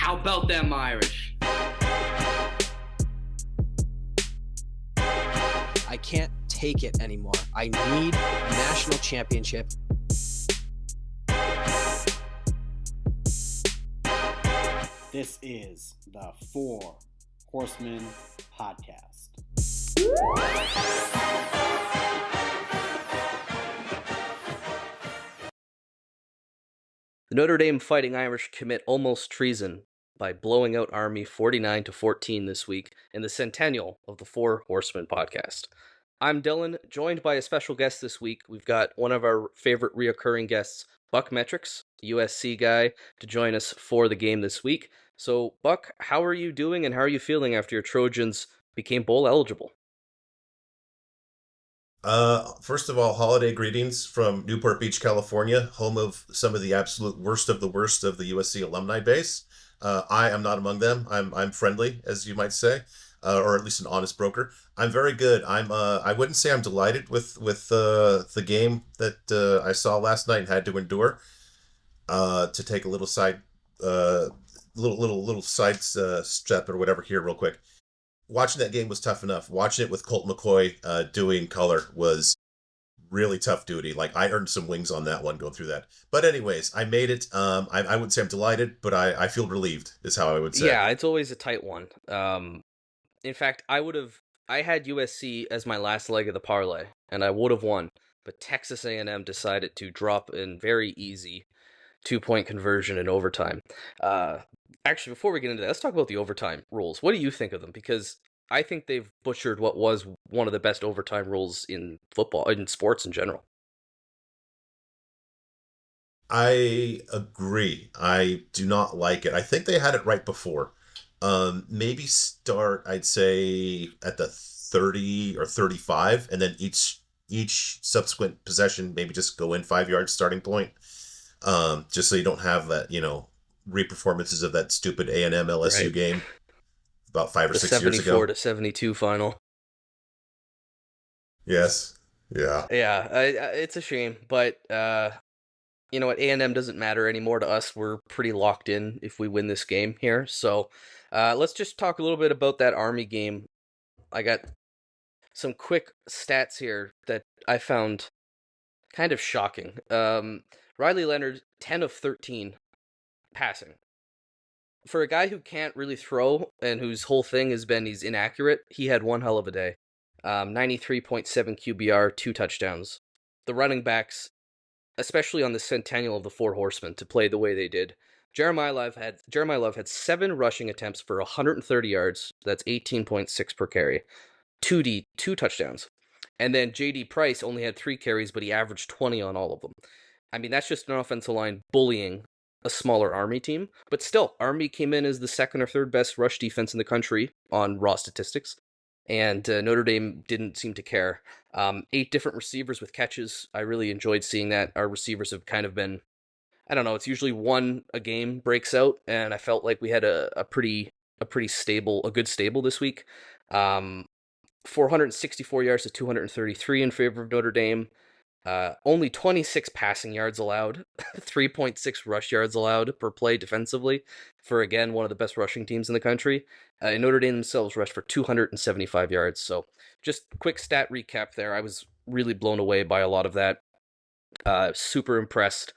How about them Irish? I can't take it anymore. I need a national championship. This is the Four Horsemen Podcast. The Notre Dame Fighting Irish commit almost treason by blowing out Army 49-14 this week in the centennial of the Four Horsemen Podcast. I'm Dylan, joined by a special guest this week. We've got one of our favorite reoccurring guests, Buck Metrics, USC guy, to join us for the game this week. So, Buck, how are you doing and how are you feeling after your Trojans became bowl eligible? First of all, holiday greetings from Newport Beach, California, home of some of the absolute worst of the USC alumni base. I am not among them. I'm friendly, as you might say, or at least an honest broker. I'm very good. I wouldn't say I'm delighted with the game that I saw last night and had to endure. To take a little side step or whatever here real quick. Watching that game was tough enough. Watching it with Colt McCoy doing color was really tough duty. Like, I earned some wings on that one going through that. But anyways, I made it. I wouldn't say I'm delighted, but I feel relieved is how I would say. Yeah, it's always a tight one. In fact, I had USC as my last leg of the parlay, and I would have won. But Texas A&M decided to drop in very easy 2-point conversion in overtime. Actually, before we get into that, let's talk about the overtime rules. What do you think of them? Because I think they've butchered what was one of the best overtime rules in football, in sports in general. I agree. I do not like it. I think they had it right before. Maybe start, I'd say, at the 30 or 35, and then each subsequent possession maybe just go in 5 yards starting point. Just so you don't have that, re-performances of that stupid A&M LSU game about 5 or 6 years ago. The 74-72 final. Yes. Yeah. Yeah, it's a shame, but you know what? A&M doesn't matter anymore to us. We're pretty locked in if we win this game here. So let's just talk a little bit about that Army game. I got some quick stats here that I found kind of shocking. Riley Leonard, 10 of 13 passing. For a guy who can't really throw and whose whole thing has been he's inaccurate, he had one hell of a day. 93.7 QBR, 2 touchdowns. The running backs, especially on the centennial of the Four Horsemen, to play the way they did. Jeremiah Love had 7 rushing attempts for 130 yards. That's 18.6 per carry. 2 touchdowns. And then J.D. Price only had 3 carries, but he averaged 20 on all of them. I mean, that's just an offensive line bullying a smaller Army team. But still, Army came in as the second or third best rush defense in the country on raw statistics. And Notre Dame didn't seem to care. 8 different receivers with catches. I really enjoyed seeing that. Our receivers have kind of been, I don't know, it's usually one a game breaks out. And I felt like we had a good stable this week. 464 yards to 233 in favor of Notre Dame. Only 26 passing yards allowed, 3.6 rush yards allowed per play defensively for, again, one of the best rushing teams in the country. And Notre Dame themselves rushed for 275 yards. So just quick stat recap there. I was really blown away by a lot of that. Super impressed.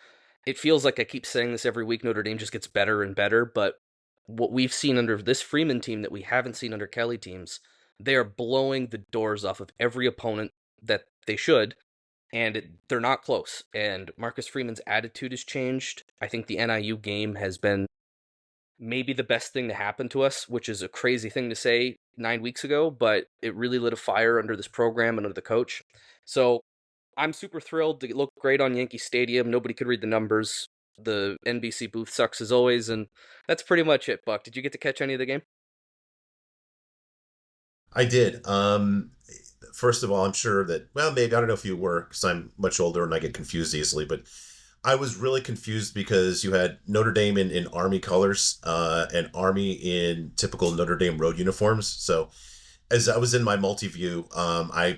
It feels like I keep saying this every week. Notre Dame just gets better and better. But what we've seen under this Freeman team that we haven't seen under Kelly teams, they are blowing the doors off of every opponent that they should. And they're not close. And Marcus Freeman's attitude has changed. I think the NIU game has been maybe the best thing to happen to us, which is a crazy thing to say 9 weeks ago, but it really lit a fire under this program and under the coach. So I'm super thrilled to look great on Yankee Stadium. Nobody could read the numbers. The NBC booth sucks as always, and that's pretty much it, Buck. Did you get to catch any of the game? I did. First of all, I'm sure that, well, maybe, I don't know if you were, because I'm much older and I get confused easily, but I was really confused because you had Notre Dame in Army colors and Army in typical Notre Dame road uniforms. So as I was in my multi-view, I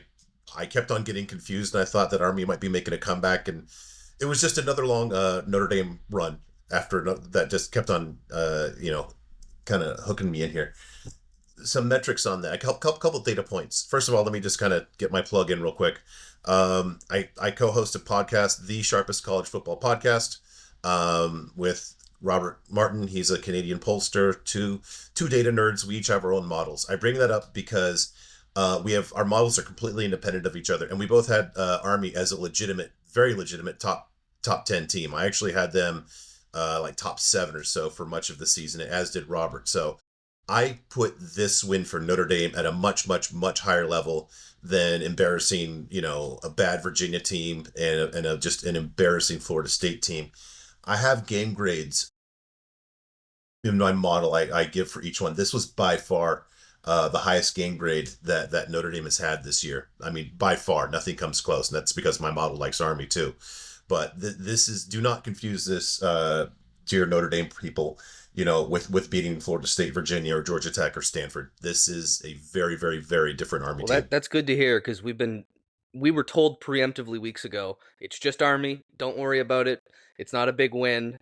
kept on getting confused, and I thought that Army might be making a comeback, and it was just another long Notre Dame run after that just kept on, kind of hooking me in here. Some metrics on that. A couple data points. First of all, let me just kind of get my plug in real quick. I co-host a podcast, the Sharpest College Football Podcast, with Robert Martin. He's a Canadian pollster. Two data nerds. We each have our own models. I bring that up because we have our models are completely independent of each other, and we both had Army as a legitimate, very legitimate top 10 team. I actually had them like top 7 or so for much of the season, as did Robert. So I put this win for Notre Dame at a much, much, much higher level than embarrassing, a bad Virginia team and just an embarrassing Florida State team. I have game grades in my model I give for each one. This was by far the highest game grade that Notre Dame has had this year. I mean, by far, nothing comes close, and that's because my model likes Army too. But this is, do not confuse this, dear Notre Dame people, with beating Florida State, Virginia, or Georgia Tech or Stanford. This is a very, very, very different Army Well, team. that's good to hear because we were told preemptively weeks ago, it's just Army. Don't worry about it. It's not a big win.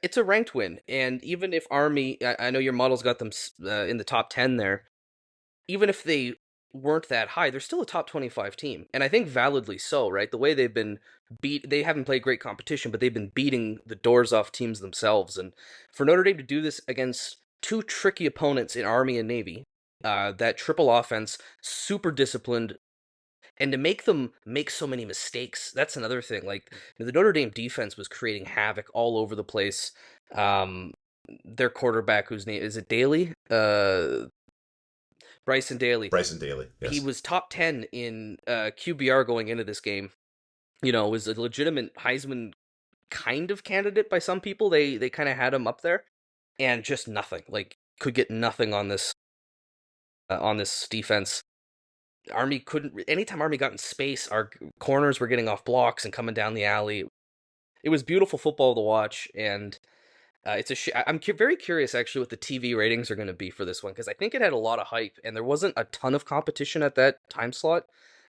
It's a ranked win, and even if Army, I know your model's got them in the top 10 there. Even if they weren't that high, they're still a top 25 team, and I think validly so. Right, the way they've been they haven't played great competition, but they've been beating the doors off teams themselves. And for Notre Dame to do this against two tricky opponents in Army and Navy, that triple offense, super disciplined, and to make them make so many mistakes, that's another thing. Like, the Notre Dame defense was creating havoc all over the place. Um, their quarterback, whose name is it, Daly, Bryson Daly. Bryson Daly, He yes. was top 10 in QBR going into this game. Was a legitimate Heisman kind of candidate by some people. They kind of had him up there, and just nothing. Like, could get nothing on this defense. Army couldn't. Anytime Army got in space, our corners were getting off blocks and coming down the alley. It was beautiful football to watch, and it's I'm very curious actually what the TV ratings are going to be for this one, because I think it had a lot of hype, and there wasn't a ton of competition at that time slot,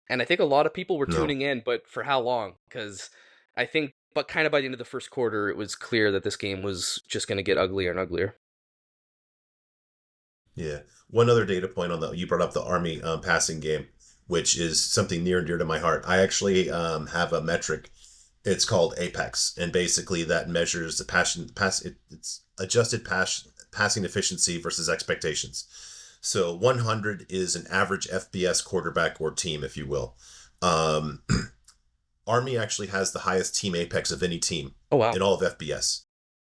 and I think a lot of people were No. tuning in, but for how long? Because I think, but kind of by the end of the first quarter, it was clear that this game was just going to get uglier and uglier. Yeah. One other data point on you brought up the Army passing game, which is something near and dear to my heart. I actually have a metric. It's called Apex, and basically that measures the it's adjusted passing efficiency versus expectations. So 100 is an average FBS quarterback or team, if you will. Um, Army actually has the highest team Apex of any team Oh wow. in all of FBS,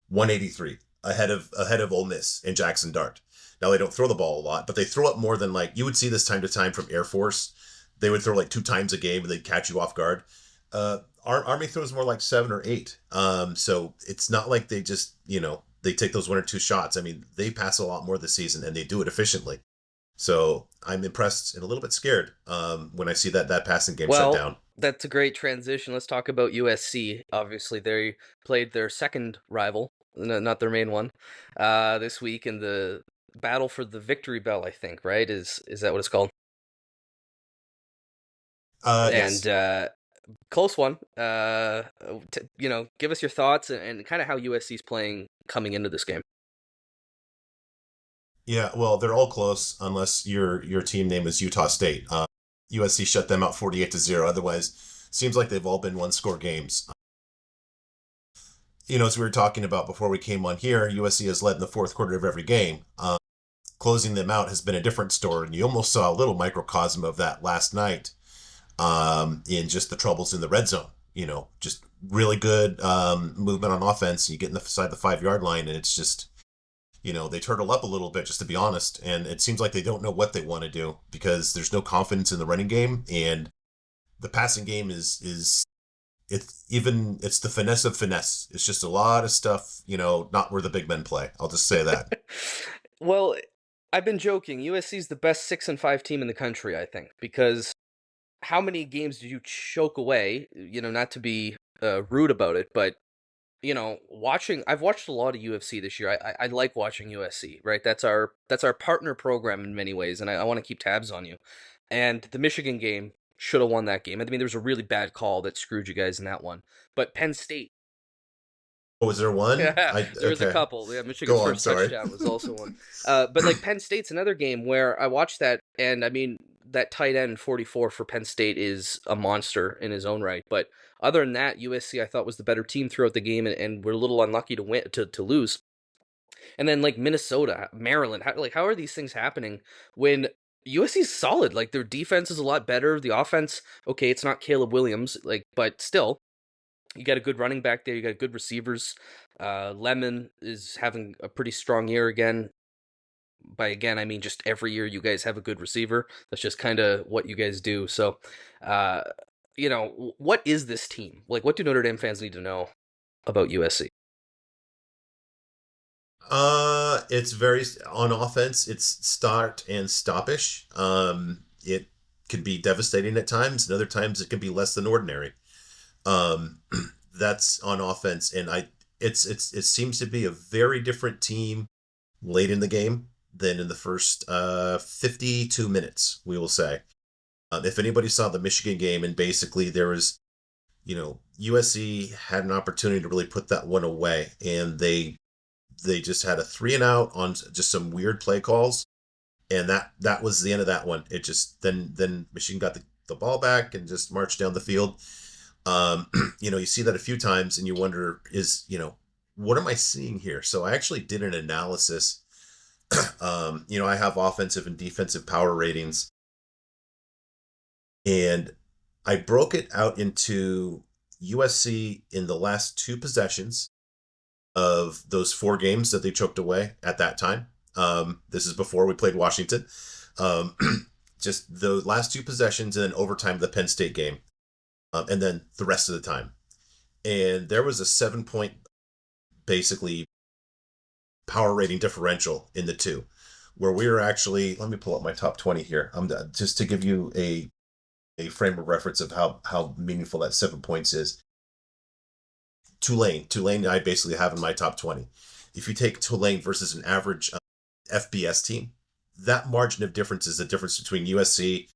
183, ahead of Ole Miss and Jackson Dart. Now they don't throw the ball a lot, but they throw up more than, like, you would see this time to time from Air Force. They would throw like 2 times a game and they'd catch you off guard. Army throws more like 7 or 8. So it's not like they just they take those 1 or 2 shots. I mean, they pass a lot more this season and they do it efficiently. So I'm impressed and a little bit scared when I see that passing game shut Well, down. that's a great transition. Let's talk about USC. Obviously, they played their second rival, not their main one, this week in the battle for the victory bell. I think, right? Is that what it's called? And Yes. close one. Give us your thoughts and kind of how USC's playing coming into this game. Yeah, well, they're all close unless your team name is Utah State. USC shut them out 48-0. Otherwise, seems like they've all been one-score games. As we were talking about before we came on here, USC has led in the fourth quarter of every game. Closing them out has been a different story, and you almost saw a little microcosm of that last night in just the troubles in the red zone. Just really good movement on offense. You get inside the 5-yard line, and it's just, they turtle up a little bit, just to be honest. And it seems like they don't know what they want to do because there's no confidence in the running game, and the passing game is it's the finesse of finesse. It's just a lot of stuff, not where the big men play. I'll just say that. Well, I've been joking. USC's the best 6-5 team in the country, I think, because how many games did you choke away? Not to be rude about it, but I've watched a lot of UFC this year. I like watching USC, right? That's our partner program in many ways, and I want to keep tabs on you. And the Michigan game should have won that game. I mean, there was a really bad call that screwed you guys in that one. But Penn State Oh, was there one? Yeah, I there was a okay. couple. Yeah, Go Michigan's on. first Sorry. touchdown was also one. But like Penn State's another game where I watched that, and I mean that tight end 44 for Penn State is a monster in his own right. But other than that, USC I thought was the better team throughout the game, and we're a little unlucky to win to lose. And then like Minnesota, Maryland, how are these things happening when USC's solid? Like their defense is a lot better. The offense, okay, it's not Caleb Williams, like, but still, you got a good running back there. You got good receivers. Lemon is having a pretty strong year again. By again, I mean just every year you guys have a good receiver. That's just kind of what you guys do. So, uh, what is this team? Like, what do Notre Dame fans need to know about USC? It's very on offense. It's start and stoppish. It can be devastating at times, and other times it can be less than ordinary. Um, that's on offense, and it seems to be a very different team late in the game than in the first 52 minutes. We will say, if anybody saw the Michigan game, and basically there was, USC had an opportunity to really put that one away, and they just had a 3-and-out on just some weird play calls, and that was the end of that one. It just then Michigan got the ball back and just marched down the field. You see that a few times, and you wonder, what am I seeing here? So I actually did an analysis. I have offensive and defensive power ratings, and I broke it out into USC in the last two possessions of those four games that they choked away at that time. This is before we played Washington. Um, just the last two possessions and then overtime of the Penn State game, and then the rest of the time. And there was a 7-point, basically, power rating differential in the two, where we were actually, let me pull up my top 20 here. Just to give you a frame of reference of how meaningful that 7 points is. Tulane, I basically have in my top 20. If you take Tulane versus an average FBS team, that margin of difference is the difference between USC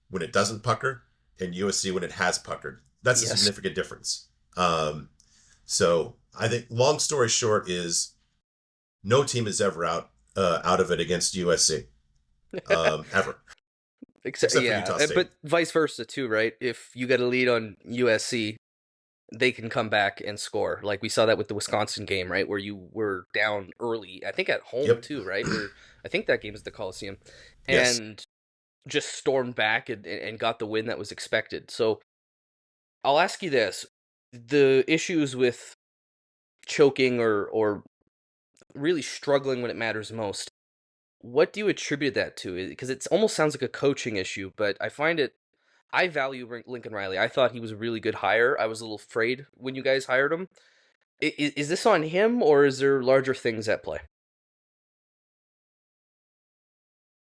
when it doesn't pucker and USC when it has puckered. That's Yes. a significant difference. So I think, long story short, is no team is ever out of it against USC, ever, Except except for yeah, Utah State. but vice versa too, right? If you get a lead on USC, they can come back and score. Like we saw that with the Wisconsin game, right? Where you were down early, I think at home Yep. too, right? Or I think that game is the Coliseum, Yes. and just stormed back and got the win that was expected. So I'll ask you this: the issues with choking or really struggling when it matters most. What do you attribute that to? Because it almost sounds like a coaching issue, but I value Lincoln Riley. I thought he was a really good hire. I was a little afraid when you guys hired him. Is this on him, or is there larger things at play?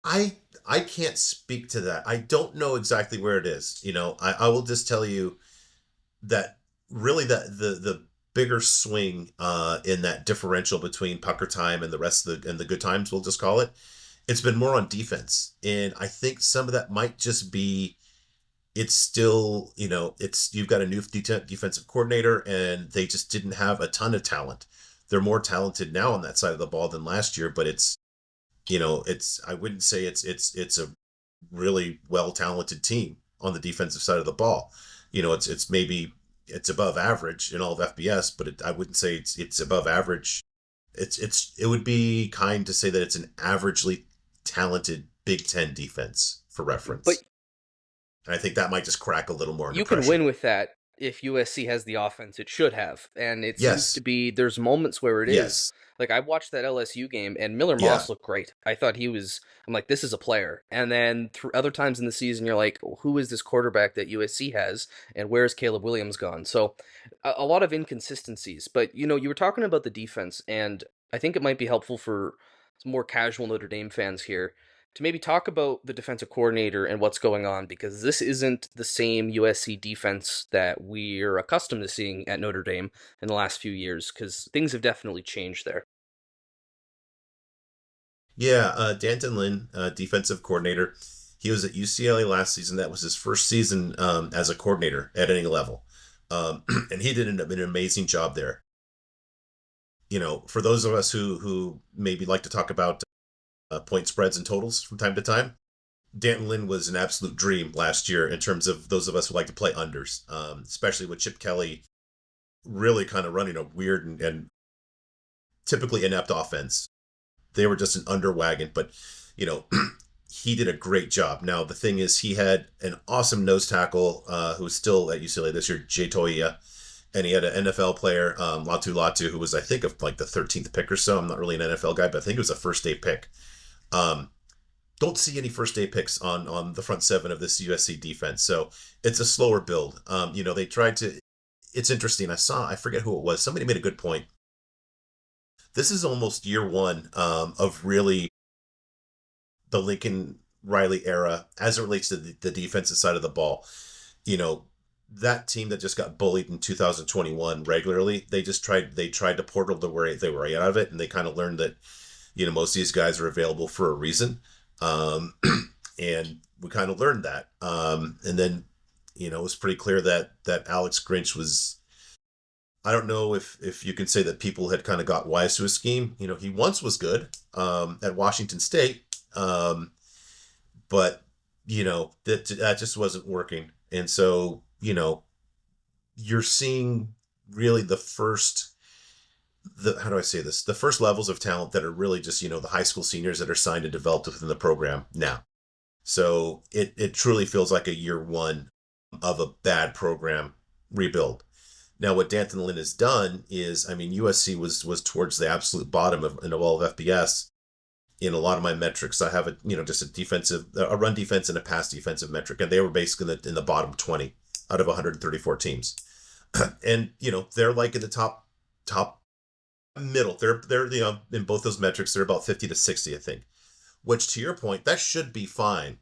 I can't speak to that. I don't know exactly where it is. I will just tell you that really the bigger swing in that differential between pucker time and the rest of the good times, we'll just call it, it's been more on defense. And I think some of that might just be, it's still, you've got a new defensive coordinator, and they just didn't have a ton of talent. They're more talented now on that side of the ball than last year, but I wouldn't say it's a really well talented team on the defensive side of the ball. It's maybe it's above average in all of FBS, but I wouldn't say it's above average. It would be kind to say that it's an averagely talented Big Ten defense, for reference. But And I think that might just crack a little more. you can win with that if USC has the offense it should have, and it seems to be. There's moments where it is. Yes. Like I watched that LSU game, and Miller Yeah. Moss looked great. I thought he was. I'm like, this is a player. And then through other times in the season, you're like, who is this quarterback that USC has, and where's Caleb Williams gone? So, a lot of inconsistencies. But you were talking about the defense, and I think it might be helpful for some more casual Notre Dame fans here to maybe talk about the defensive coordinator and what's going on, because this isn't the same USC defense that we're accustomed to seeing at Notre Dame in the last few years, because things have definitely changed there. Yeah, Danton Lynn, defensive coordinator. He was at UCLA last season. That was his first season as a coordinator at any level. And he did an amazing job there. for those of us who maybe like to talk about point spreads and totals from time to time, Danton Lynn was an absolute dream last year in terms of those of us who like to play unders, especially with Chip Kelly really kind of running a weird and typically inept offense. They were just an under wagon, but you know, he did a great job. Now the thing is, he had an awesome nose tackle who's still at UCLA this year, Jay Toia, and he had an NFL player, Latu, who was I think of like the 13th pick or so. I'm not really an NFL guy, but I think it was a first day pick. Don't see any first day picks on the front seven of this USC defense, so it's a slower build. They tried to. It's interesting. I forget who it was. Somebody made a good point. This is almost year one of really the Lincoln Riley era as it relates to the defensive side of the ball. That team that just got bullied in 2021 regularly, they tried to portal to where they were out of it, and they kind of learned that, most of these guys are available for a reason. And we kind of learned that. And then, it was pretty clear that Alex Grinch was, I don't know if you can say that people had kind of got wise to his scheme. He once was good at Washington State, but that just wasn't working. And so, you're seeing really the first levels of talent that are really just, the high school seniors that are signed and developed within the program now. So it truly feels like a year one of a bad program rebuild. Now, what Danton Lynn has done is, USC was towards the absolute bottom in all of FBS in a lot of my metrics. I have just a run defense and a pass defensive metric, and they were basically in the bottom 20 out of 134 teams. And, they're like in the top middle. They're in both those metrics, they're about 50 to 60, I think, which to your point, that should be fine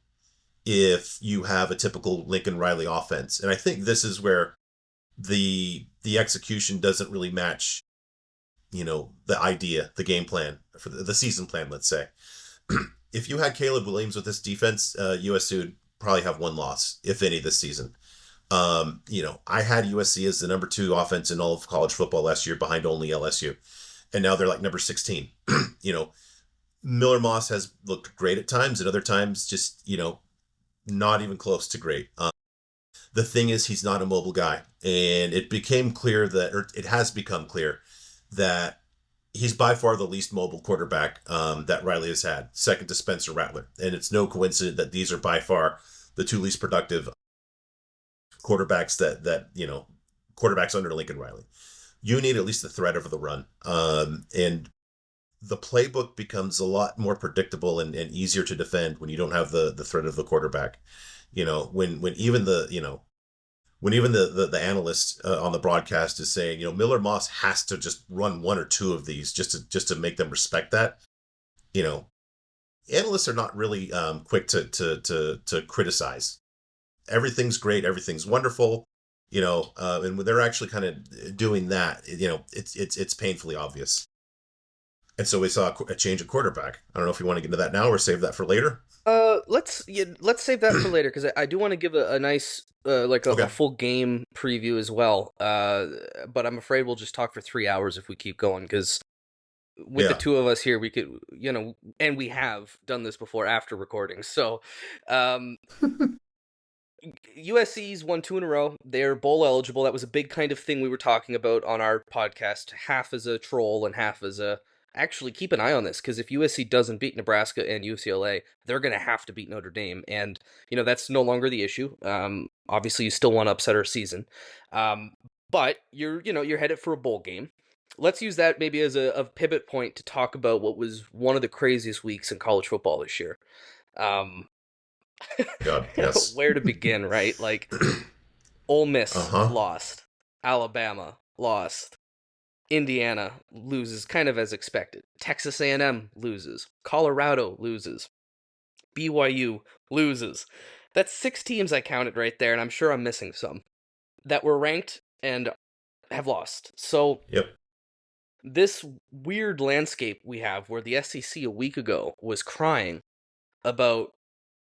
if you have a typical Lincoln Riley offense. And I think this is where the execution doesn't really match, the idea, the game plan for the season plan, let's say. If you had Caleb Williams with this defense, USC would probably have one loss, if any, this season. I had USC as the number 2 offense in all of college football last year, behind only LSU. And now they're like number 16. Miller Moss has looked great at times, and other times just, not even close to great. The thing is, he's not a mobile guy. And it has become clear that he's by far the least mobile quarterback that Riley has had, second to Spencer Rattler. And it's no coincidence that these are by far the 2 least productive quarterbacks quarterbacks under Lincoln Riley. You need at least the threat over the run. And the playbook becomes a lot more predictable and easier to defend when you don't have the threat of the quarterback. When even the analyst on the broadcast is saying, Miller Moss has to just run 1 or 2 of these just to make them respect that. Analysts are not really quick to criticize. Everything's great, everything's wonderful, and when they're actually kind of doing that, it's painfully obvious. And so we saw a change of quarterback. I don't know if you want to get into that now or save that for later. Let's save that for later, because I do want to give a nice a full game preview as well. But I'm afraid we'll just talk for 3 hours if we keep going, because with the 2 of us here, we could, and we have done this before after recording. So, USC's won 2 in a row. They're bowl eligible. That was a big kind of thing we were talking about on our podcast, half as a troll and half as a... Actually, keep an eye on this, because if USC doesn't beat Nebraska and UCLA, they're going to have to beat Notre Dame. And, that's no longer the issue. Obviously, you still want to upset our season. But you're headed for a bowl game. Let's use that maybe as a pivot point to talk about what was one of the craziest weeks in college football this year. God, yes. Where to begin, right? Like, Ole Miss lost. Alabama lost. Indiana loses kind of as expected. Texas A&M loses. Colorado loses. BYU loses. That's 6 teams I counted right there, and I'm sure I'm missing some that were ranked and have lost. So, yep. This weird landscape we have where the SEC a week ago was crying about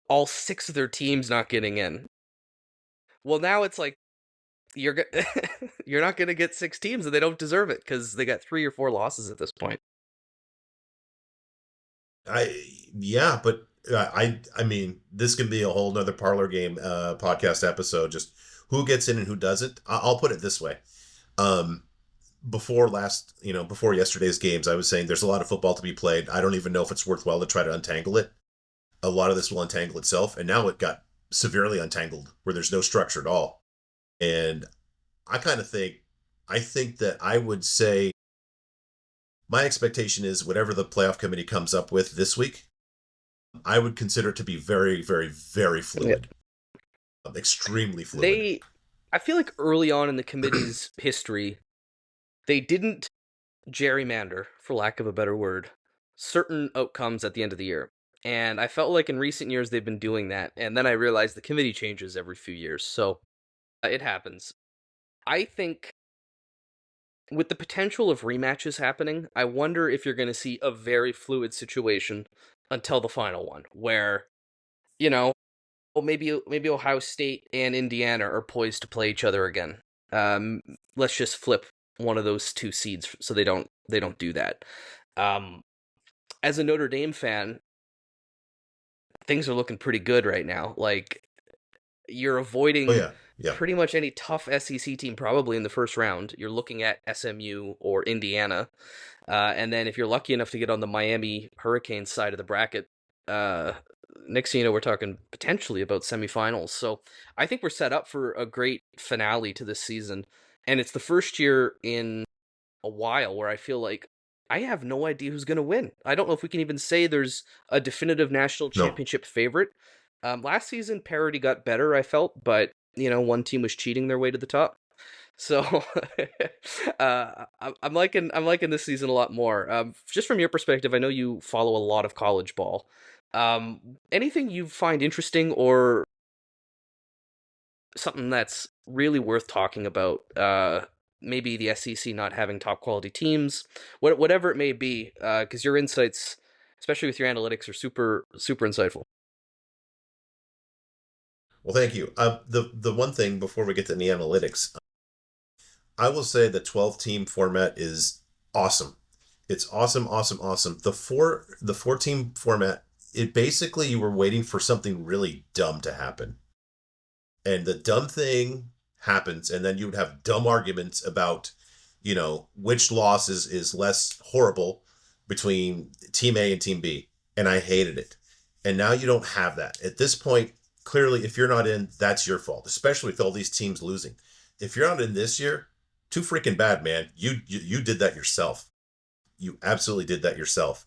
all 6 of their teams not getting in. Well, now it's like, you're you're not going to get 6 teams, and they don't deserve it because they got 3 or 4 losses at this point. Yeah, but I mean, this can be a whole nother parlor game podcast episode. Just who gets in and who doesn't. I'll put it this way. Um, before yesterday's games, I was saying there's a lot of football to be played. I don't even know if it's worthwhile to try to untangle it. A lot of this will untangle itself, and now it got severely untangled where there's no structure at all. And I think that I would say my expectation is whatever the playoff committee comes up with this week, I would consider it to be very, very, very fluid. Yeah. Extremely fluid. I feel like early on in the committee's history, they didn't gerrymander, for lack of a better word, certain outcomes at the end of the year. And I felt like in recent years they've been doing that. And then I realized the committee changes every few years. So it happens. I think with the potential of rematches happening, I wonder if you're going to see a very fluid situation until the final one, where, maybe Ohio State and Indiana are poised to play each other again. Let's just flip one of those 2 seeds so they don't do that. As a Notre Dame fan, things are looking pretty good right now. Like, you're avoiding pretty much any tough SEC team probably in the first round. You're looking at SMU or Indiana. And then if you're lucky enough to get on the Miami Hurricanes side of the bracket, next thing you know, we're talking potentially about semifinals. So I think we're set up for a great finale to this season. And it's the first year in a while where I feel like I have no idea who's going to win. I don't know if we can even say there's a definitive national championship favorite. Last season, parity got better, I felt, but, one team was cheating their way to the top. So I'm liking this season a lot more. Just from your perspective, I know you follow a lot of college ball. Anything you find interesting or something that's really worth talking about? Maybe the SEC not having top quality teams, whatever it may be, because your insights, especially with your analytics, are super, super insightful. Well, thank you. The one thing before we get to the analytics, I will say the 12-team format is awesome. It's awesome, awesome, awesome. The 4-team format, it basically, you were waiting for something really dumb to happen. And the dumb thing happens, and then you would have dumb arguments about, which loss is less horrible between Team A and Team B. And I hated it. And now you don't have that. At this point, clearly, if you're not in, that's your fault, especially with all these teams losing. If you're not in this year, too freaking bad, man. You did that yourself. You absolutely did that yourself.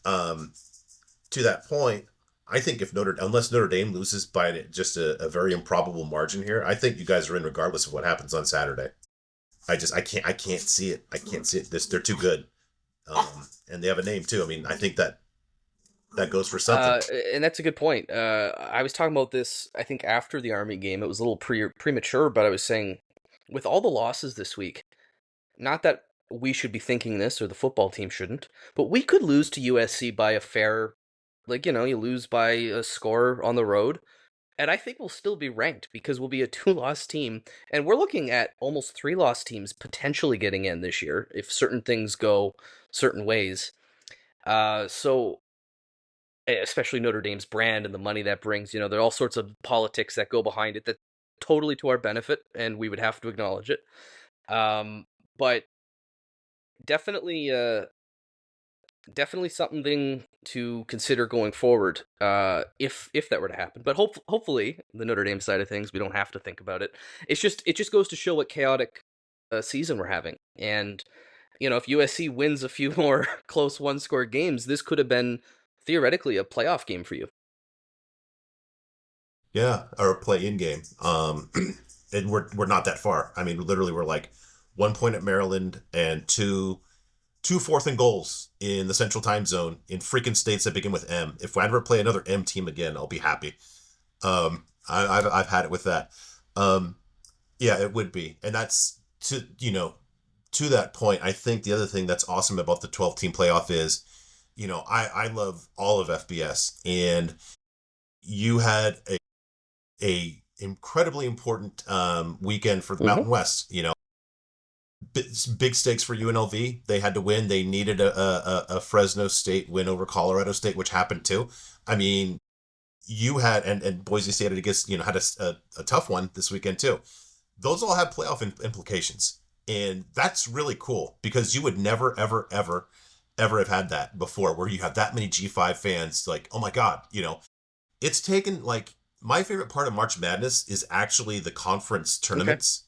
To that point, I think unless Notre Dame loses by just a very improbable margin here, I think you guys are in regardless of what happens on Saturday. I can't see it. I can't see it. They're too good. And they have a name too. I mean, I think that goes for something. And that's a good point. I was talking about this, I think, after the Army game. It was a little premature, but I was saying, with all the losses this week, not that we should be thinking this or the football team shouldn't, but we could lose to USC by a fair, you lose by a score on the road, and I think we'll still be ranked because we'll be a 2-loss team, and we're looking at almost 3-loss teams potentially getting in this year if certain things go certain ways. So, especially Notre Dame's brand and the money that brings, there are all sorts of politics that go behind it that totally to our benefit, and we would have to acknowledge it. But definitely something to consider going forward, if that were to happen. But hopefully, the Notre Dame side of things, we don't have to think about it. It just goes to show what chaotic season we're having. And if USC wins a few more close one-score games, this could have been theoretically a playoff game for you. Yeah, or a play-in game. And we're not that far. I mean, literally, we're like 1 point at Maryland and two 4th and goals in the Central Time Zone in freaking states that begin with M. If I ever play another M team again, I'll be happy. I've had it with that. Yeah, it would be, and that's to that point. I think the other thing that's awesome about the 12-team playoff is, I love all of FBS, and you had incredibly important weekend for the Mm-hmm. Mountain West. Big stakes for UNLV. They had to win. They needed a Fresno State win over Colorado State, which happened too. I mean, you had and Boise State against had a tough one this weekend too. Those all have playoff implications, and that's really cool because you would never ever have had that before, where you have that many G5 fans. Like, oh my god, it's taken like my favorite part of March Madness is actually the conference Okay. tournaments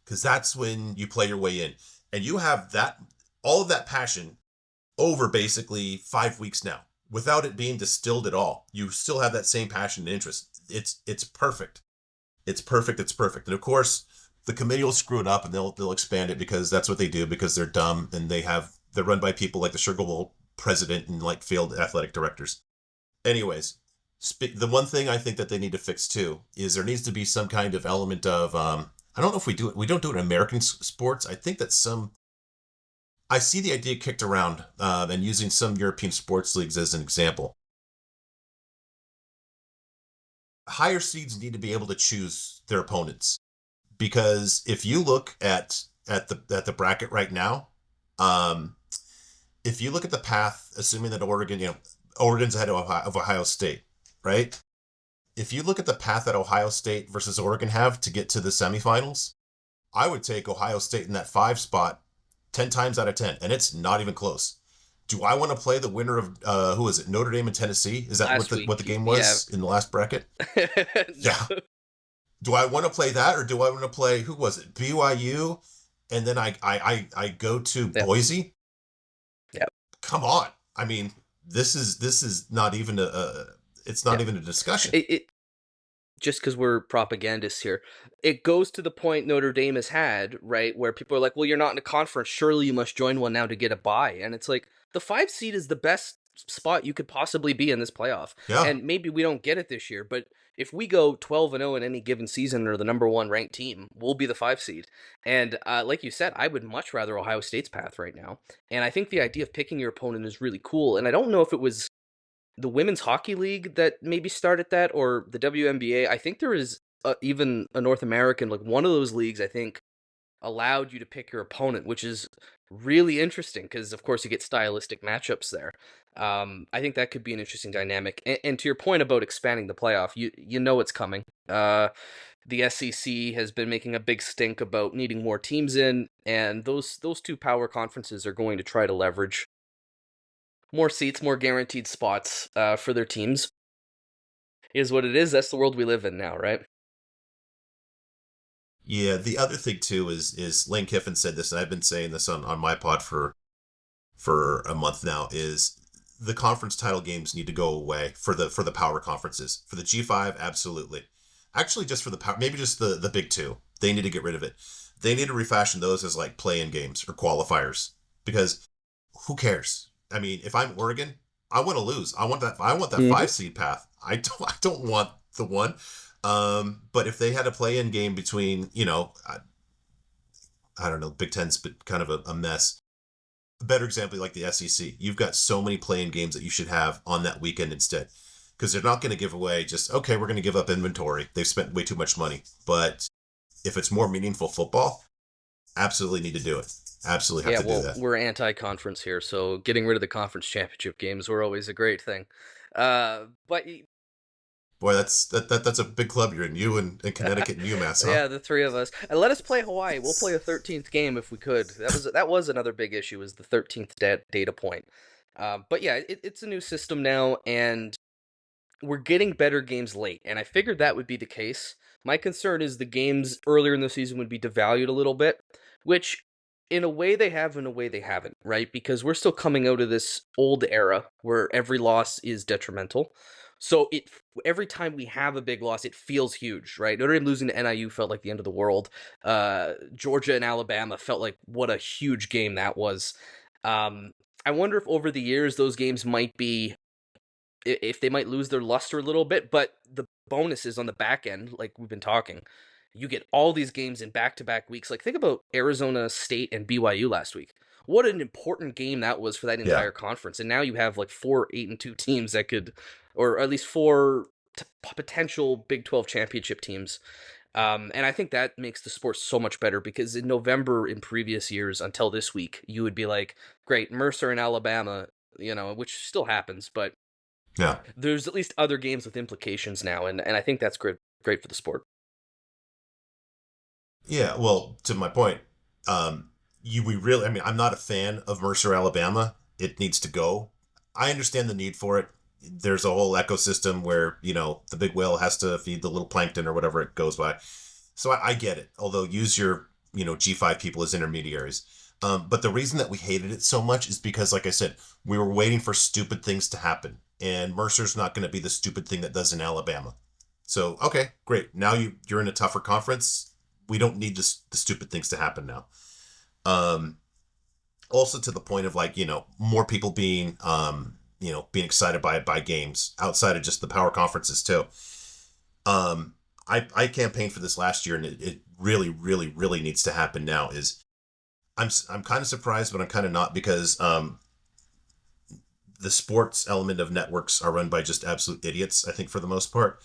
because that's when you play your way in, and you have that all of that passion over basically 5 weeks now without it being distilled at all. You still have that same passion and interest. It's perfect. It's perfect. It's perfect. And of course, the committee will screw it up and they'll expand it because that's what they do because they're dumb and they're run by people like the Sugar Bowl president and like failed athletic directors. Anyways, the one thing I think that they need to fix too is there needs to be some kind of element of I don't know if we do it. We don't do it in American sports. I think that I see the idea kicked around and using some European sports leagues as an example. Higher seeds need to be able to choose their opponents because if you look at the bracket right now, if you look at the path, assuming that Oregon's ahead of Ohio State, right? If you look at the path that Ohio State versus Oregon have to get to the semifinals, I would take Ohio State in that 5 spot 10 times out of 10, and it's not even close. Do I want to play the winner of who is it? Notre Dame and Tennessee? Is that what the game was in the last bracket? Yeah. Do I want to play that, or do I want to play who was it? BYU, and then I go to Boise. Yeah. Come on. I mean, this is not even it's not even a discussion. Just because we're propagandists here, it goes to the point Notre Dame has had, right, where people are like, well, you're not in a conference, surely you must join one now to get a bye. And it's like, the 5 seed is the best spot you could possibly be in this playoff. Yeah. And maybe we don't get it this year, but if we go 12-0 in any given season or the number 1 ranked team, we'll be the 5 seed. And like you said, I would much rather Ohio State's path right now. And I think the idea of picking your opponent is really cool. And I don't know if it was the Women's Hockey League that maybe started that, or the WNBA. I think there is even a North American, like one of those leagues, I think, allowed you to pick your opponent, which is really interesting because, of course, you get stylistic matchups there. I think that could be an interesting dynamic. And to your point about expanding the playoff, you know it's coming. The SEC has been making a big stink about needing more teams in, and those 2 power conferences are going to try to leverage more seats, more guaranteed spots for their teams. Is what it is. That's the world we live in now, right? Yeah, the other thing too is Lane Kiffin said this, and I've been saying this on my pod for a month now, is the conference title games need to go away for the power conferences. For the G5, absolutely. Actually, just for the power, maybe just the big 2. They need to get rid of it. They need to refashion those as like play-in games or qualifiers because who cares? I mean, if I'm Oregon, I want to lose. I want that 5 seed path. I don't want the 1. But if they had a play-in game between, I don't know, Big Ten's kind of a mess. A better example, like the SEC. You've got so many play-in games that you should have on that weekend instead. Because they're not going to give away just, okay, we're going to give up inventory. They've spent way too much money. But if it's more meaningful football, absolutely need to do it. Absolutely have to do that. We're anti-conference here, so getting rid of the conference championship games were always a great thing. But boy, that's a big club you're in. You and Connecticut and UMass, huh? Yeah, the 3 of us. And let us play Hawaii. We'll play a 13th game if we could. That was another big issue, was the 13th data point. But yeah, it's a new system now, and we're getting better games late, and I figured that would be the case. My concern is the games earlier in the season would be devalued a little bit, which in a way they have, in a way they haven't, right? Because we're still coming out of this old era where every loss is detrimental. So every time we have a big loss, it feels huge, right? Notre Dame losing to NIU felt like the end of the world. Georgia and Alabama felt like what a huge game that was. I wonder if over the years those games might be, if they might lose their luster a little bit, but the bonuses on the back end, like we've been talking, you get all these games in back-to-back weeks. Like, think about Arizona State and BYU last week. What an important game that was for that entire conference. And now you have like 4 8-2 teams that could, or at least 4 potential Big 12 championship teams. And I think that makes the sport so much better, because in November in previous years until this week, you would be like, great, Mercer and Alabama, which still happens, but Yeah. there's at least other games with implications now, and I think that's great for the sport. Yeah, well, to my point, I'm not a fan of Mercer, Alabama. It needs to go. I understand the need for it. There's a whole ecosystem where, the big whale has to feed the little plankton or whatever it goes by. So I get it. Although use your, G5 people as intermediaries. But the reason that we hated it so much is because, like I said, we were waiting for stupid things to happen. And Mercer's not going to be the stupid thing that does in Alabama. So, okay, great. Now you're in a tougher conference. We don't need the stupid things to happen now. Also to the point of more people being, being excited by games outside of just the power conferences too. I campaigned for this last year, and it really, really, really needs to happen now. I'm kind of surprised, but I'm kind of not, because the sports element of networks are run by just absolute idiots, I think, for the most part.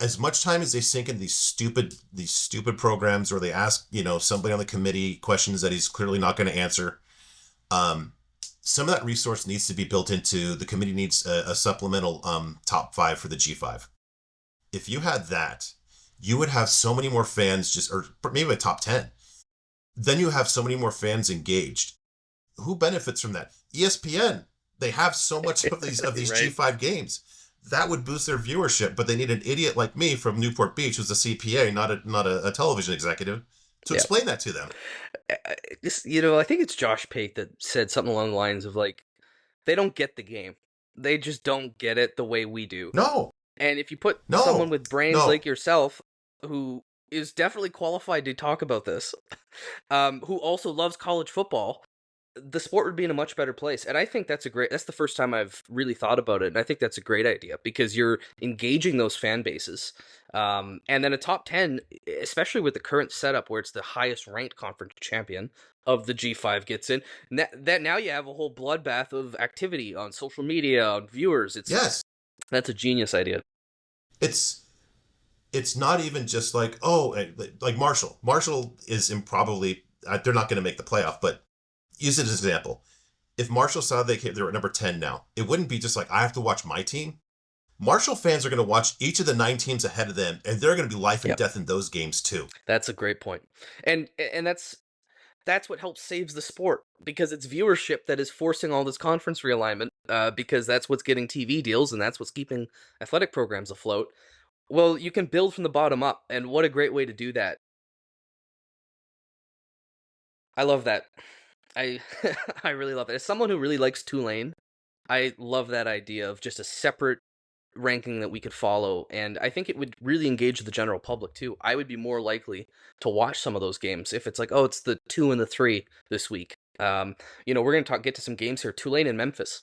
As much time as they sink into these stupid programs, or they ask, somebody on the committee questions that he's clearly not going to answer, some of that resource needs to be built into the committee. Needs a supplemental top 5 for the G5. If you had that, you would have so many more fans, or maybe a top 10. Then you have so many more fans engaged. Who benefits from that? ESPN. They have so much of these Right. G5 games. That would boost their viewership, but they need an idiot like me from Newport Beach, who's a CPA, not a television executive, to explain that to them. I think it's Josh Pate that said something along the lines of they don't get the game. They just don't get it the way we do. No. And if you put someone with brains like yourself, who is definitely qualified to talk about this, who also loves college football, the sport would be in a much better place. And I think that's the first time I've really thought about it. And I think that's a great idea, because you're engaging those fan bases. And then a top 10, especially with the current setup where it's the highest ranked conference champion of the G5 gets in, that now you have a whole bloodbath of activity on social media, on viewers. Yes. That's a genius idea. It's not even just like Marshall. Marshall is probably, they're not going to make the playoff, but use it as an example. If Marshall saw they're at number 10 now, it wouldn't be just I have to watch my team. Marshall fans are going to watch each of the 9 teams ahead of them, and they're going to be life and death in those games too. That's a great point. And that's what helps saves the sport, because it's viewership that is forcing all this conference realignment, because that's what's getting TV deals, and that's what's keeping athletic programs afloat. Well, you can build from the bottom up, and what a great way to do that. I love that. I really love it. As someone who really likes Tulane, I love that idea of just a separate ranking that we could follow, and I think it would really engage the general public too. I would be more likely to watch some of those games if it's it's the 2 and the 3 this week. We're going to get to some games here. Tulane and Memphis.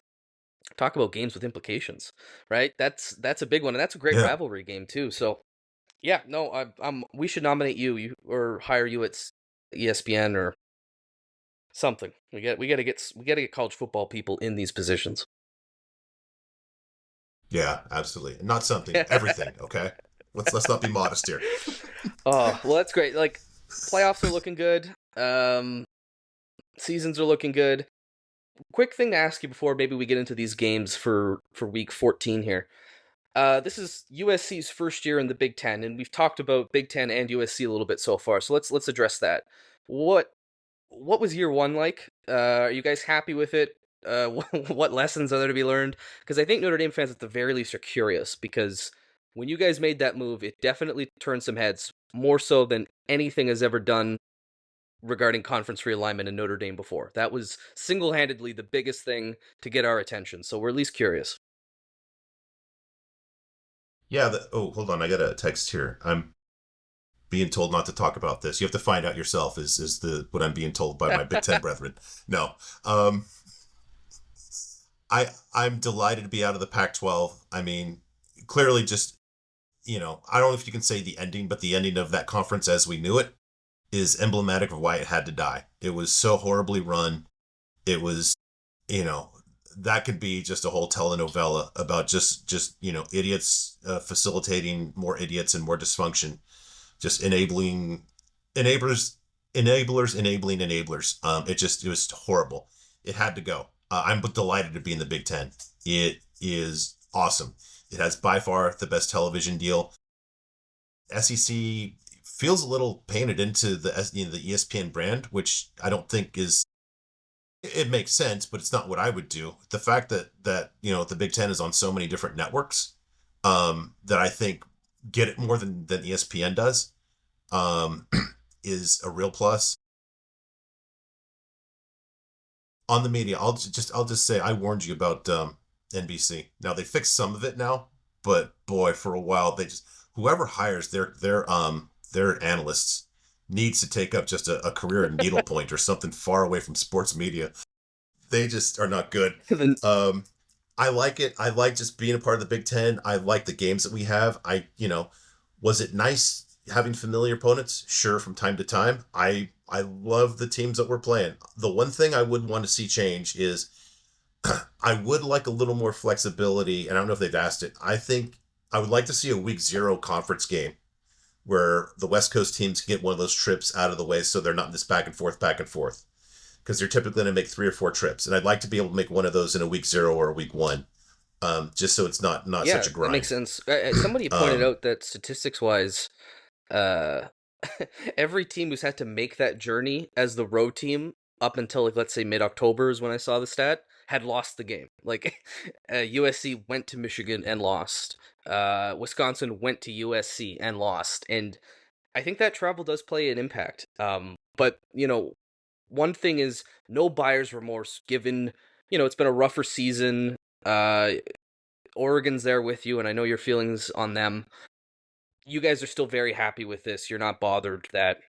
Talk about games with implications, right? That's a big one, and that's a great rivalry game too. So, yeah, no, we should nominate you or hire you at ESPN or something. We got to get college football people in these positions. Yeah, absolutely. Not something, everything. Okay, let's not be modest here. Oh, well, that's great. Playoffs are looking good. Seasons are looking good. Quick thing to ask you before maybe we get into these games for week 14 here. This is USC's first year in the Big Ten, and we've talked about Big Ten and USC a little bit so far. So let's address that. What was year 1 like? Are you guys happy with it? What lessons are there to be learned? Because I think Notre Dame fans at the very least are curious, because when you guys made that move, it definitely turned some heads, more so than anything has ever done regarding conference realignment in Notre Dame before. That was single-handedly the biggest thing to get our attention, so we're at least curious. Yeah, hold on, I got a text here. I'm being told not to talk about this. You have to find out yourself, is what I'm being told by my Big Ten brethren. No. I'm delighted to be out of the Pac-12. I mean, clearly just, I don't know if you can say the ending, but the ending of that conference as we knew it is emblematic of why it had to die. It was so horribly run. It was, that could be just a whole telenovela about just idiots facilitating more idiots and more dysfunction, just enablers, enabling enablers. It was horrible. It had to go. I'm delighted to be in the Big Ten. It is awesome. It has by far the best television deal. SEC feels a little painted into the ESPN brand, which I don't think is. It makes sense, but it's not what I would do. The fact that the Big Ten is on so many different networks, that I think get it more than ESPN does, is a real plus. On the media, I'll just say I warned you about NBC. Now they fixed some of it now, but boy, for a while whoever hires their analysts needs to take up just a career at needlepoint or something far away from sports media. They just are not good. I like it. I like just being a part of the Big Ten. I like the games that we have. Was it nice having familiar opponents? Sure, from time to time. I love the teams that we're playing. The one thing I would want to see change is I would like a little more flexibility, and I don't know if they've asked it. I think I would like to see a week 0 conference game where the West Coast teams can get one of those trips out of the way so they're not in this back and forth. Because they're typically going to make 3 or 4 trips. And I'd like to be able to make one of those in a week 0 or a week 1, just so it's not such a grind. That makes sense. Somebody pointed out that statistics-wise, every team who's had to make that journey as the road team up until, let's say, mid-October is when I saw the stat, had lost the game. USC went to Michigan and lost. Wisconsin went to USC and lost. And I think that travel does play an impact. But, one thing is no buyer's remorse given, it's been a rougher season. Oregon's there with you, and I know your feelings on them. You guys are still very happy with this. You're not bothered that,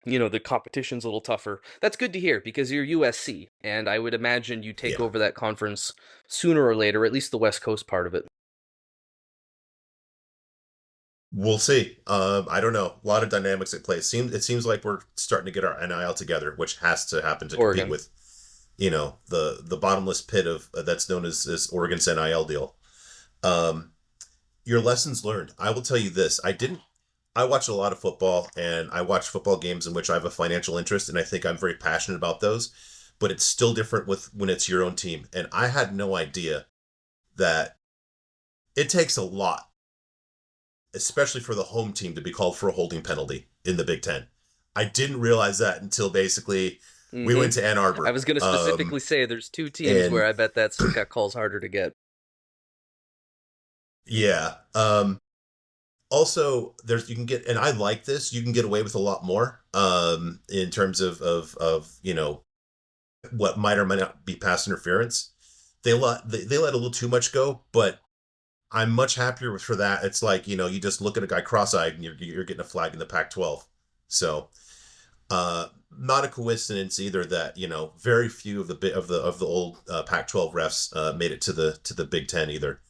the competition's a little tougher. That's good to hear because you're USC, and I would imagine you take over that conference sooner or later, at least the West Coast part of it. We'll see. I don't know. A lot of dynamics at play. It seems like we're starting to get our NIL together, which has to happen to Oregon. compete with, the bottomless pit of that's known as Oregon's NIL deal. Your lessons learned. I will tell you this. I watch a lot of football, and I watch football games in which I have a financial interest, and I think I'm very passionate about those. But it's still different when it's your own team. And I had no idea that it takes a lot, especially for the home team, to be called for a holding penalty in the Big Ten. I didn't realize that until basically we went to Ann Arbor. I was going to specifically say there's 2 teams where I bet that call's harder to get. Yeah. Also, you can get, and I like this, you can get away with a lot more in terms of what might or might not be pass interference. They let a little too much go, but I'm much happier for that. It's like, you just look at a guy cross-eyed and you're getting a flag in the Pac-12. So, not a coincidence either that, very few of the old Pac-12 refs made it to the Big Ten either.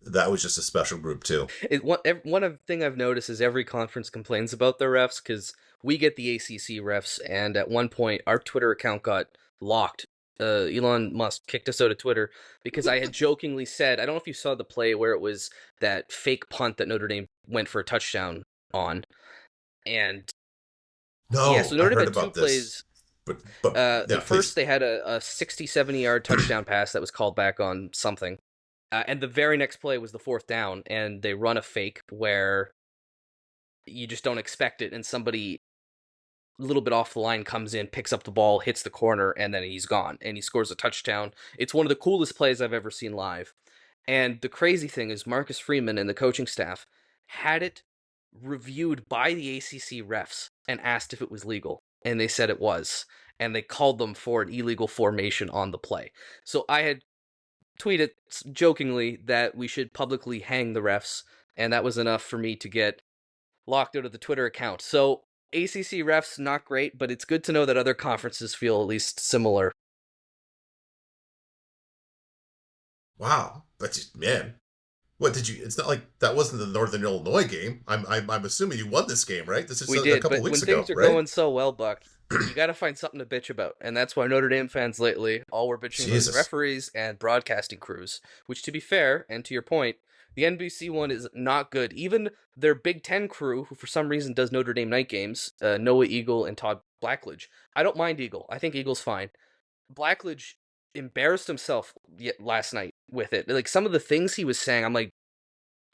That was just a special group too. One thing I've noticed is every conference complains about their refs because we get the ACC refs, and at one point our Twitter account got locked. Elon Musk kicked us out of Twitter because I had jokingly said, I don't know if you saw the play where it was that fake punt that Notre Dame went for a touchdown on. And no, yeah, so Notre Dame had had 2 plays. But the first, they had a 60, 70-yard touchdown pass that was called back on something. And the very next play was the 4th down, and they run a fake where you just don't expect it, and somebody a little bit off the line comes in, picks up the ball, hits the corner, and then he's gone, and he scores a touchdown. It's one of the coolest plays I've ever seen live. And the crazy thing is Marcus Freeman and the coaching staff had it reviewed by the ACC refs and asked if it was legal, and they said it was, and they called them for an illegal formation on the play. So I had tweeted jokingly that we should publicly hang the refs, and that was enough for me to get locked out of the Twitter account. So ACC refs, not great, but it's good to know that other conferences feel at least similar. Wow, but man, what did you? It's not like that wasn't the Northern Illinois game. I'm assuming you won this game, right? This is We did, a couple but weeks when ago, things are right? going so well, Buck, you got to find something to bitch about. And that's why Notre Dame fans lately, all we're bitching about is Jesus. referees and broadcasting crews, which, to be fair, and to your point, the NBC one is not good. Even their Big Ten crew, who for some reason does Notre Dame night games, Noah Eagle and Todd Blackledge. I don't mind Eagle. I think Eagle's fine. Blackledge embarrassed himself last night with it. Like, some of the things he was saying, I'm like,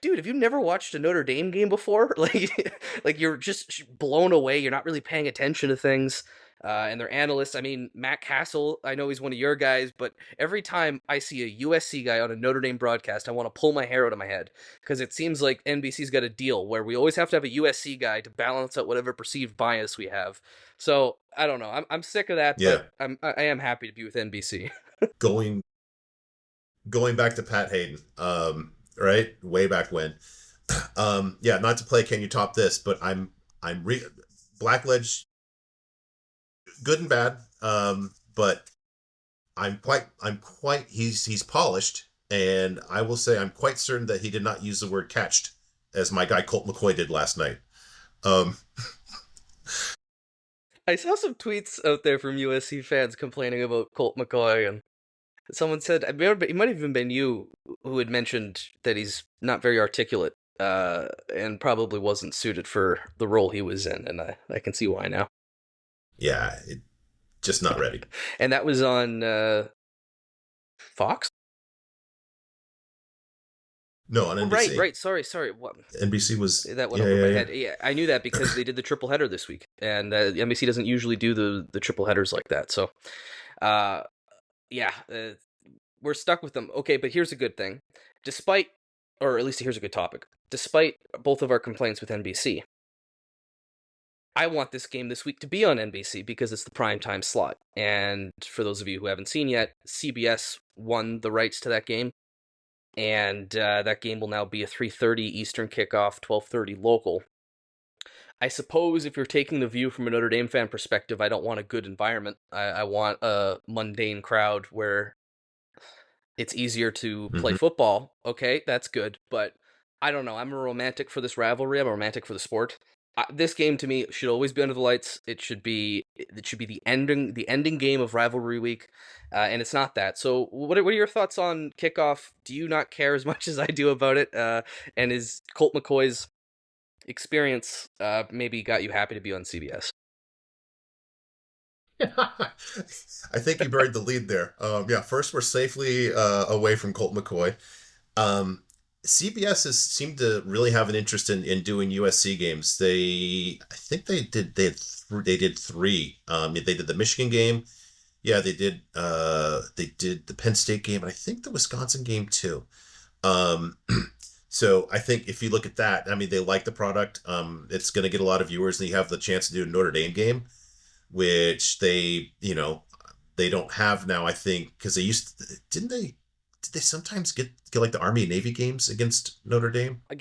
dude, have you never watched a Notre Dame game before? Like you're just blown away. You're not really paying attention to things. And their analysts, I mean, Matt Castle, I know he's one of your guys, but every time I see a USC guy on a Notre Dame broadcast, I want to pull my hair out of my head because it seems like NBC's got a deal where we always have to have a USC guy to balance out whatever perceived bias we have. So I don't know. I'm sick of that, Yeah. but I am happy to be with NBC. Going back to Pat Hayden, right? Way back when. Yeah, not to play Can You Top This, but Blackledge, good and bad. But he's polished, and I will say I'm quite certain that he did not use the word catched as my guy Colt McCoy did last night. I saw some tweets out there from USC fans complaining about Colt McCoy, and someone said, I remember, it might have even been you who had mentioned that he's not very articulate, and probably wasn't suited for the role he was in, and I can see why now. Yeah, just not ready. And that was on Fox? No, on NBC. Right. Sorry. What? NBC was... That went over my head. Yeah, I knew that because they did the triple header this week, and NBC doesn't usually do the triple headers like that. So, we're stuck with them. Okay, but here's a good thing. Here's a good topic. Despite both of our complaints with NBC, I want this game this week to be on NBC because it's the primetime slot. And for those of you who haven't seen yet, CBS won the rights to that game. And that game will now be a 3:30 Eastern kickoff, 12:30 local. I suppose if you're taking the view from a Notre Dame fan perspective, I don't want a good environment. I want a mundane crowd where it's easier to play football. Okay, that's good. But I don't know. I'm a romantic for this rivalry. I'm a romantic for the sport. This game to me should always be under the lights. It should be the ending game of rivalry week, and it's not that. So, what are your thoughts on kickoff? Do you not care as much as I do about it? And is Colt McCoy's experience maybe got you happy to be on CBS? I think you buried the lead there. First we're safely away from Colt McCoy. CBS has seemed to really have an interest in doing USC games. I think they did three. They did the Michigan game. Yeah, they did the Penn State game, and I think the Wisconsin game too. So I think if you look at that, I mean, they like the product. It's going to get a lot of viewers, and you have the chance to do a Notre Dame game, which they don't have now. I think because did they sometimes get like the Army and Navy games against Notre Dame? I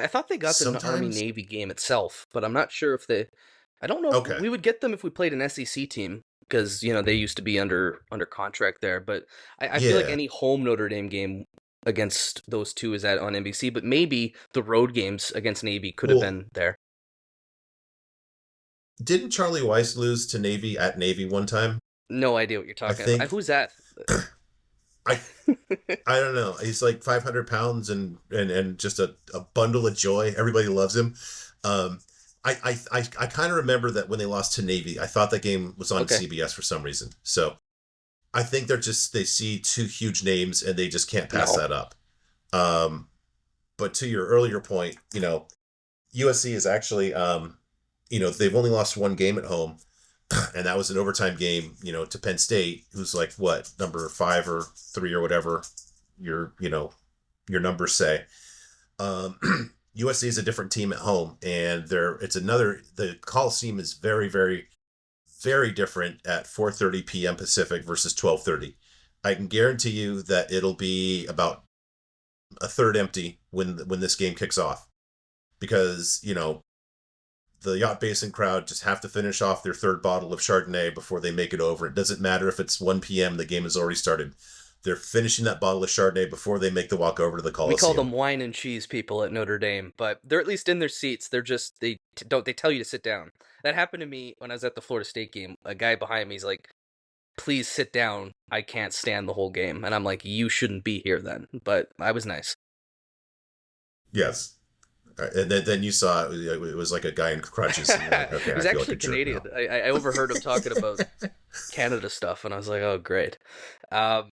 thought they got the Army Navy game itself, but I'm not sure if they. I don't know. Okay. If we would get them if we played an SEC team because they used to be under contract there. But I feel like any home Notre Dame game against those two is on NBC. But maybe the road games against Navy could have been there. Didn't Charlie Weiss lose to Navy at Navy one time? No idea what you're talking about. Who's that? I don't know. He's like 500 pounds and just a bundle of joy. Everybody loves him. I kind of remember that when they lost to Navy, I thought that game was on CBS for some reason. So I think they see two huge names and they just can't pass that up. But to your earlier point, USC is actually, they've only lost one game at home. And that was an overtime game, to Penn State, who's like number 5 or 3 or whatever your numbers say. USC is a different team at home, and the Coliseum is very, very, very different at 4:30 p.m. Pacific versus 12:30. I can guarantee you that it'll be about a third empty when this game kicks off, because the Yacht Basin crowd just have to finish off their third bottle of Chardonnay before they make it over. It doesn't matter if it's 1 p.m., the game has already started. They're finishing that bottle of Chardonnay before they make the walk over to the We call Coliseum. them wine and cheese people at Notre Dame, but they're at least in their seats. They're just they tell you to sit down. That happened to me when I was at the Florida State game. A guy behind me is like, "Please sit down. I can't stand the whole game." And I'm like, "You shouldn't be here then." But I was nice. Yes. And then you saw it was like a guy in crutches. And you're like, okay, He's I feel like actually a jerk Canadian. now. I overheard him talking about Canada stuff, and I was like, "Oh, great." Um,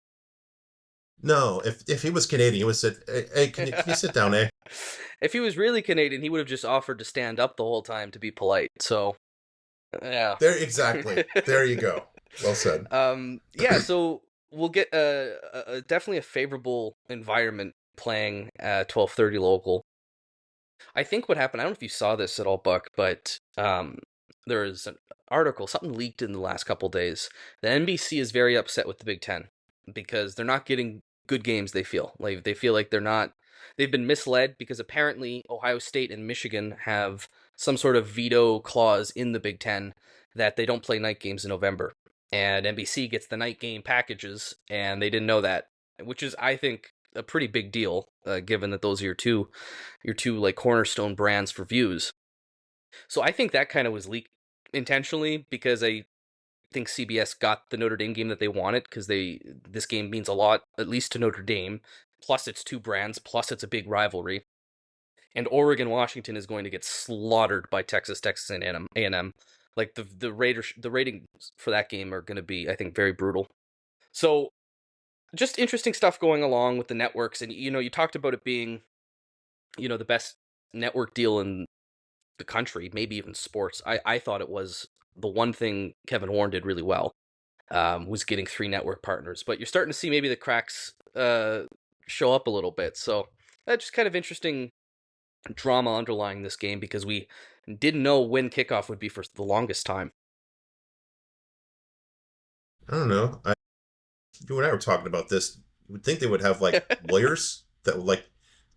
No, if he was Canadian, he would have said, hey, can you sit down, eh? if he was really Canadian, he would have just offered to stand up the whole time to be polite. So, yeah. There, exactly. There you go. Well said. Yeah, so we'll get definitely a favorable environment playing at 12:30 local. I think what happened, I don't know if you saw this at all, Buck, but there is an article, something leaked in the last couple days. The NBC is very upset with the Big Ten because they're not getting good games, they feel. Like they feel like they've been misled because apparently Ohio State and Michigan have some sort of veto clause in the Big Ten that they don't play night games in November. And NBC gets the night game packages, and they didn't know that, which is, I think, a pretty big deal, given that those are your two like cornerstone brands for views. So I think that kind of was leaked intentionally because I think CBS got the Notre Dame game that they wanted because this game means a lot, at least to Notre Dame. Plus, it's two brands. Plus, it's a big rivalry. And Oregon Washington is going to get slaughtered by Texas and A&M. Like the ratings for that game are going to be, I think, very brutal. So just interesting stuff going along with the networks, and you talked about it being, the best network deal in the country, maybe even sports. I thought it was the one thing Kevin Warren did really well, was getting 3 network partners. But you're starting to see maybe the cracks show up a little bit. So that's just kind of interesting drama underlying this game because we didn't know when kickoff would be for the longest time. I don't know. You and I were talking about this. You would think they would have like lawyers that would like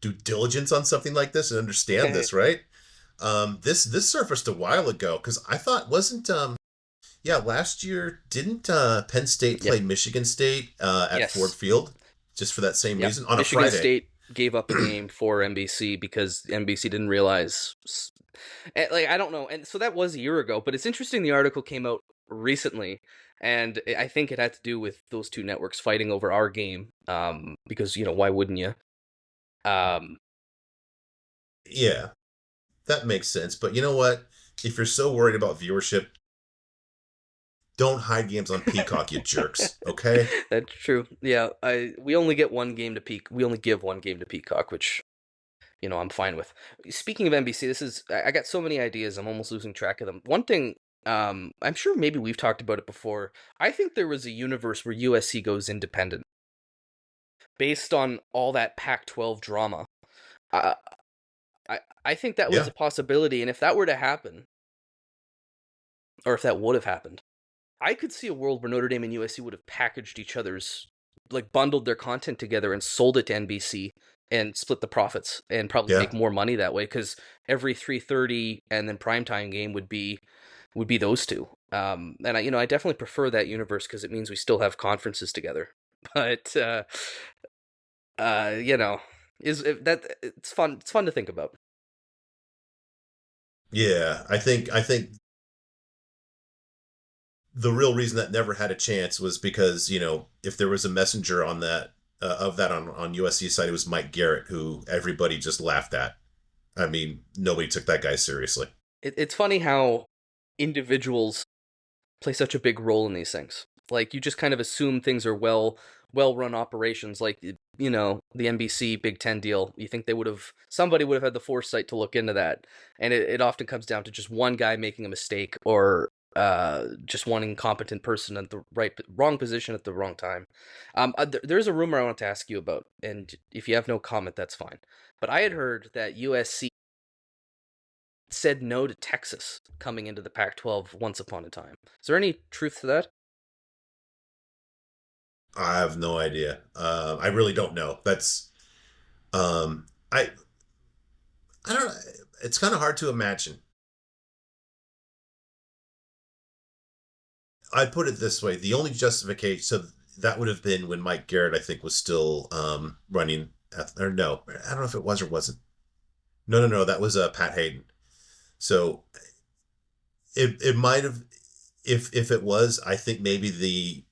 do diligence on something like this and understand this, right? This surfaced a while ago because I thought wasn't last year didn't Penn State play Michigan State at Yes. Ford Field just for that same reason on Michigan a Friday. State gave up a game for NBC because NBC didn't realize, like, I don't know. And so that was a year ago, but it's interesting the article came out recently, and I think it had to do with those two networks fighting over our game, because, why wouldn't you? Yeah, that makes sense. But you know what? If you're so worried about viewership, don't hide games on Peacock, you jerks. Okay? That's true. Yeah, we only get one game to We only give one game to Peacock, which, I'm fine with. Speaking of NBC, I got so many ideas, I'm almost losing track of them. One thing, I'm sure maybe we've talked about it before. I think there was a universe where USC goes independent based on all that Pac-12 drama. I think that was a possibility, and if that were to happen, or if that would have happened, I could see a world where Notre Dame and USC would have packaged each other's, like, bundled their content together and sold it to NBC and split the profits and probably make more money that way, because every 3:30 and then primetime game would be those two. And I definitely prefer that universe because it means we still have conferences together. But it's fun. It's fun to think about. Yeah, I think the real reason that never had a chance was because, if there was a messenger on that on USC side, it was Mike Garrett, who everybody just laughed at. I mean, nobody took that guy seriously. It's funny how individuals play such a big role in these things. Like, you just kind of assume things are well-run operations, like, the NBC Big Ten deal. You think somebody would have had the foresight to look into that. And it often comes down to just one guy making a mistake, or just one incompetent person at the wrong position at the wrong time. There's a rumor I want to ask you about, and if you have no comment, that's fine. But I had heard that USC said no to Texas coming into the Pac-12 once upon a time. Is there any truth to that? I have no idea. I really don't know. That's I don't know. It's kind of hard to imagine. I'd put it this way: the only justification. So that would have been when Mike Garrett, I think, was still running. Or no, I don't know if it was or wasn't. No. That was Pat Hayden. So it might have, if it was, I think maybe the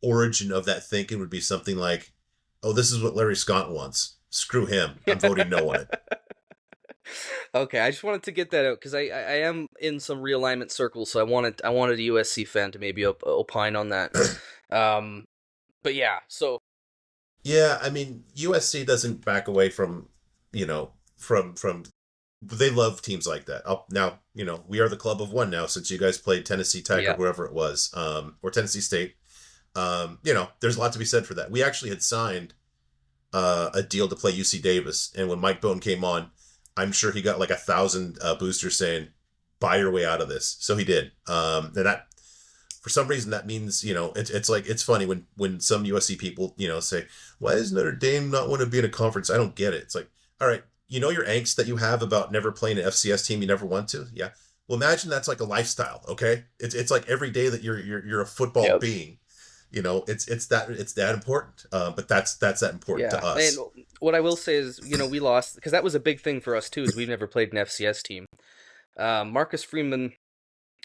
origin of that thinking would be something like, oh, this is what Larry Scott wants. Screw him. I'm voting no on it. Okay, I just wanted to get that out because I am in some realignment circles, so I wanted a USC fan to maybe opine on that. But yeah, so Yeah, I mean, USC doesn't back away from, from they love teams like that. Now, we are the club of one now since you guys played Tennessee Tech or yeah, whoever it was, or Tennessee State. There's a lot to be said for that. We actually had signed a deal to play UC Davis, and when Mike Bone came on, I'm sure he got like 1,000 boosters saying, "Buy your way out of this." So he did. And that, for some reason, that means it's like, it's funny when some USC people say, "Why does Notre Dame not want to be in a conference?" I don't get it. It's like, all right, your angst that you have about never playing an FCS team you never want to, yeah. Well, imagine that's like a lifestyle. Okay, it's like every day that you're a football yep. being. It's that important. But that's that important Yeah, to us. and what I will say is, we lost because that was a big thing for us too. Is we've never played an FCS team. Marcus Freeman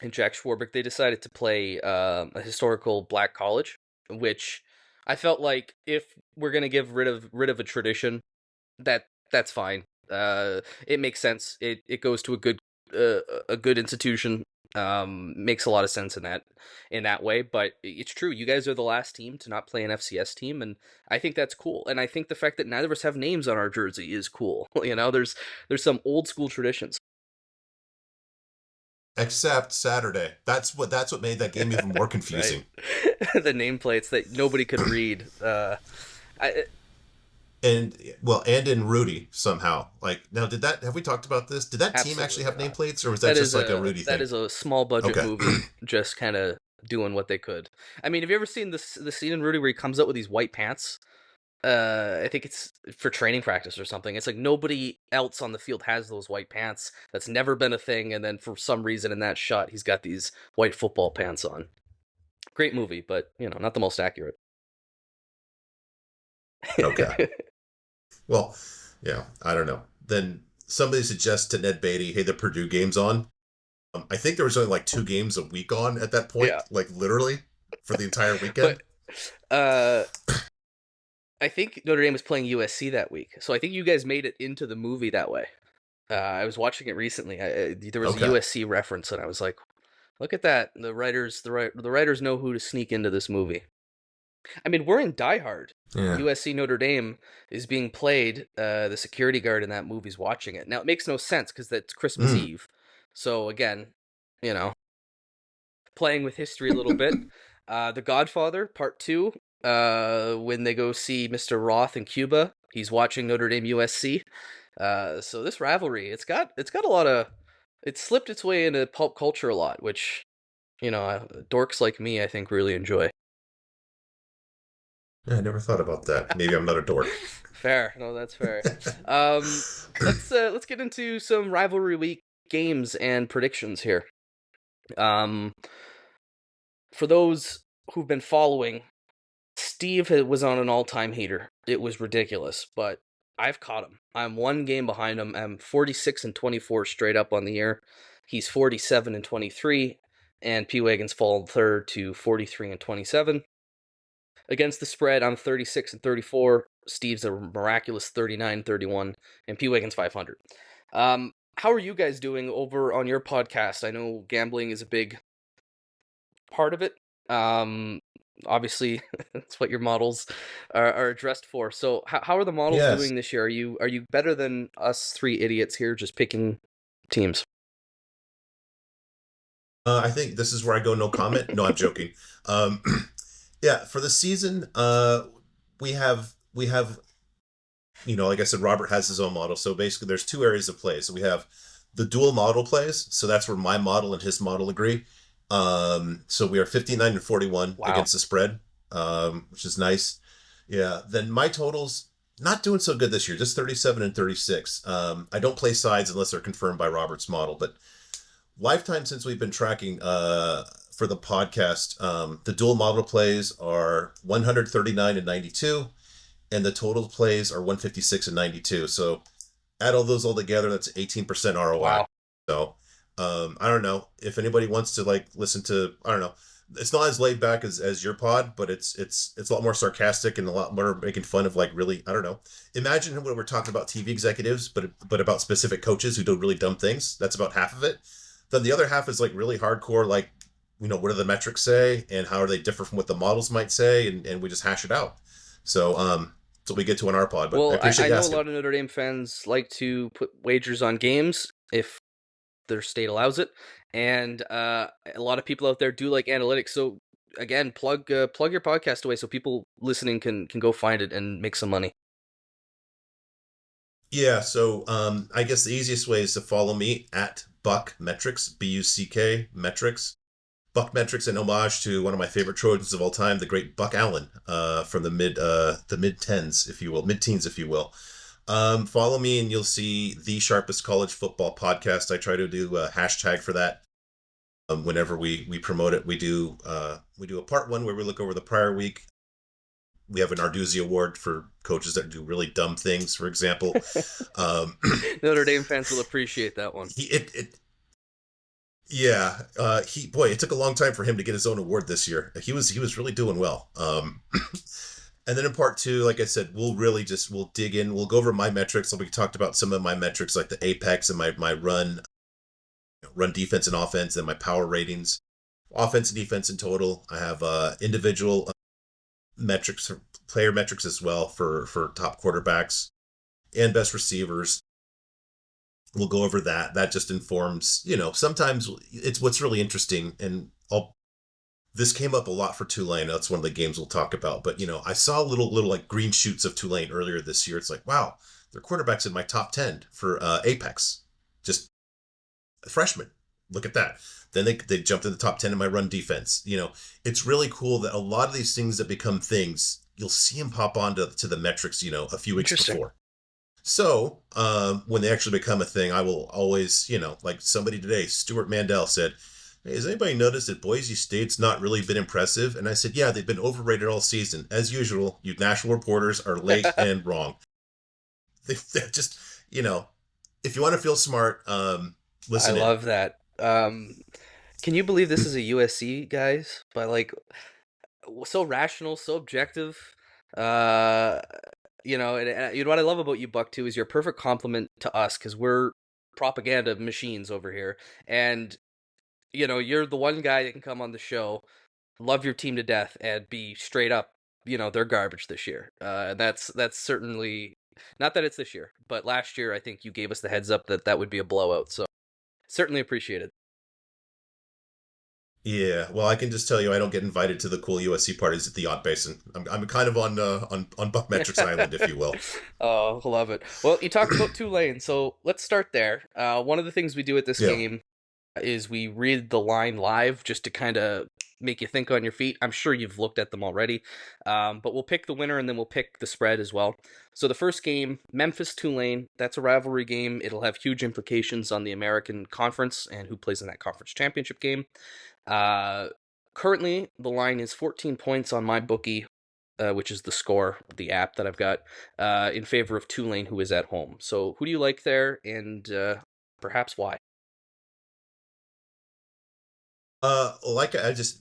and Jack Schwarbrick, they decided to play a historical black college, which I felt like if we're gonna give rid of a tradition, that's fine. It makes sense. It goes to a good institution. Makes a lot of sense in that way. But it's true. You guys are the last team to not play an FCS team, and I think that's cool. And I think the fact that neither of us have names on our jersey is cool. There's some old school traditions. Except Saturday. That's what made that game even more Right. confusing. The nameplates that nobody could read. I, And in Rudy somehow. Like, now, have we talked about this? Did that team actually Absolutely have not. nameplates, or was that just like a Rudy That thing? is a small budget Okay. movie, just kind of doing what they could. I mean, have you ever seen the scene in Rudy where he comes out with these white pants? I think it's for training practice or something. It's like nobody else on the field has those white pants. That's never been a thing, and then for some reason in that shot, he's got these white football pants on. Great movie, but not the most accurate. Okay. Well, yeah, I don't know. Then somebody suggests to Ned Beatty, hey, the Purdue game's on. I think there was only like 2 games a week on at that point, Yeah, like literally for the entire weekend. but uh, I think Notre Dame was playing USC that week, so I think you guys made it into the movie that way. I was watching it recently. There was a Okay. USC reference, and I was like, "Look at that! The writers know who to sneak into this movie." I mean, we're in Die Hard. Yeah. USC Notre Dame is being played. The security guard in that movie's watching it. Now it makes no sense because that's Christmas Mm. Eve. So again, you know, playing with history a little bit. The Godfather Part 2. When they go see Mr. Roth in Cuba, he's watching Notre Dame USC. So this rivalry, it's got a lot of, it's slipped its way into pulp culture a lot, which dorks like me I think really enjoy. Yeah, I never thought about that. Maybe I'm not a dork. Fair, no, that's fair. Um, let's get into some rivalry week games and predictions here. Um, for those who've been following, Steve was on an all-time heater. It was ridiculous, but I've caught him. I'm one game behind him. I'm 46-24 straight up on the year. He's 47-23, and P Wagon's fallen third to 43-27. Against the spread, I'm 36-34. Steve's a miraculous 39-31, and P Wagon's 500. How are you guys doing over on your podcast? I know gambling is a big part of it. Obviously, that's what your models are addressed for. So, how are the models Yes. doing this year? Are you better than us three idiots here just picking teams? I think this is where I go no comment. No, I'm joking. Um, yeah, for the season, we have like I said, Robert has his own model. So basically, there's 2 areas of play. So we have the dual model plays. So that's where my model and his model agree. So we are 59-41 Wow. against the spread, which is nice. Yeah. Then my totals not doing so good this year, just 37-36. I don't play sides unless they're confirmed by Robert's model, but lifetime since we've been tracking for the podcast. The dual model plays are 139 and 92, and the total plays are 156 and 92. So add all those all together, that's 18% ROI. Wow. So I don't know if anybody wants to like listen to, I don't know. It's not as laid back as your pod, but it's a lot more sarcastic and a lot more making fun of like really, I don't know. Imagine when we're talking about TV executives, but about specific coaches who do really dumb things. That's about half of it. Then the other half is like really hardcore, like, what do the metrics say and how are they differ from what the models might say, and we just hash it out. So that's what we get to on our pod. But I Well, appreciate I you know a asking. lot of Notre Dame fans like to put wagers on games if their state allows it, and a lot of people out there do like analytics. So again, plug your podcast away so people listening can go find it and make some money. Yeah, so I guess the easiest way is to follow me at Buck Metrics, BUCK Metrics. Buck Metrics, in homage to one of my favorite Trojans of all time, the great Buck Allen, from the mid tens, if you will, mid teens, if you will. Follow me and you'll see the Sharpest College Football Podcast. I try to do a hashtag for that. Whenever we promote it, we do a part one where we look over the prior week. We have an Arduzzi Award for coaches that do really dumb things, for example. Notre Dame fans will appreciate that one. It took a long time for him to get his own award this year. He was really doing well. And then in part two, like I said, we'll dig in. We'll go over my metrics. We talked about some of my metrics, like the Apex and my run defense and offense, and my power ratings, offense and defense in total. I have individual metrics, player metrics as well for top quarterbacks and best receivers. We'll go over that. That just informs, sometimes it's what's really interesting. And this came up a lot for Tulane. That's one of the games we'll talk about. But, I saw little like green shoots of Tulane earlier this year. It's like, wow, their quarterback's in my top 10 for Apex. Just a freshman. Look at that. Then they jumped in the top 10 in my run defense. It's really cool that a lot of these things that become things, you'll see them pop onto the metrics, a few weeks before. So when they actually become a thing, I will always, like somebody today, Stuart Mandel said, hey, has anybody noticed that Boise State's not really been impressive? And I said, yeah, they've been overrated all season. As usual, you national reporters are late and wrong. They're just, if you want to feel smart, listen. I love that. Can you believe this is a USC, guys? But like, so rational, so objective. And what I love about you, Buck, too, is you're a perfect compliment to us because we're propaganda machines over here. And, you're the one guy that can come on the show, love your team to death, and be straight up, they're garbage this year. And that's certainly, not that it's this year, but last year I think you gave us the heads up that would be a blowout. So certainly appreciated. Yeah, well, I can just tell you, I don't get invited to the cool USC parties at the Yacht Basin. I'm kind of on Buck Metrics Island, if you will. Oh, love it. Well, you talked about Tulane, so let's start there. One of the things we do at this game is we read the line live just to kind of make you think on your feet. I'm sure you've looked at them already, but we'll pick the winner and then we'll pick the spread as well. So the first game, Memphis-Tulane, that's a rivalry game. It'll have huge implications on the American Conference and who plays in that conference championship game. Currently, the line is 14 points on my bookie, which is the score, the app that I've got, in favor of Tulane, who is at home. So who do you like there, and perhaps why?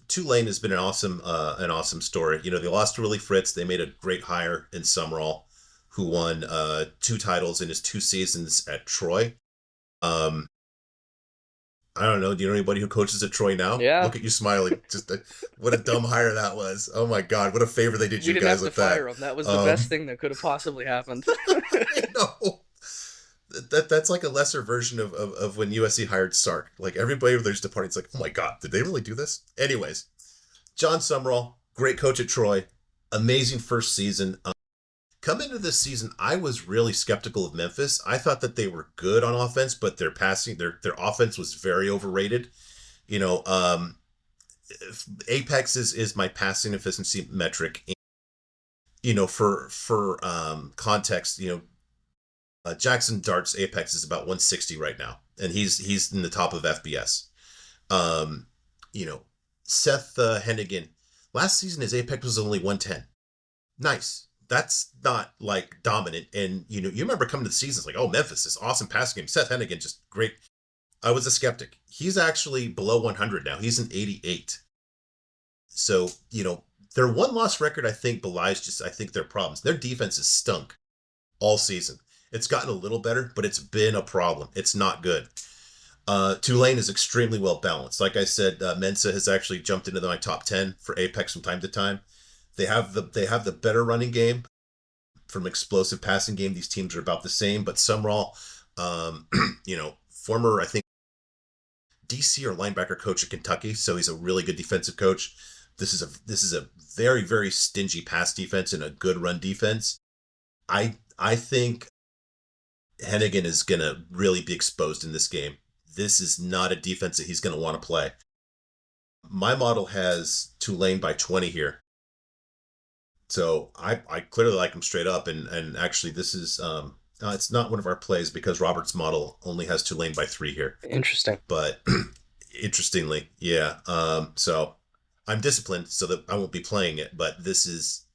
Tulane has been an awesome story. They lost to Willie Fritz. They made a great hire in Summerall, who won 2 titles in his 2 seasons at Troy. I don't know. Do you know anybody who coaches at Troy now? Yeah. Look at you smiling. Just what a dumb hire that was. Oh my God, what a favor they did you guys with that. We didn't have to fire him. That was the best thing that could have possibly happened. No. That's like a lesser version of when USC hired Sark. Like everybody there's departing. It's like, oh my God, did they really do this? Anyways, John Summerall, great coach at Troy, amazing first season. Come into this season, I was really skeptical of Memphis. I thought that they were good on offense, but their offense was very overrated. Apex is my passing efficiency metric. For context, Jackson Dart's Apex is about 160 right now, and he's in the top of FBS. Seth Hennigan. Last season, his apex was only 110. Nice. That's not like dominant. And you remember coming to the season, it's like, oh, Memphis, this awesome passing game. Seth Hennigan, just great. I was a skeptic. He's actually below 100 now. He's an 88. So, their one-loss record, I think, belies just, I think, their problems. Their defense has stunk all season. It's gotten a little better, but it's been a problem. It's not good. Tulane is extremely well balanced. Like I said, Mensa has actually jumped into my top 10 for Apex from time to time. They have the better running game. From explosive passing game, these teams are about the same. But Sumrall, former, I think, DC or linebacker coach at Kentucky, so he's a really good defensive coach. This is a very, very stingy pass defense and a good run defense. I think Hennigan is going to really be exposed in this game. This is not a defense that he's going to want to play. My model has Tulane by 20 here. So I clearly like him straight up. And actually, this is it's not one of our plays because Robert's model only has Tulane by 3 here. Interesting. But interestingly, yeah. So I'm disciplined so that I won't be playing it. But this is,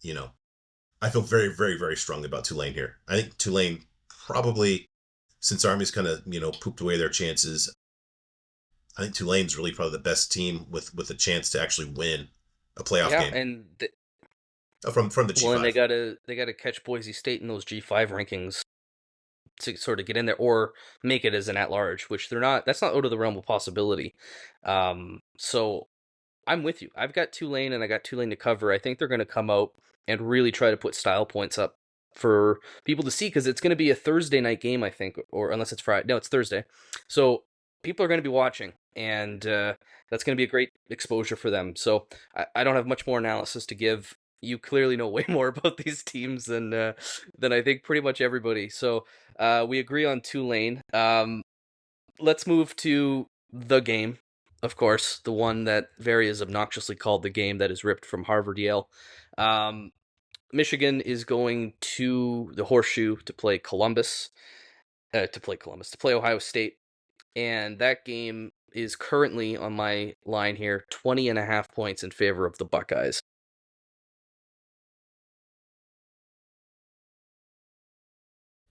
I feel very, very, very strongly about Tulane here. I think Tulane probably, since Army's kind of, pooped away their chances, I think Tulane's really probably the best team with a chance to actually win a playoff game. Yeah, and from the G5. Well, and they gotta catch Boise State in those G5 rankings to sort of get in there or make it as an at-large, which they're not. That's not out of the realm of possibility. So I'm with you. I've got Tulane and I got Tulane to cover. I think they're going to come out and really try to put style points up for people to see because it's going to be a Thursday night game, I think, or unless it's Friday. No, it's Thursday. So people are going to be watching, and that's going to be a great exposure for them. So I don't have much more analysis to give. You clearly know way more about these teams than I think pretty much everybody. So we agree on Tulane. Let's move to the game. Of course, the one that Very is obnoxiously called the game that is ripped from Harvard Yale. Michigan is going to the Horseshoe to play to play Ohio State. And that game is currently on my line here, 20.5 points in favor of the Buckeyes.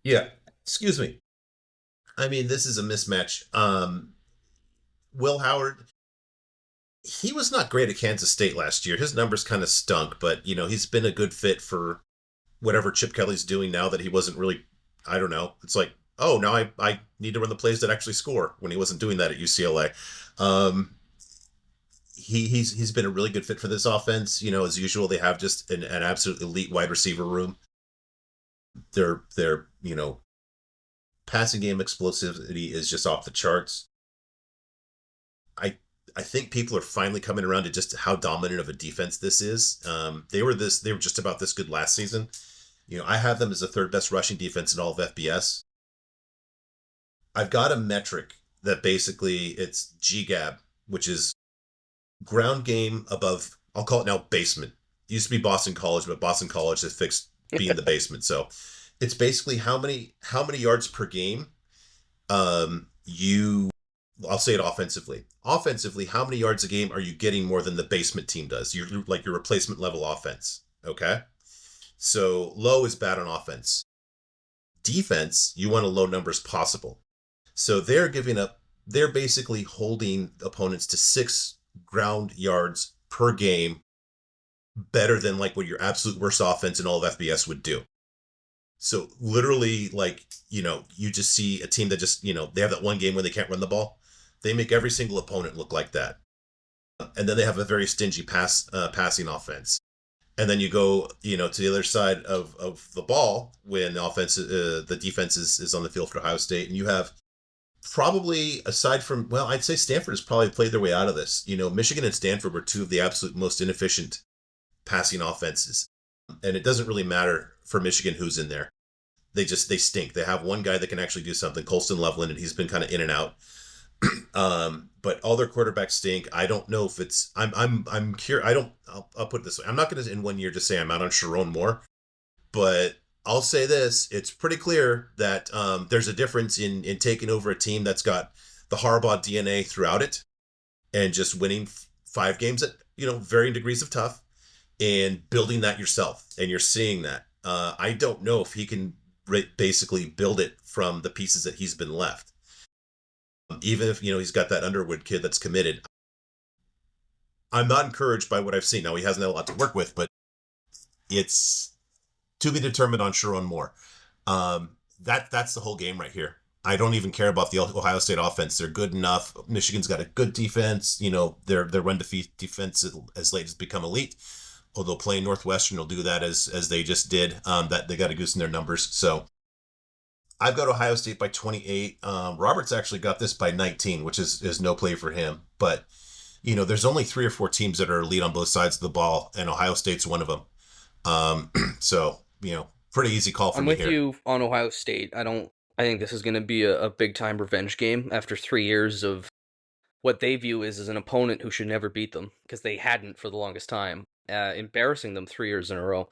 Yeah, excuse me. I mean, this is a mismatch. Will Howard, he was not great at Kansas State last year. His numbers kind of stunk, but, he's been a good fit for whatever Chip Kelly's doing now that he wasn't really, I don't know. It's like, oh, now I need to run the plays that actually score when he wasn't doing that at UCLA. He's been a really good fit for this offense. As usual, they have just an absolute elite wide receiver room. Their passing game explosivity is just off the charts. I think people are finally coming around to just how dominant of a defense this is. They were just about this good last season. I have them as the third best rushing defense in all of FBS. I've got a metric that basically it's GGAB, which is ground game above, I'll call it now basement. It used to be Boston College, but Boston College has fixed being the basement. So it's basically how many yards per game I'll say it offensively. Offensively, how many yards a game are you getting more than the basement team does? Your replacement level offense. Okay? So low is bad on offense. Defense, you want a low number as possible. So they're basically holding opponents to 6 ground yards per game better than like what your absolute worst offense in all of FBS would do. So literally, you just see a team that just, they have that one game where they can't run the ball. They make every single opponent look like that. And then they have a very stingy passing offense. And then you go, to the other side of the ball when the defense is on the field for Ohio State. And you have probably, aside from, I'd say Stanford has probably played their way out of this. Michigan and Stanford were 2 of the absolute most inefficient passing offenses. And it doesn't really matter for Michigan who's in there. They stink. They have one guy that can actually do something, Colston Loveland, and he's been kind of in and out. But all their quarterbacks stink. I don't know if it's, I'm curious. I'll put it this way. I'm not going to in 1 year just say I'm out on Sharon Moore, but I'll say this. It's pretty clear that there's a difference in taking over a team that's got the Harbaugh DNA throughout it and just winning 5 games at, varying degrees of tough, and building that yourself. And you're seeing that. I don't know if he can basically build it from the pieces that he's been left. Even if, he's got that Underwood kid that's committed. I'm not encouraged by what I've seen. Now, he hasn't had a lot to work with, but it's to be determined on Sharon Moore. That's the whole game right here. I don't even care about the Ohio State offense. They're good enough. Michigan's got a good defense. Their run defense as late has become elite. Although playing Northwestern will do that as they just did. That they got a goose in their numbers. So I've got Ohio State by 28. Roberts actually got this by 19, which is no play for him. But there's only 3 or 4 teams that are elite on both sides of the ball, and Ohio State's one of them. So pretty easy call for I'm me with here. you on Ohio State. I think this is going to be a big time revenge game after 3 years of what they view as an opponent who should never beat them, because they hadn't for the longest time, embarrassing them 3 years in a row.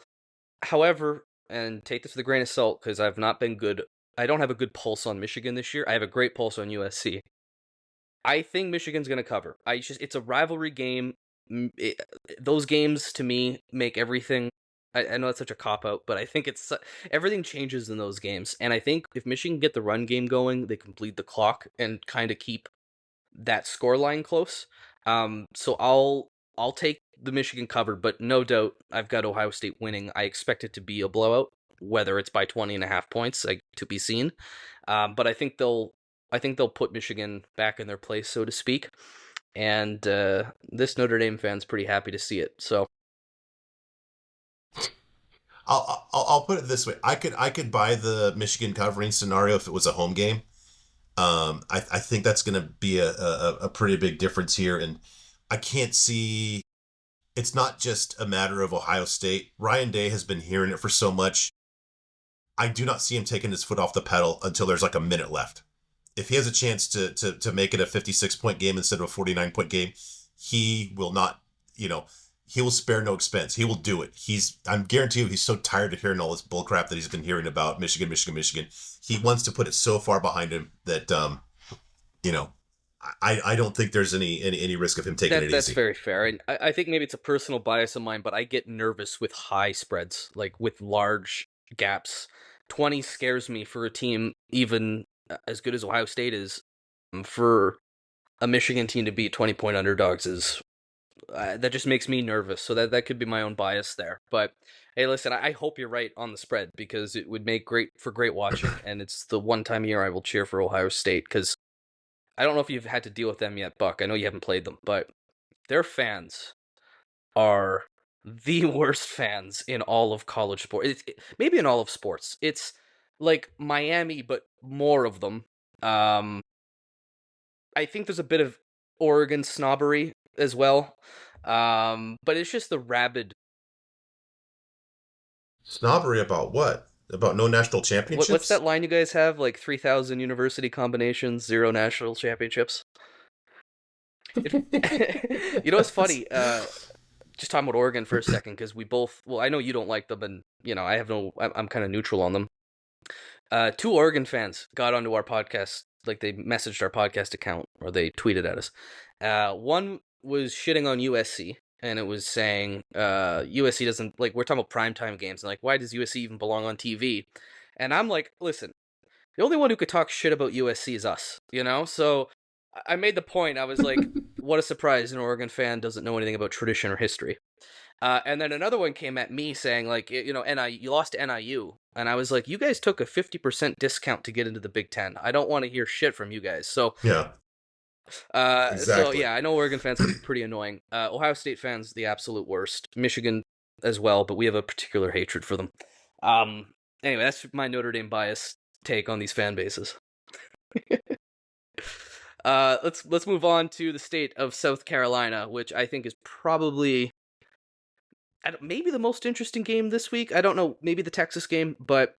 However, and take this with a grain of salt, because I've not been good. I don't have a good pulse on Michigan this year. I have a great pulse on USC. I think Michigan's going to cover. It's a rivalry game. Those games to me make everything. I know that's such a cop out, but I think everything changes in those games. And I think if Michigan get the run game going, they can bleed the clock and kind of keep that scoreline close. So I'll take the Michigan cover, but no doubt I've got Ohio State winning. I expect it to be a blowout, whether it's by 20.5 points, to be seen. But I think they'll put Michigan back in their place, so to speak. And this Notre Dame fan's pretty happy to see it. So I'll put it this way. I could buy the Michigan covering scenario if it was a home game. I think that's going to be a pretty big difference here. And I can't see, it's not just a matter of Ohio State. Ryan Day has been hearing it for so much. I do not see him taking his foot off the pedal until there's like a minute left. If he has a chance to make it a 56-point game instead of a 49-point game, he will not, he will spare no expense. He will do it. I'm guaranteeing he's so tired of hearing all this bullcrap that he's been hearing about Michigan. He wants to put it so far behind him that, I don't think there's any risk of him taking it easy. That's very fair. And I think maybe it's a personal bias of mine, but I get nervous with high spreads, like with large gaps. 20 scares me for a team even as good as Ohio State is. For a Michigan team to beat 20-point underdogs is that just makes me nervous. So that could be my own bias there. But hey, listen, I hope you're right on the spread, because it would make great watching, and it's the one time a year I will cheer for Ohio State, because I don't know if you've had to deal with them yet, Buck. I know you haven't played them, but their fans are the worst fans in all of college sports. Maybe in all of sports. It's like Miami, but more of them. I think there's a bit of Oregon snobbery as well. But it's just the rabid. Snobbery about what? About no national championships? What's that line you guys have? Like 3,000 university combinations, 0 national championships? It's funny. Just talking about Oregon for a second, because we both. Well, I know you don't like them, and I'm kind of neutral on them. 2 Oregon fans got onto our podcast, like they messaged our podcast account, or they tweeted at us. One was shitting on USC, and it was saying USC doesn't, like, we're talking about primetime games, and like, why does USC even belong on TV? And I'm like, listen, the only one who could talk shit about USC is us, So I made the point. I was like, what a surprise, an Oregon fan doesn't know anything about tradition or history. And then another one came at me saying, like, you lost to NIU. And I was like, you guys took a 50% discount to get into the Big Ten. I don't want to hear shit from you guys. So, yeah. Exactly. So, yeah, I know Oregon fans can be pretty annoying. Ohio State fans, the absolute worst. Michigan as well, but we have a particular hatred for them. Anyway, that's my Notre Dame bias take on these fan bases. Let's move on to the state of South Carolina, which I think is probably maybe the most interesting game this week. I don't know, maybe the Texas game, but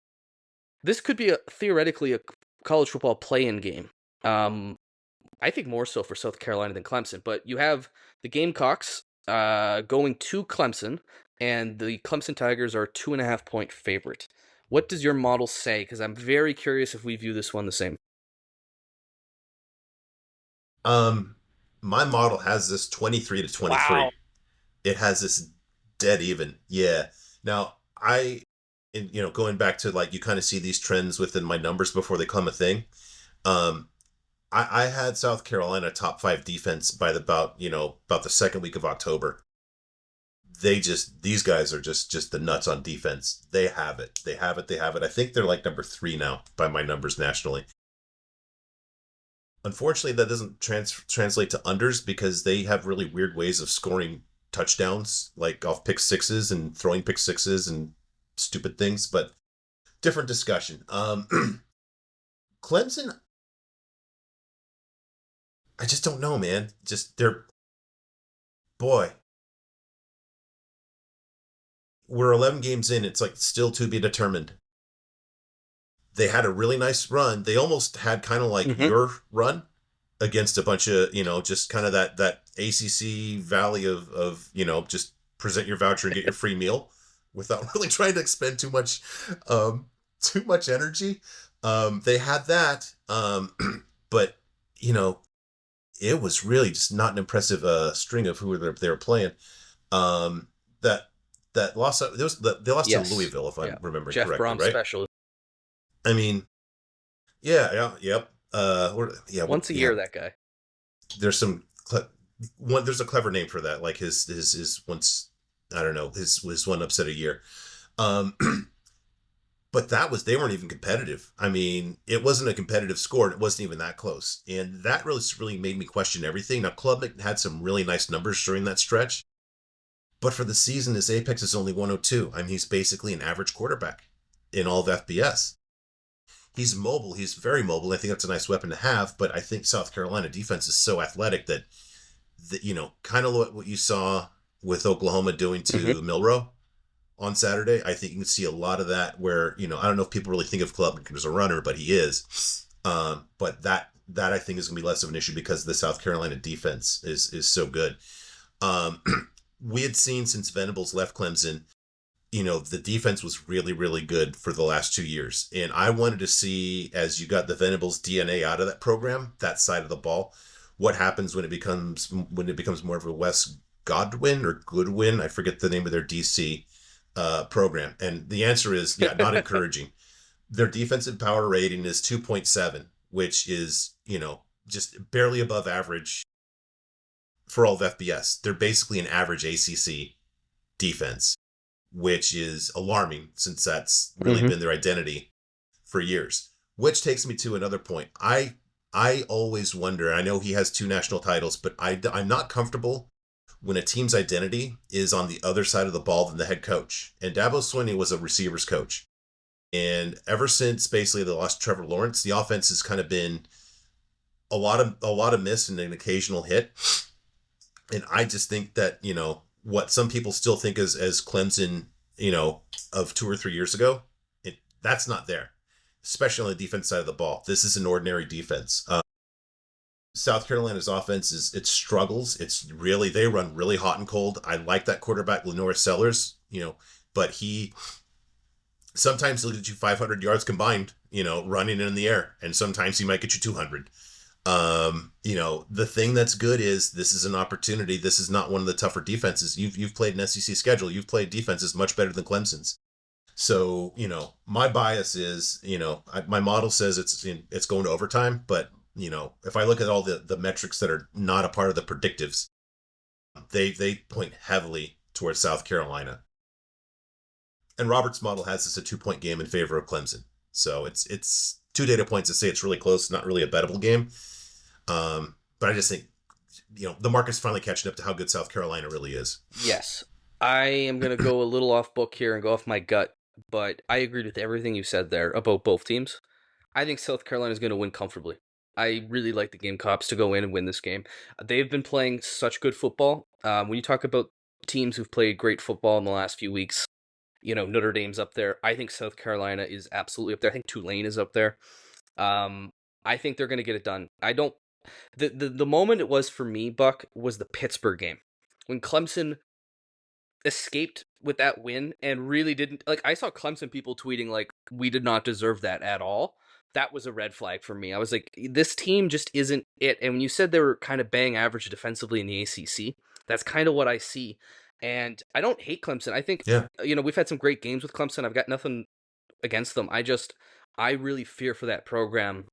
this could be theoretically a college football play-in game. I think more so for South Carolina than Clemson, but you have the Gamecocks going to Clemson, and the Clemson Tigers are 2.5-point favorite. What does your model say? Because I'm very curious if we view this one the same. my model has this 23 to Wow. 23. It has this dead even. Yeah. Now, going back to like, you kind of see these trends within my numbers before they become a thing. Um, I had South Carolina top 5 defense by about the second week of October. These guys are just the nuts on defense. They have it. They have it. They have it. I think they're like number 3 now by my numbers nationally. Unfortunately, that doesn't translate to unders because they have really weird ways of scoring touchdowns, like off pick sixes and throwing pick sixes and stupid things. But different discussion. Clemson, I just don't know, man. Just they're boy. We're 11 games in. It's like still to be determined. They had a really nice run. They almost had kind of like Mm-hmm. your run against a bunch of, just kind of that ACC valley of just present your voucher and get your free meal without really trying to expend too much energy. They had that, but you know, it was really just not an impressive string of who they were playing. Um, that that loss, they lost to Yes. Louisville, if Yeah. I'm remembering Jeff correctly, Brom right? special. I mean, yeah, yep. Once a yeah. year, that guy. There's one. There's a clever name for that. Like his once, I don't know, his one upset a year. Um, but they weren't even competitive. I mean, it wasn't a competitive score, and it wasn't even that close. And that really made me question everything. Now, Klubnik had some really nice numbers during that stretch, but for the season, his apex is only 102. I mean, he's basically an average quarterback in all of FBS. He's mobile. He's very mobile. I think that's a nice weapon to have. But I think South Carolina defense is so athletic that kind of what you saw with Oklahoma doing Mm-hmm. to Milroe on Saturday. I think you can see a lot of that where, I don't know if people really think of Klubnik as a runner, but he is. But that I think is going to be less of an issue because the South Carolina defense is so good. Um, we had seen since Venables left Clemson, the defense was really, really good for the last 2 years. And I wanted to see, as you got the Venables DNA out of that program, that side of the ball, what happens when it becomes more of a Wes Godwin or Goodwin. I forget the name of their DC program. And the answer is, yeah, not encouraging. Their defensive power rating is 2.7, which is, just barely above average for all of FBS. They're basically an average ACC defense, which is alarming since that's really Mm-hmm. been their identity for years. Which takes me to another point. I always wonder. I know he has 2 national titles, but I'm not comfortable when a team's identity is on the other side of the ball than the head coach. And Dabo Swinney was a receivers coach, and ever since basically they lost Trevor Lawrence, the offense has kind of been a lot of miss and an occasional hit. And I just think that, what some people still think as Clemson, of 2 or 3 years ago, that's not there, especially on the defense side of the ball. This is an ordinary defense. South Carolina's offense it struggles. They run really hot and cold. I like that quarterback, Lenore Sellers, but sometimes he'll get you 500 yards combined, running in the air, and sometimes he might get you 200. The thing that's good is this is an opportunity. This is not one of the tougher defenses. You've played an SEC schedule. You've played defenses much better than Clemson's. So, my bias is, my model says it's going to overtime, but if I look at all the metrics that are not a part of the predictives, they point heavily towards South Carolina. And Robert's model has this a 2-point game in favor of Clemson. So it's 2 data points to say it's really close, not really a bettable game. But I just think, the market's finally catching up to how good South Carolina really is. Yes. I am going to go a little off book here and go off my gut, but I agreed with everything you said there about both teams. I think South Carolina is going to win comfortably. I really like the Gamecocks to go in and win this game. They've been playing such good football. When you talk about teams who've played great football in the last few weeks, Notre Dame's up there. I think South Carolina is absolutely up there. I think Tulane is up there. I think they're going to get it done. I don't. The moment it was for me, Buck, was the Pittsburgh game when Clemson escaped with that win and really didn't. Like, I saw Clemson people tweeting like, we did not deserve that at all. that was a red flag for me. I was like, this team just isn't it. And when you said they were kind of bang average defensively in the ACC, that's kind of what I see. And I don't hate Clemson. I think, Yeah. we've had some great games with Clemson. I've got nothing against them. I really fear for that program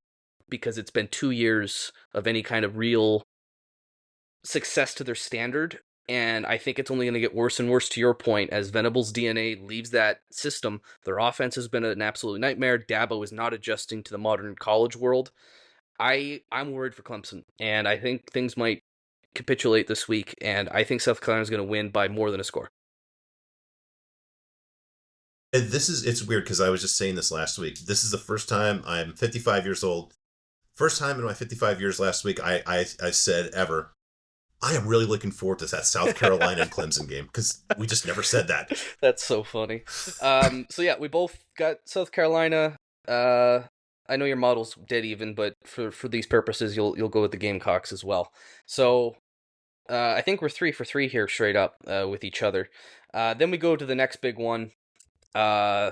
because it's been 2 years of any kind of real success to their standard. And I think it's only going to get worse and worse, to your point, as Venables' DNA leaves that system. Their offense has been an absolute nightmare. Dabo is not adjusting to the modern college world. I'm worried for Clemson, and I think things might capitulate this week, and I think South Carolina is going to win by more than a score. And it's weird because I was just saying this last week. This is the first time I'm 55 years old. First time in my 55 years last week I said ever, I am really looking forward to that South Carolina and Clemson game because we just never said that. That's so funny. So yeah, we both got South Carolina. I know your model's dead even, but for these purposes, you'll go with the Gamecocks as well. So I think we're 3 for 3 here, straight up with each other. Then we go to the next big one. We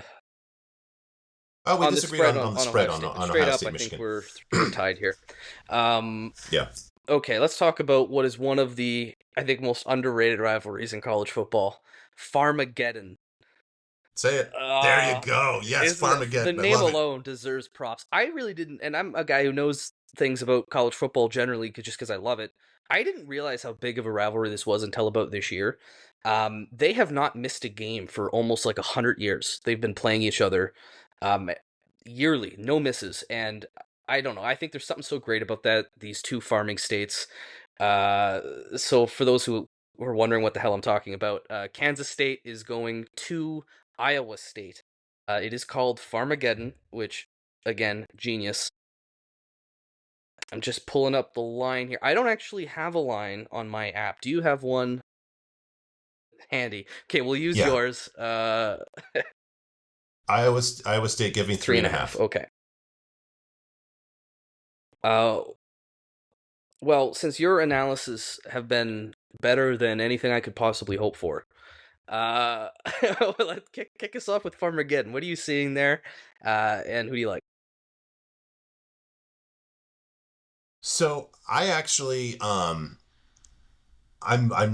disagreed on the spread on Ohio State, Michigan. I think we're tied here. Yeah. Okay, let's talk about what is one of the, I think, most underrated rivalries in college football. Farmageddon. Say it. There you go. Yes, Farmageddon. The name alone deserves props. I really didn't, and I'm a guy who knows things about college football generally just because I love it. I didn't realize how big of a rivalry this was until about this year. They have not missed a game for almost like 100 years. They've been playing each other yearly, no misses, and I don't know. I think there's something so great about that. These two farming states. So for those who were wondering what the hell I'm talking about, Kansas State is going to Iowa State. It is called Farmageddon, which, again, genius. I'm just pulling up the line here. I don't actually have a line on my app. Do you have one handy? Okay, we'll use yours. Iowa State giving 3.5. Okay. Well, since your analysis have been better than anything I could possibly hope for, let's kick us off with Farmageddon. What are you seeing there, and who do you like? So I actually, I'm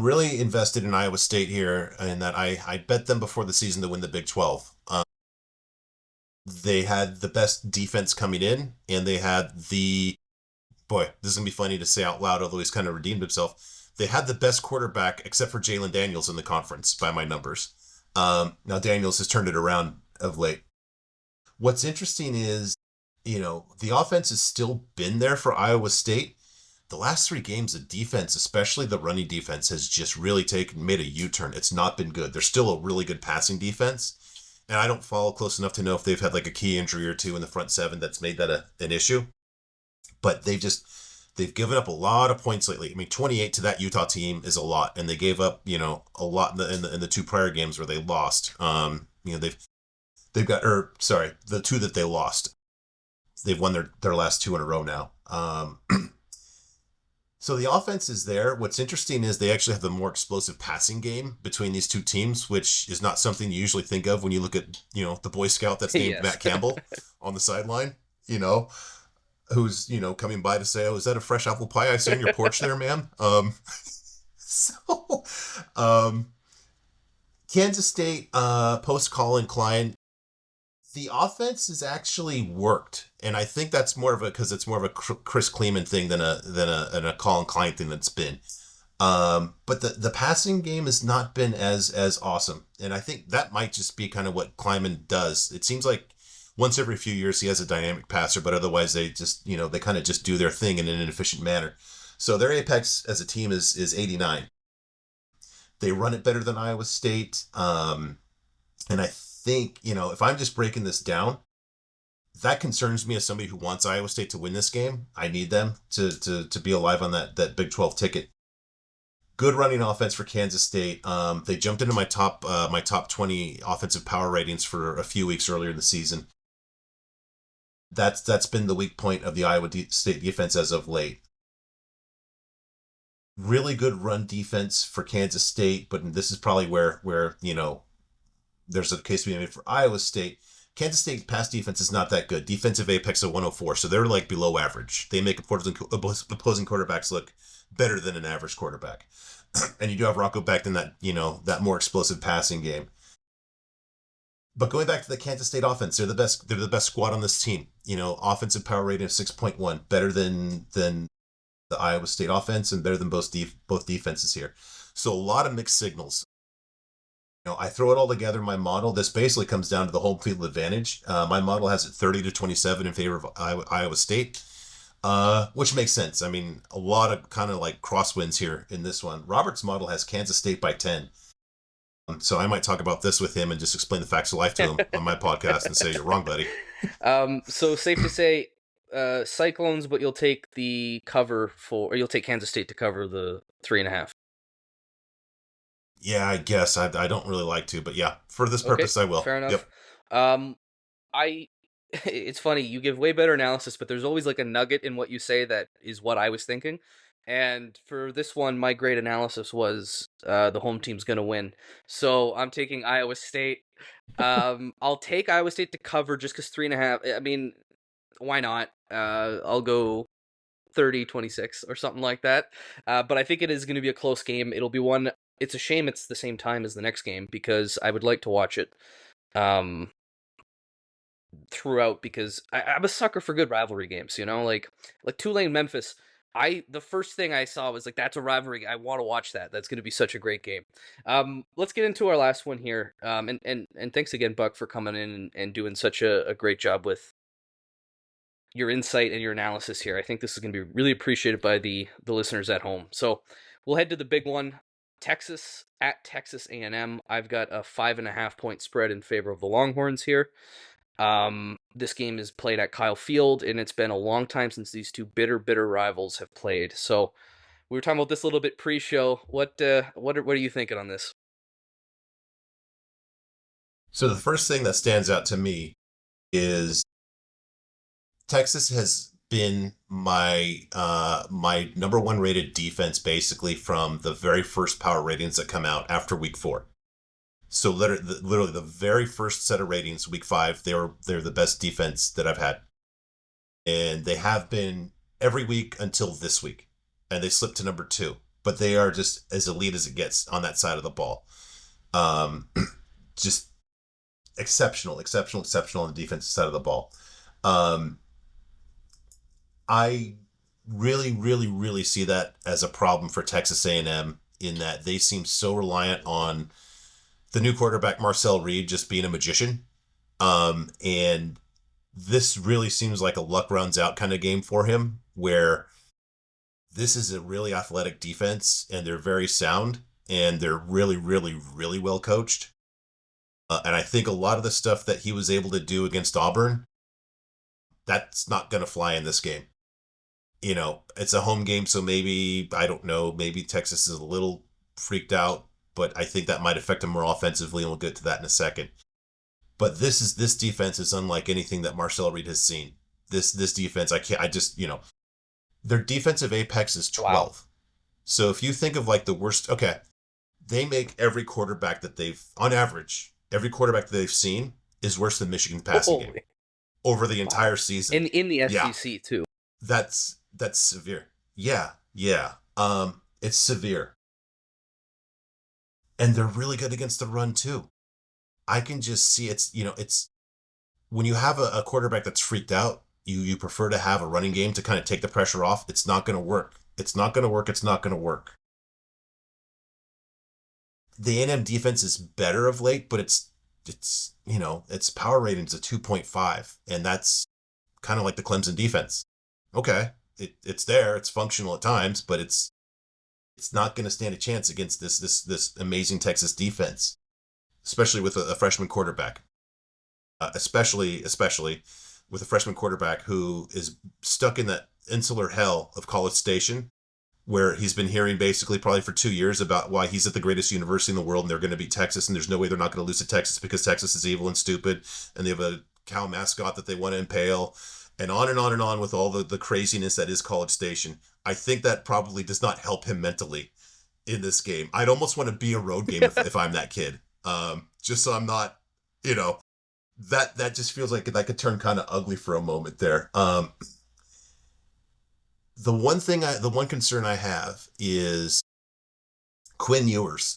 really invested in Iowa State here, in that I bet them before the season to win the Big 12. They had the best defense coming in, and they had boy, this is going to be funny to say out loud, although he's kind of redeemed himself. They had the best quarterback, except for Jalen Daniels, in the conference, by my numbers. Now, Daniels has turned it around of late. What's interesting is, the offense has still been there for Iowa State. The last 3 games, the defense, especially the running defense, has just really made a U-turn. It's not been good. They're still a really good passing defense. And I don't follow close enough to know if they've had like a key injury or two in the front 7 that's made that an issue. But they've given up a lot of points lately. I mean, 28 to that Utah team is a lot, and they gave up, a lot in the 2 prior games where they lost. They've got, the 2 that they lost, they've won their last 2 in a row now. So the offense is there. What's interesting is they actually have the more explosive passing game between these 2 teams, which is not something you usually think of when you look at, the Boy Scout that's named Matt Campbell on the sideline, who's, coming by to say, oh, is that a fresh apple pie I see on your porch there, ma'am? Kansas State, post Colin Klein, the offense has actually worked, and I think that's because it's more of a Chris Kleeman thing than a Colin Klein thing that's been. But the passing game has not been as awesome, and I think that might just be kind of what Kleiman does. It seems like once every few years he has a dynamic passer, but otherwise they just they kind of just do their thing in an inefficient manner. So their apex as a team is 89. They run it better than Iowa State, and I think, if I'm just breaking this down, that concerns me as somebody who wants Iowa State to win this game. I need them to be alive on that Big 12 ticket. Good running offense for Kansas State. They jumped into my top 20 offensive power ratings for a few weeks earlier in the season. That's been the weak point of the Iowa State defense as of late. Really good run defense for Kansas State, but this is probably where there's a case to be made for Iowa State. Kansas State pass defense is not that good. Defensive apex of 104, so they're like below average. They make opposing quarterbacks look better than an average quarterback. And you do have Rocco Becht in that, that more explosive passing game. But going back to the Kansas State offense, they're the best. They're the best squad on this team. Offensive power rating of 6.1, better than the Iowa State offense, and better than both defenses here. So a lot of mixed signals. I throw it all together in my model. This basically comes down to the home field advantage. My model has it 30-27 in favor of Iowa State, which makes sense. I mean, a lot of kind of like crosswinds here in this one. Robert's model has Kansas State by 10. So I might talk about this with him and just explain the facts of life to him on my podcast and say, you're wrong, buddy. So safe to say, Cyclones, but you'll take the cover or you'll take Kansas State to cover the 3.5. Yeah, I guess I don't really like to, but yeah, for this purpose, I will. Fair enough. Yep. It's funny, you give way better analysis, but there's always like a nugget in what you say that is what I was thinking. And for this one, my great analysis was the home team's going to win. So I'm taking Iowa State. I'll take Iowa State to cover just because 3.5. I mean, why not? I'll go 30-26 or something like that. But I think it is going to be a close game. It'll be one. It's a shame it's the same time as the next game because I would like to watch it throughout because I'm a sucker for good rivalry games, like Tulane Memphis. The first thing I saw was like, that's a rivalry. I want to watch that. That's going to be such a great game. Let's get into our last one here. And thanks again, Buck, for coming in and doing such a great job with your insight and your analysis here. I think this is going to be really appreciated by the listeners at home. So we'll head to the big one. Texas at Texas A&M. I've got a 5.5 point spread in favor of the Longhorns here. This game is played at Kyle Field, and it's been a long time since these two bitter rivals have played. So we were talking about this a little bit pre-show. What are you thinking on this? So the first thing that stands out to me is Texas has been my number one rated defense basically from the very first power ratings that come out after week 4. So literally the very first set of ratings, week 5, they're the best defense that I've had. And they have been every week until this week. And they slipped to number 2. But they are just as elite as it gets on that side of the ball. Just exceptional on the defensive side of the ball. I really see that as a problem for Texas A&M in that they seem so reliant on the new quarterback, Marcel Reed, just being a magician. And this really seems like a luck runs out kind of game for him, where this is a really athletic defense and they're very sound and they're really well coached. And I think a lot of the stuff that he was able to do against Auburn, that's not going to fly in this game. It's a home game, so maybe, I don't know, maybe Texas is a little freaked out, but I think that might affect them more offensively, and we'll get to that in a second. But this defense is unlike anything that Marcel Reed has seen. This defense, their defensive apex is 12. Wow. So if you think of like the worst, they make every quarterback that on average, every quarterback that they've seen is worse than Michigan's passing game over the entire season. In the SEC too. That's severe. Yeah. It's severe. And they're really good against the run too. I can just see it's when you have a quarterback that's freaked out, you prefer to have a running game to kind of take the pressure off. It's not going to work. It's not going to work. The A&M defense is better of late, but its power rating's a 2.5, and that's kind of like the Clemson defense. Okay, it's there, it's functional at times, but it's not going to stand a chance against this amazing Texas defense, especially with a freshman quarterback. Especially with a freshman quarterback who is stuck in that insular hell of College Station, where he's been hearing basically probably for 2 years about why he's at the greatest university in the world and they're going to beat Texas, and there's no way they're not going to lose to Texas because Texas is evil and stupid and they have a cow mascot that they want to impale, and on and on and on with all the craziness that is College Station. I think that probably does not help him mentally in this game. I'd almost want to be a road game if I'm that kid. Just so I'm not, that just feels like that could turn kind of ugly for a moment there. The one concern I have is Quinn Ewers.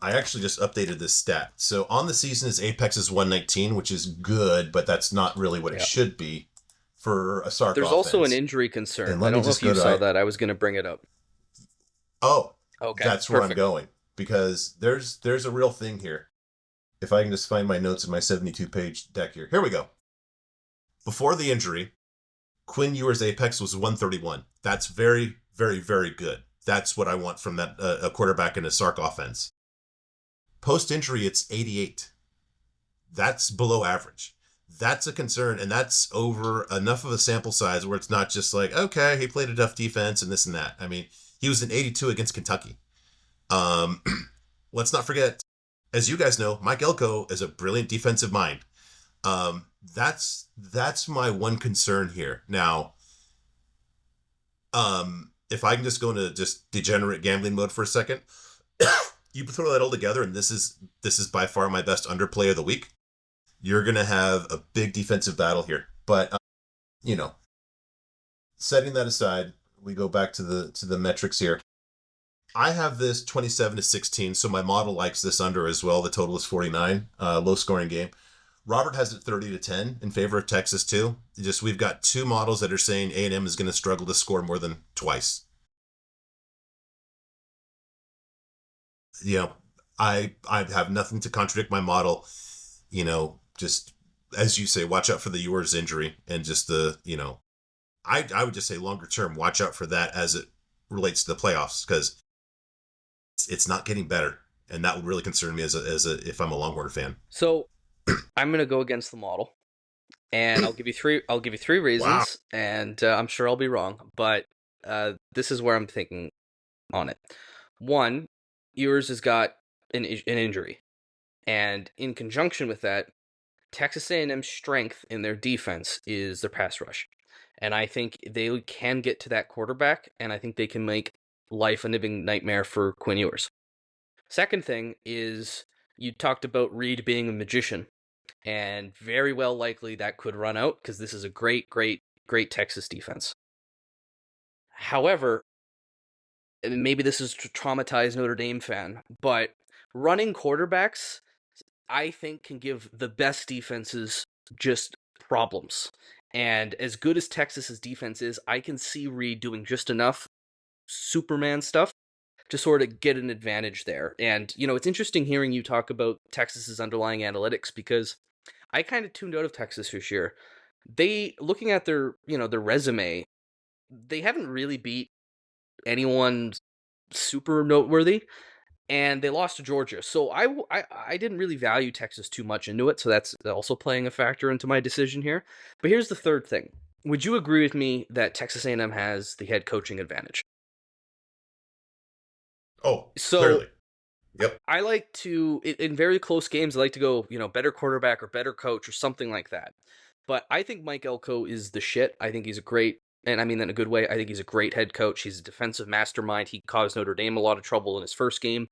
I actually just updated this stat. So on the season, his apex is 119, which is good, but that's not really what it should be for a Sark There's offense. also an injury concern. And I don't know if you saw that. I was going to bring it up. Oh, okay, that's where I'm going, because there's a real thing here. If I can just find my notes in my 72-page deck here. Here we go. Before the injury, Quinn Ewers' apex was 131. That's very, very, very good. That's what I want from that a quarterback in a Sark offense. Post-injury, it's 88. That's below average. That's a concern, and that's over enough of a sample size where it's not just like, okay, he played a tough defense and this and that. I mean, he was an 82 against Kentucky. Let's not forget, as you guys know, Mike Elko is a brilliant defensive mind. That's my one concern here. Now, if I can just go into just degenerate gambling mode for a second, you throw that all together, and this is by far my best underplay of the week. You're gonna have a big defensive battle here, but setting that aside, we go back to the metrics here. I have this 27-16, so my model likes this under as well. The total is 49, low scoring game. Robert has it 30-10 in favor of Texas too. Just we've got two models that are saying A&M is going to struggle to score more than twice. I have nothing to contradict my model. Just as you say, watch out for the Ewers injury and just I would just say longer term, watch out for that as it relates to the playoffs, because it's not getting better, and that would really concern me as if I'm a Longhorn fan. So I'm gonna go against the model, and I'll give you three reasons, Wow. and I'm sure I'll be wrong, but this is where I'm thinking on it. One, Ewers has got an injury, and in conjunction with that, Texas A&M's strength in their defense is their pass rush, and I think they can get to that quarterback, and I think they can make life a living nightmare for Quinn Ewers. Second thing is, you talked about Reed being a magician, and very well likely that could run out, because this is a great, great, great Texas defense. However, and maybe this is to traumatize Notre Dame fan, but running quarterbacks, I think, can give the best defenses just problems. And as good as Texas's defense is, I can see Reed doing just enough Superman stuff to sort of get an advantage there. And, it's interesting hearing you talk about Texas's underlying analytics, because I kind of tuned out of Texas this year. Looking at their resume, they haven't really beat anyone super noteworthy, and they lost to Georgia. So I didn't really value Texas too much into it, so that's also playing a factor into my decision here. But here's the third thing. Would you agree with me that Texas A&M has the head coaching advantage? Oh, so clearly. Yep. I like to, in very close games, I like to go, better quarterback or better coach or something like that. But I think Mike Elko is the shit. I think he's a great, and I mean that in a good way, I think he's a great head coach. He's a defensive mastermind. He caused Notre Dame a lot of trouble in his first game.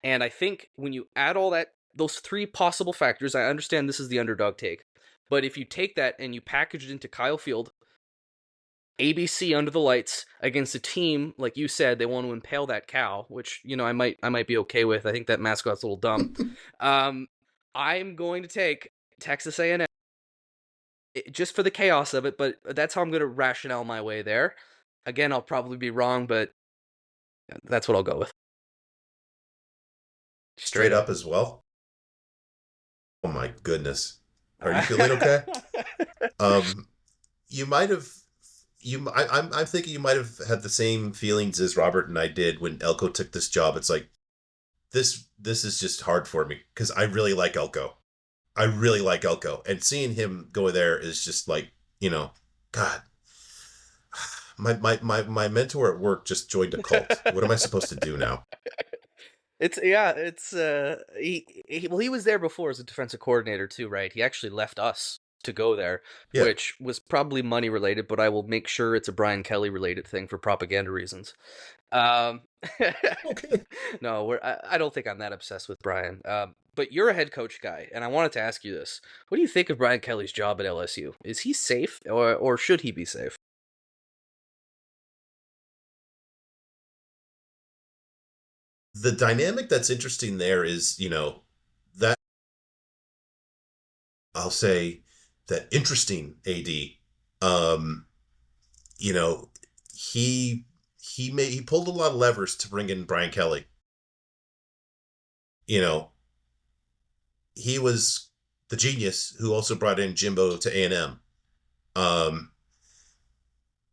And I think when you add all those three possible factors, I understand this is the underdog take, but if you take that and you package it into Kyle Field, ABC under the lights against a team, like you said, they want to impale that cow, which, I might be okay with. I think that mascot's a little dumb. I'm going to take Texas A&M just for the chaos of it, but that's how I'm going to rationale my way there. Again, I'll probably be wrong, but that's what I'll go with. Straight up as well. Oh my goodness. Are you feeling okay? You might have. I'm thinking you might have had the same feelings as Robert and I did when Elko took this job. It's like, this is just hard for me, because I really like Elko. And seeing him go there is just like, God. My mentor at work just joined a cult. What am I supposed to do now? He was there before as a defensive coordinator too, right? He actually left us to go there, which was probably money related, but I will make sure it's a Brian Kelly related thing for propaganda reasons. Okay. No, I don't think I'm that obsessed with Brian. but you're a head coach guy, and I wanted to ask you this: what do you think of Brian Kelly's job at LSU? Is he safe, or should he be safe? The dynamic that's interesting there is, that I'll say that interesting AD. Um, you know, he he pulled a lot of levers to bring in Brian Kelly. You know, he was the genius who also brought in Jimbo to A&M. Um,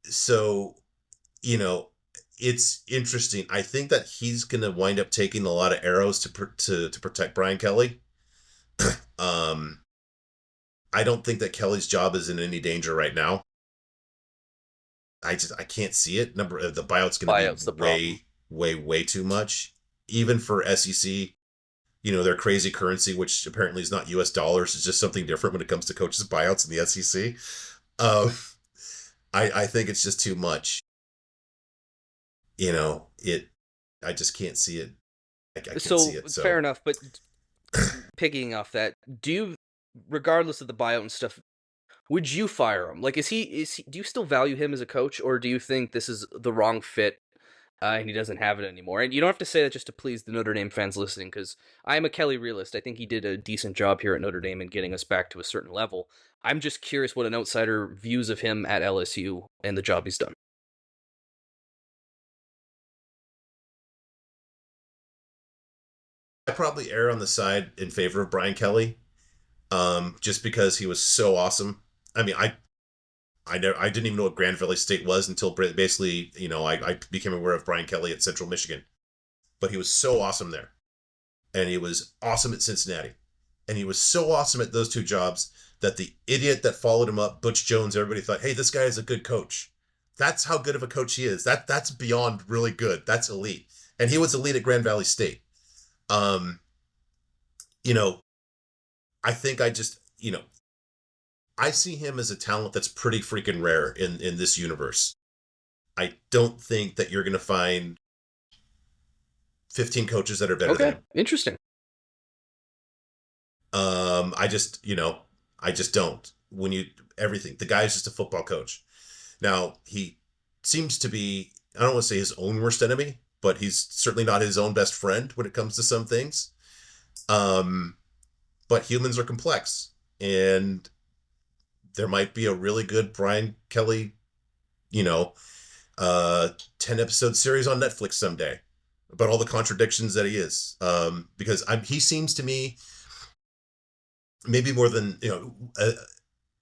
so you know, it's interesting. I think that he's going to wind up taking a lot of arrows to protect Brian Kelly. Um, I don't think that Kelly's job is in any danger right now. I can't see it. The buyout's going to Buyout's the be problem. way too much, even for SEC. Their crazy currency, which apparently is not U.S. dollars, is just something different when it comes to coaches' buyouts in the SEC. Um, I think it's just too much. It. I just can't see it. I can't see So it. fair So enough, but picking off that, do you, regardless of the buyout and stuff, would you fire him? Like, do you still value him as a coach, or do you think this is the wrong fit, and he doesn't have it anymore? And you don't have to say that just to please the Notre Dame fans listening, because I am a Kelly realist. I think he did a decent job here at Notre Dame in getting us back to a certain level. I'm just curious what an outsider views of him at LSU and the job he's done. I probably err on the side in favor of Brian Kelly, just because he was so awesome. I mean, I didn't even know what Grand Valley State was until basically, I became aware of Brian Kelly at Central Michigan. But he was so awesome there, and he was awesome at Cincinnati, and he was so awesome at those two jobs that the idiot that followed him up, Butch Jones, everybody thought, hey, this guy is a good coach. That's how good of a coach he is. That's beyond really good. That's elite, and he was elite at Grand Valley State. Um, you know, I think I see him as a talent that's pretty freaking rare in this universe. I don't think that you're going to find 15 coaches that are better than Okay, him. interesting. I just don't. Everything, the guy's just a football coach. Now, he seems to be, I don't want to say his own worst enemy, but he's certainly not his own best friend when it comes to some things. Um, but humans are complex, and there might be a really good Brian Kelly, you know, 10 episode series on Netflix someday about all the contradictions that he is. Because he seems to me maybe more than,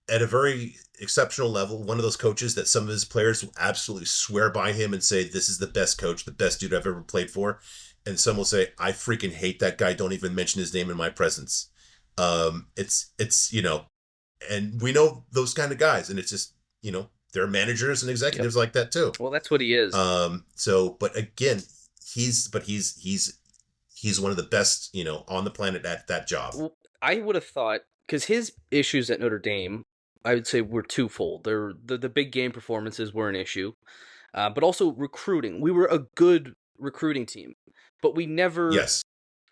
at a very exceptional level, one of those coaches that some of his players will absolutely swear by him and say, this is the best coach, the best dude I've ever played for. And some will say, I freaking hate that guy. Don't even mention his name in my presence. It's, and we know those kind of guys, and it's just, there are managers and Yep. executives like that too. Well, that's what he is. But again, he's one of the best, on the planet at that job. Well, I would have thought, because his issues at Notre Dame, I would say, were twofold. The big game performances were an issue, but also recruiting. We were a good recruiting team, but we never Yes.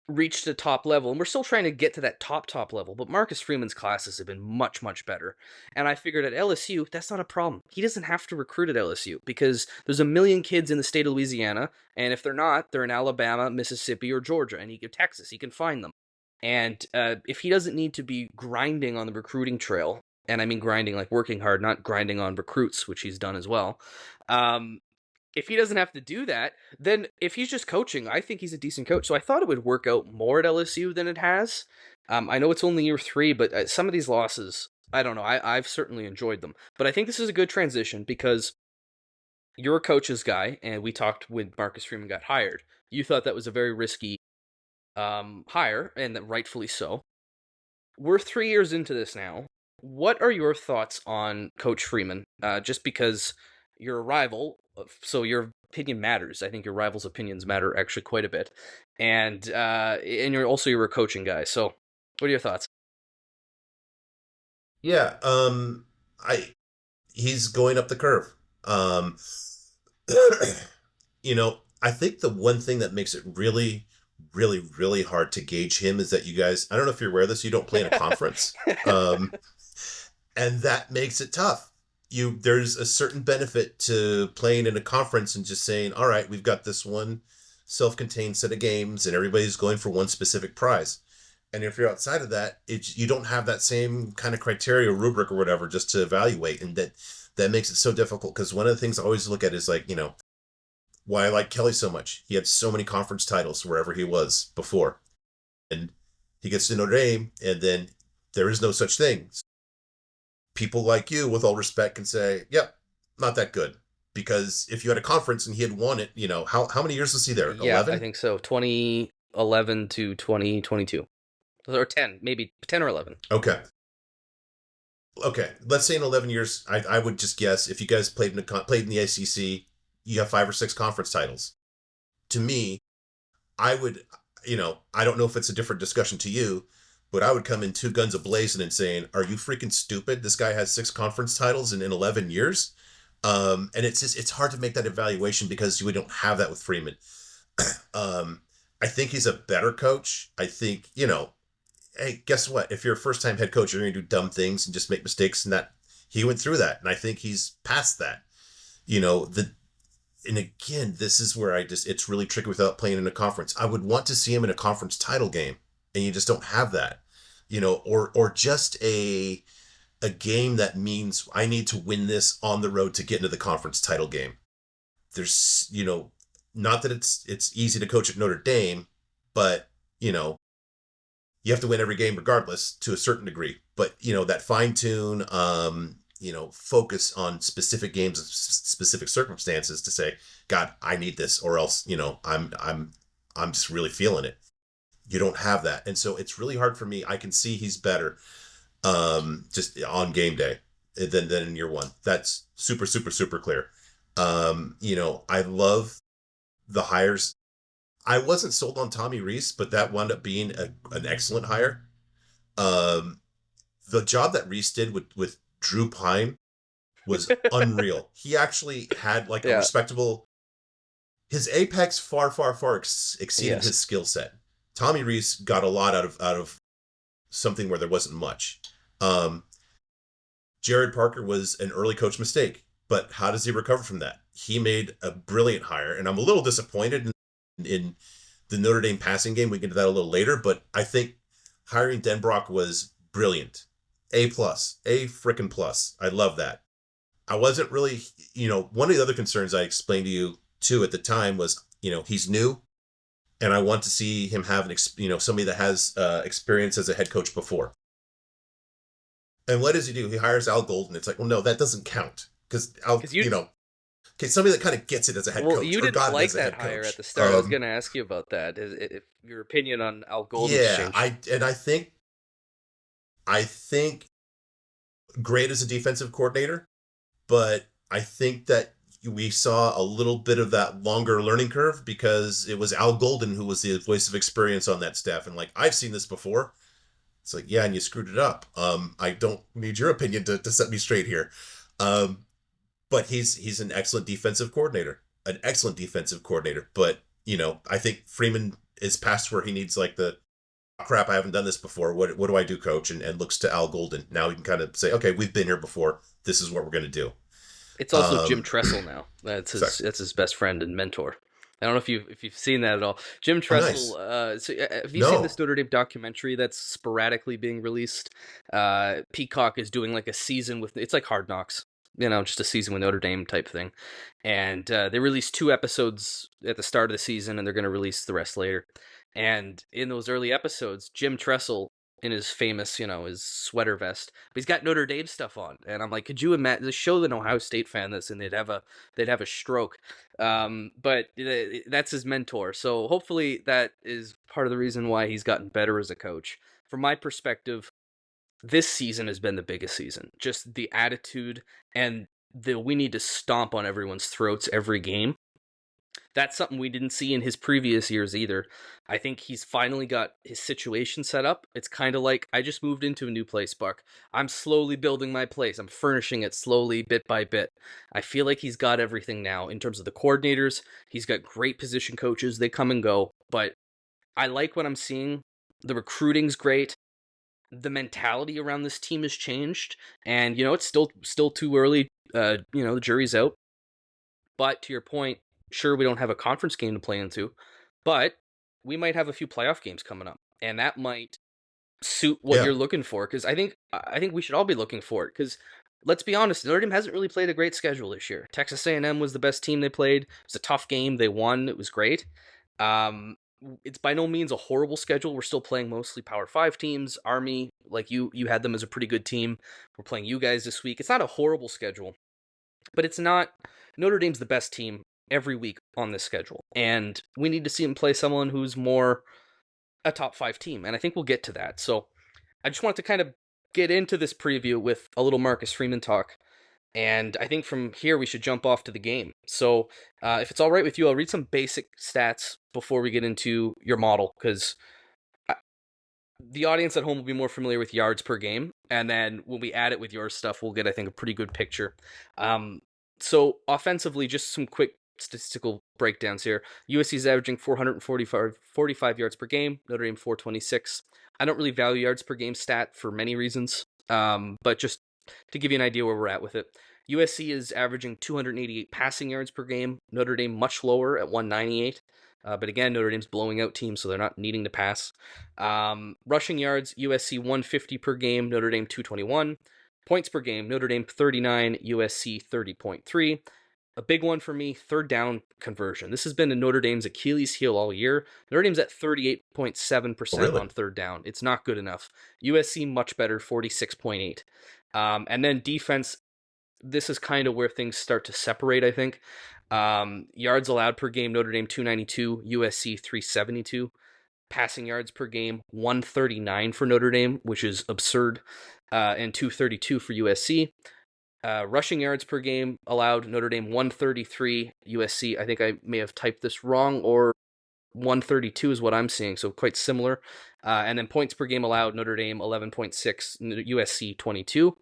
reached the top level, and we're still trying to get to that top level. But Marcus Freeman's classes have been much better, and I figured at LSU that's not a problem. He doesn't have to recruit at LSU because there's a million kids in the state of Louisiana, and if they're not, they're in Alabama, Mississippi, or Georgia, and Texas. He can find them. And if he doesn't need to be grinding on the recruiting trail, and I mean grinding like working hard, not grinding on recruits, which he's done as well. If he doesn't have to do that, then if he's just coaching, I think he's a decent coach. So I thought it would work out more at LSU than it has. I know it's only year 3, but some of these losses, I don't know. I've certainly enjoyed them. But I think this is a good transition because you're a coach's guy, and we talked when Marcus Freeman got hired. You thought that was a very risky hire, and that rightfully so. We're 3 years into this now. What are your thoughts on Coach Freeman? Just because you're a rival, so your opinion matters. I think your rival's opinions matter actually quite a bit, and you're a coaching guy. So, what are your thoughts? Yeah. He's going up the curve. I think the one thing that makes it really, really, really hard to gauge him is that you guys, I don't know if you're aware of this, you don't play in a conference. Um, and that makes it tough. There's a certain benefit to playing in a conference and just saying, all right, we've got this one self-contained set of games and everybody's going for one specific prize. And if you're outside of that, you don't have that same kind of criteria, rubric or whatever, just to evaluate. And that makes it so difficult, because one of the things I always look at is like, why I like Kelly so much. He had so many conference titles wherever he was before. And he gets to Notre Dame, and then there is no such thing. People like you, with all respect, can say, yep, not that good. Because if you had a conference and he had won it, how many years was he there? Yeah, 11? I think so. 2011 to 2022. Or 10, maybe 10 or 11. Okay. Let's say in 11 years, I would just guess if you guys played in the ACC, you have 5 or 6 conference titles. To me, I would, I don't know if it's a different discussion to you, but I would come in two guns a-blazing and saying, are you freaking stupid? This guy has 6 conference titles in 11 years. And it's hard to make that evaluation because we don't have that with Freeman. I think he's a better coach. I think, hey, guess what? If you're a first-time head coach, you're going to do dumb things and just make mistakes, and that he went through that. And I think he's past that. And again, this is where it's really tricky without playing in a conference. I would want to see him in a conference title game, and you just don't have that, or just a game that means I need to win this on the road to get into the conference title game. There's, not that it's easy to coach at Notre Dame, but, you have to win every game regardless to a certain degree. But, that fine tune, focus on specific games and specific circumstances to say, God, I need this, or else, I'm just really feeling it. You don't have that. And so it's really hard for me. I can see he's better just on game day than in year one. That's super, super, super clear. I love the hires. I wasn't sold on Tommy Rees, but that wound up being an excellent hire. The job that Rees did with Drew Pine was unreal. He actually had like a respectable. His apex far, far, far exceeded his skill set. Tommy Rees got a lot out of something where there wasn't much. Jared Parker was an early coach mistake, but how does he recover from that? He made a brilliant hire, and I'm a little disappointed in the Notre Dame passing game. We can get to that a little later, but I think hiring Denbrock was brilliant. A+, frickin' plus. I love that. I wasn't really, one of the other concerns I explained to you too at the time was, he's new, and I want to see him have somebody that has experience as a head coach before. And what does he do? He hires Al Golden. It's like, well, no, that doesn't count because somebody that kind of gets it as a head coach. Well, you didn't like that hire at the start. I was going to ask you about that. If your opinion on Al Golden's changed. I think great as a defensive coordinator, but I think that we saw a little bit of that longer learning curve because it was Al Golden who was the voice of experience on that staff. And like, I've seen this before. It's like, yeah, and you screwed it up. I don't need your opinion to set me straight here. But he's an excellent defensive coordinator. But, I think Freeman is past where he needs like the crap. I haven't done this before. What do I do, coach? And looks to Al Golden. Now he can kind of say, okay, we've been here before. This is what we're going to do. It's also Jim Tressel now. That's his best friend and mentor. I don't know if you've seen that at all. Jim Tressel. Nice. Have you seen this Notre Dame documentary that's sporadically being released? Peacock is doing like a season with. It's like Hard Knocks. Just a season with Notre Dame type thing. And they released 2 episodes at the start of the season, and they're going to release the rest later. And in those early episodes, Jim Tressel, in his famous, his sweater vest, but he's got Notre Dame stuff on. And I'm like, could you imagine, show an Ohio State fan this, and they'd have a stroke. But that's his mentor. So hopefully that is part of the reason why he's gotten better as a coach. From my perspective, this season has been the biggest season. Just the attitude and we need to stomp on everyone's throats every game. That's something we didn't see in his previous years either. I think he's finally got his situation set up. It's kind of like, I just moved into a new place, Buck. I'm slowly building my place. I'm furnishing it slowly, bit by bit. I feel like he's got everything now in terms of the coordinators. He's got great position coaches. They come and go, but I like what I'm seeing. The recruiting's great. The mentality around this team has changed, and it's still too early. The jury's out. But to your point, sure, we don't have a conference game to play into, but we might have a few playoff games coming up, and that might suit what Yeah. you're looking for. Because I think we should all be looking for it. Because let's be honest, Notre Dame hasn't really played a great schedule this year. Texas A&M was the best team they played. It was a tough game. They won. It was great. It's by no means a horrible schedule. We're still playing mostly Power 5 teams. Army, like you had them as a pretty good team. We're playing you guys this week. It's not a horrible schedule, but it's not. Notre Dame's the best team every week on this schedule, and we need to see them play someone who's more a top 5 team, and I think we'll get to that. So I just wanted to kind of get into this preview with a little Marcus Freeman talk, and I think from here we should jump off to the game. So if it's all right with you, I'll read some basic stats before we get into your model, because the audience at home will be more familiar with yards per game, and then when we add it with your stuff, we'll get, I think, a pretty good picture. So offensively, just some quick statistical breakdowns here. USC is averaging 445 yards per game, Notre Dame 426. I don't really value yards per game stat for many reasons, but just to give you an idea where we're at with it. USC is averaging 288 passing yards per game, Notre Dame much lower at 198. But again, Notre Dame's blowing out teams, so they're not needing to pass. Rushing yards, USC 150 per game, Notre Dame 221. Points per game, Notre Dame 39, USC 30.3. A big one for me, third down conversion. This has been a Notre Dame's Achilles heel all year. Notre Dame's at 38.7% Really? on third down. It's not good enough. USC much better, 46.8. And then defense, this is kind of where things start to separate, I think. Yards allowed per game, Notre Dame 292, USC 372. Passing yards per game, 139 for Notre Dame, which is absurd, and 232 for USC. Rushing yards per game allowed, Notre Dame 133, USC, I think I may have typed this wrong, or 132 is what I'm seeing, so quite similar. And then points per game allowed, Notre Dame 11.6, USC 22.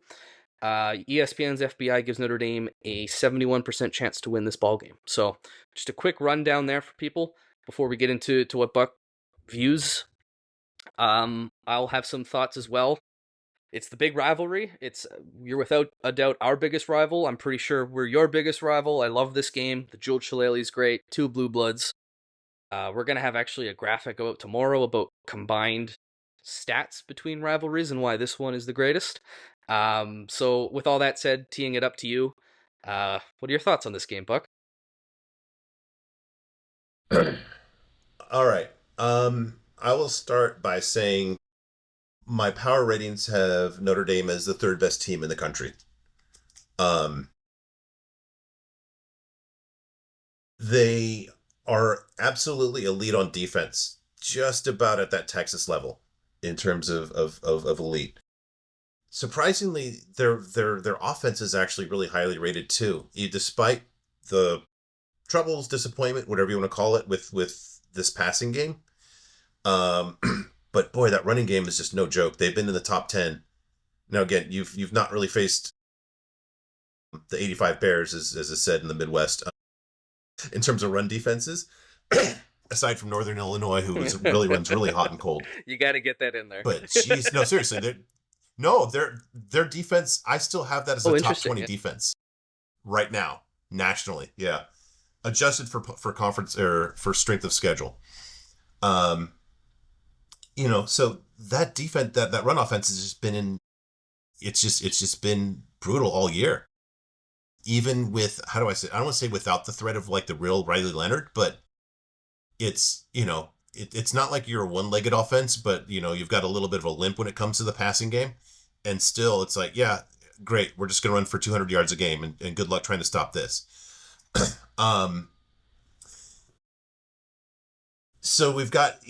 ESPN's FBI gives Notre Dame a 71% chance to win this ball game. So just a quick rundown there for people before we get into what Buck views. I'll have some thoughts as well. It's the big rivalry. You're without a doubt our biggest rival. I'm pretty sure we're your biggest rival. I love this game. The Jewel Shillelagh's great. 2 blue bloods. We're going to have actually a graphic go out tomorrow about combined stats between rivalries and why this one is the greatest. So with all that said, teeing it up to you, what are your thoughts on this game, Buck? All right. I will start by saying my power ratings have Notre Dame as the third best team in the country. They are absolutely elite on defense, just about at that Texas level in terms of elite. Surprisingly, their offense is actually really highly rated too. Despite the troubles, disappointment, whatever you want to call it, with this passing game. But boy, that running game is just no joke. They've been in the top 10. Now again, you've not really faced the 85 Bears, as is said in the Midwest, in terms of run defenses. Aside from Northern Illinois, who really runs really hot and cold. You got to get that in there. But geez, no, seriously, their defense. I still have that as a top 20 defense right now nationally. Yeah, adjusted for conference or for strength of schedule. So that defense, that run offense has just been it's just been brutal all year. Even with, how do I say, I don't want to say without the threat of like the real Riley Leonard, but it's, it's not like you're a one-legged offense, but you've got a little bit of a limp when it comes to the passing game. And still it's like, yeah, great. We're just going to run for 200 yards a game and good luck trying to stop this. So we've got,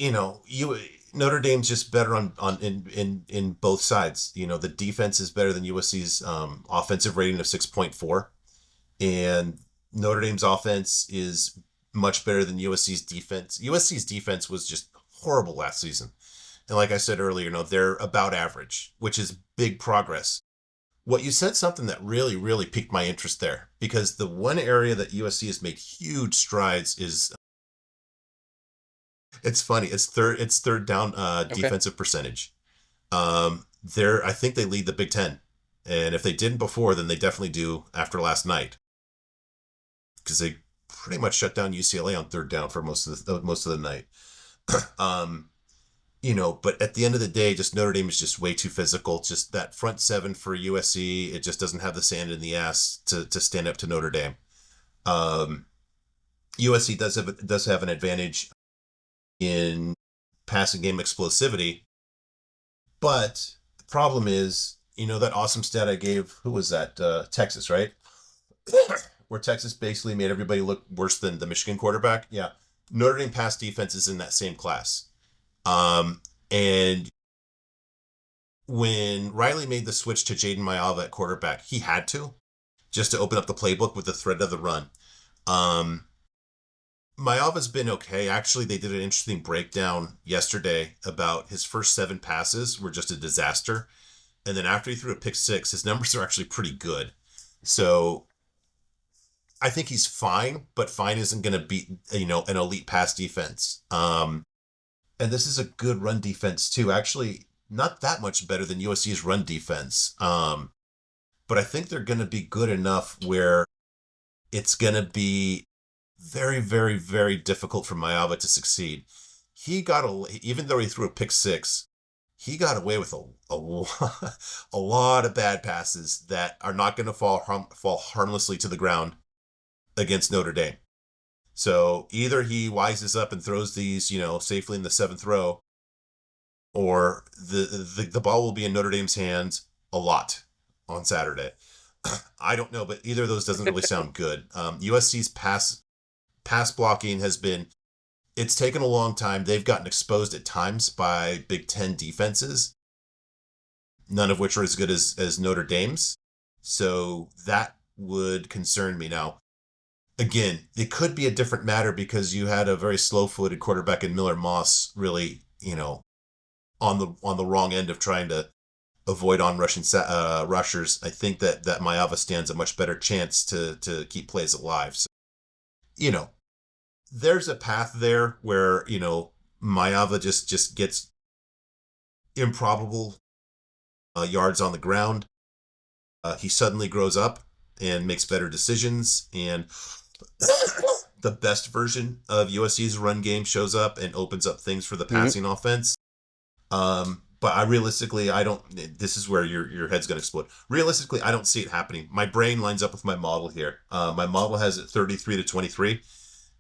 Notre Dame's just better in both sides. The defense is better than USC's offensive rating of 6.4, and Notre Dame's offense is much better than USC's defense. USC's defense was just horrible last season, and like I said earlier, they're about average, which is big progress. What you said something that really, really piqued my interest there, because the one area that USC has made huge strides is It's funny. It's third down Okay. defensive percentage. I think they lead the Big Ten, and if they didn't before, then they definitely do after last night because they pretty much shut down UCLA on third down for most of the night. um, but at the end of the day, just Notre Dame is just way too physical. Just that front seven for USC, it just doesn't have the sand in the ass to stand up to Notre Dame. Um, USC does have an advantage in passing game explosivity, but the problem is, that awesome stat I gave. Who was that? Texas, right? Where Texas basically made everybody look worse than the Michigan quarterback. Yeah, Notre Dame pass defense is in that same class. And when Riley made the switch to Jaden Mayava at quarterback, he had to just to open up the playbook with the threat of the run. Um, Mayava's been okay. Actually, they did an interesting breakdown yesterday about his first 7 passes were just a disaster. And then after he threw a pick six, his numbers are actually pretty good. So I think he's fine, but fine isn't going to beat, an elite pass defense. And this is a good run defense too. Actually, not that much better than USC's run defense. But I think they're going to be good enough where it's going to be very, very, very difficult for Mayava to succeed. Even though he threw a pick six, he got away with a lot of bad passes that are not going to fall harmlessly to the ground against Notre Dame. So either he wises up and throws these, safely in the 7th row, or the ball will be in Notre Dame's hands a lot on Saturday. I don't know, but either of those doesn't really sound good. USC's pass blocking it's taken a long time. They've gotten exposed at times by Big Ten defenses, none of which are as good as Notre Dame's. So that would concern me. Now, again, it could be a different matter because you had a very slow-footed quarterback in Miller Moss, really, on the wrong end of trying to avoid on-rushing rushers. I think that Mayava stands a much better chance to keep plays alive. So, you know, there's a path there where Mayava just gets improbable yards on the ground. He suddenly grows up and makes better decisions, and the best version of USC's run game shows up and opens up things for the passing offense. But I don't. This is where your head's gonna explode. Realistically, I don't see it happening. My brain lines up with my model here. My model has it 33-23.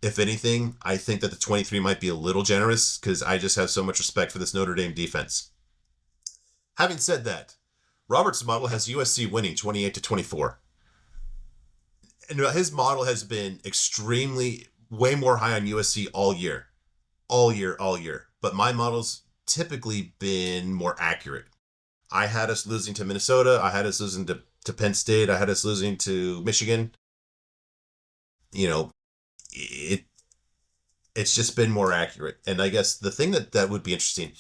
If anything, I think that the 23 might be a little generous because I just have so much respect for this Notre Dame defense. Having said that, Robert's model has USC winning 28-24. And his model has been way more high on USC all year. All year, all year. But my model's typically been more accurate. I had us losing to Minnesota. I had us losing to Penn State. I had us losing to Michigan. It's just been more accurate. And I guess the thing that would be interesting,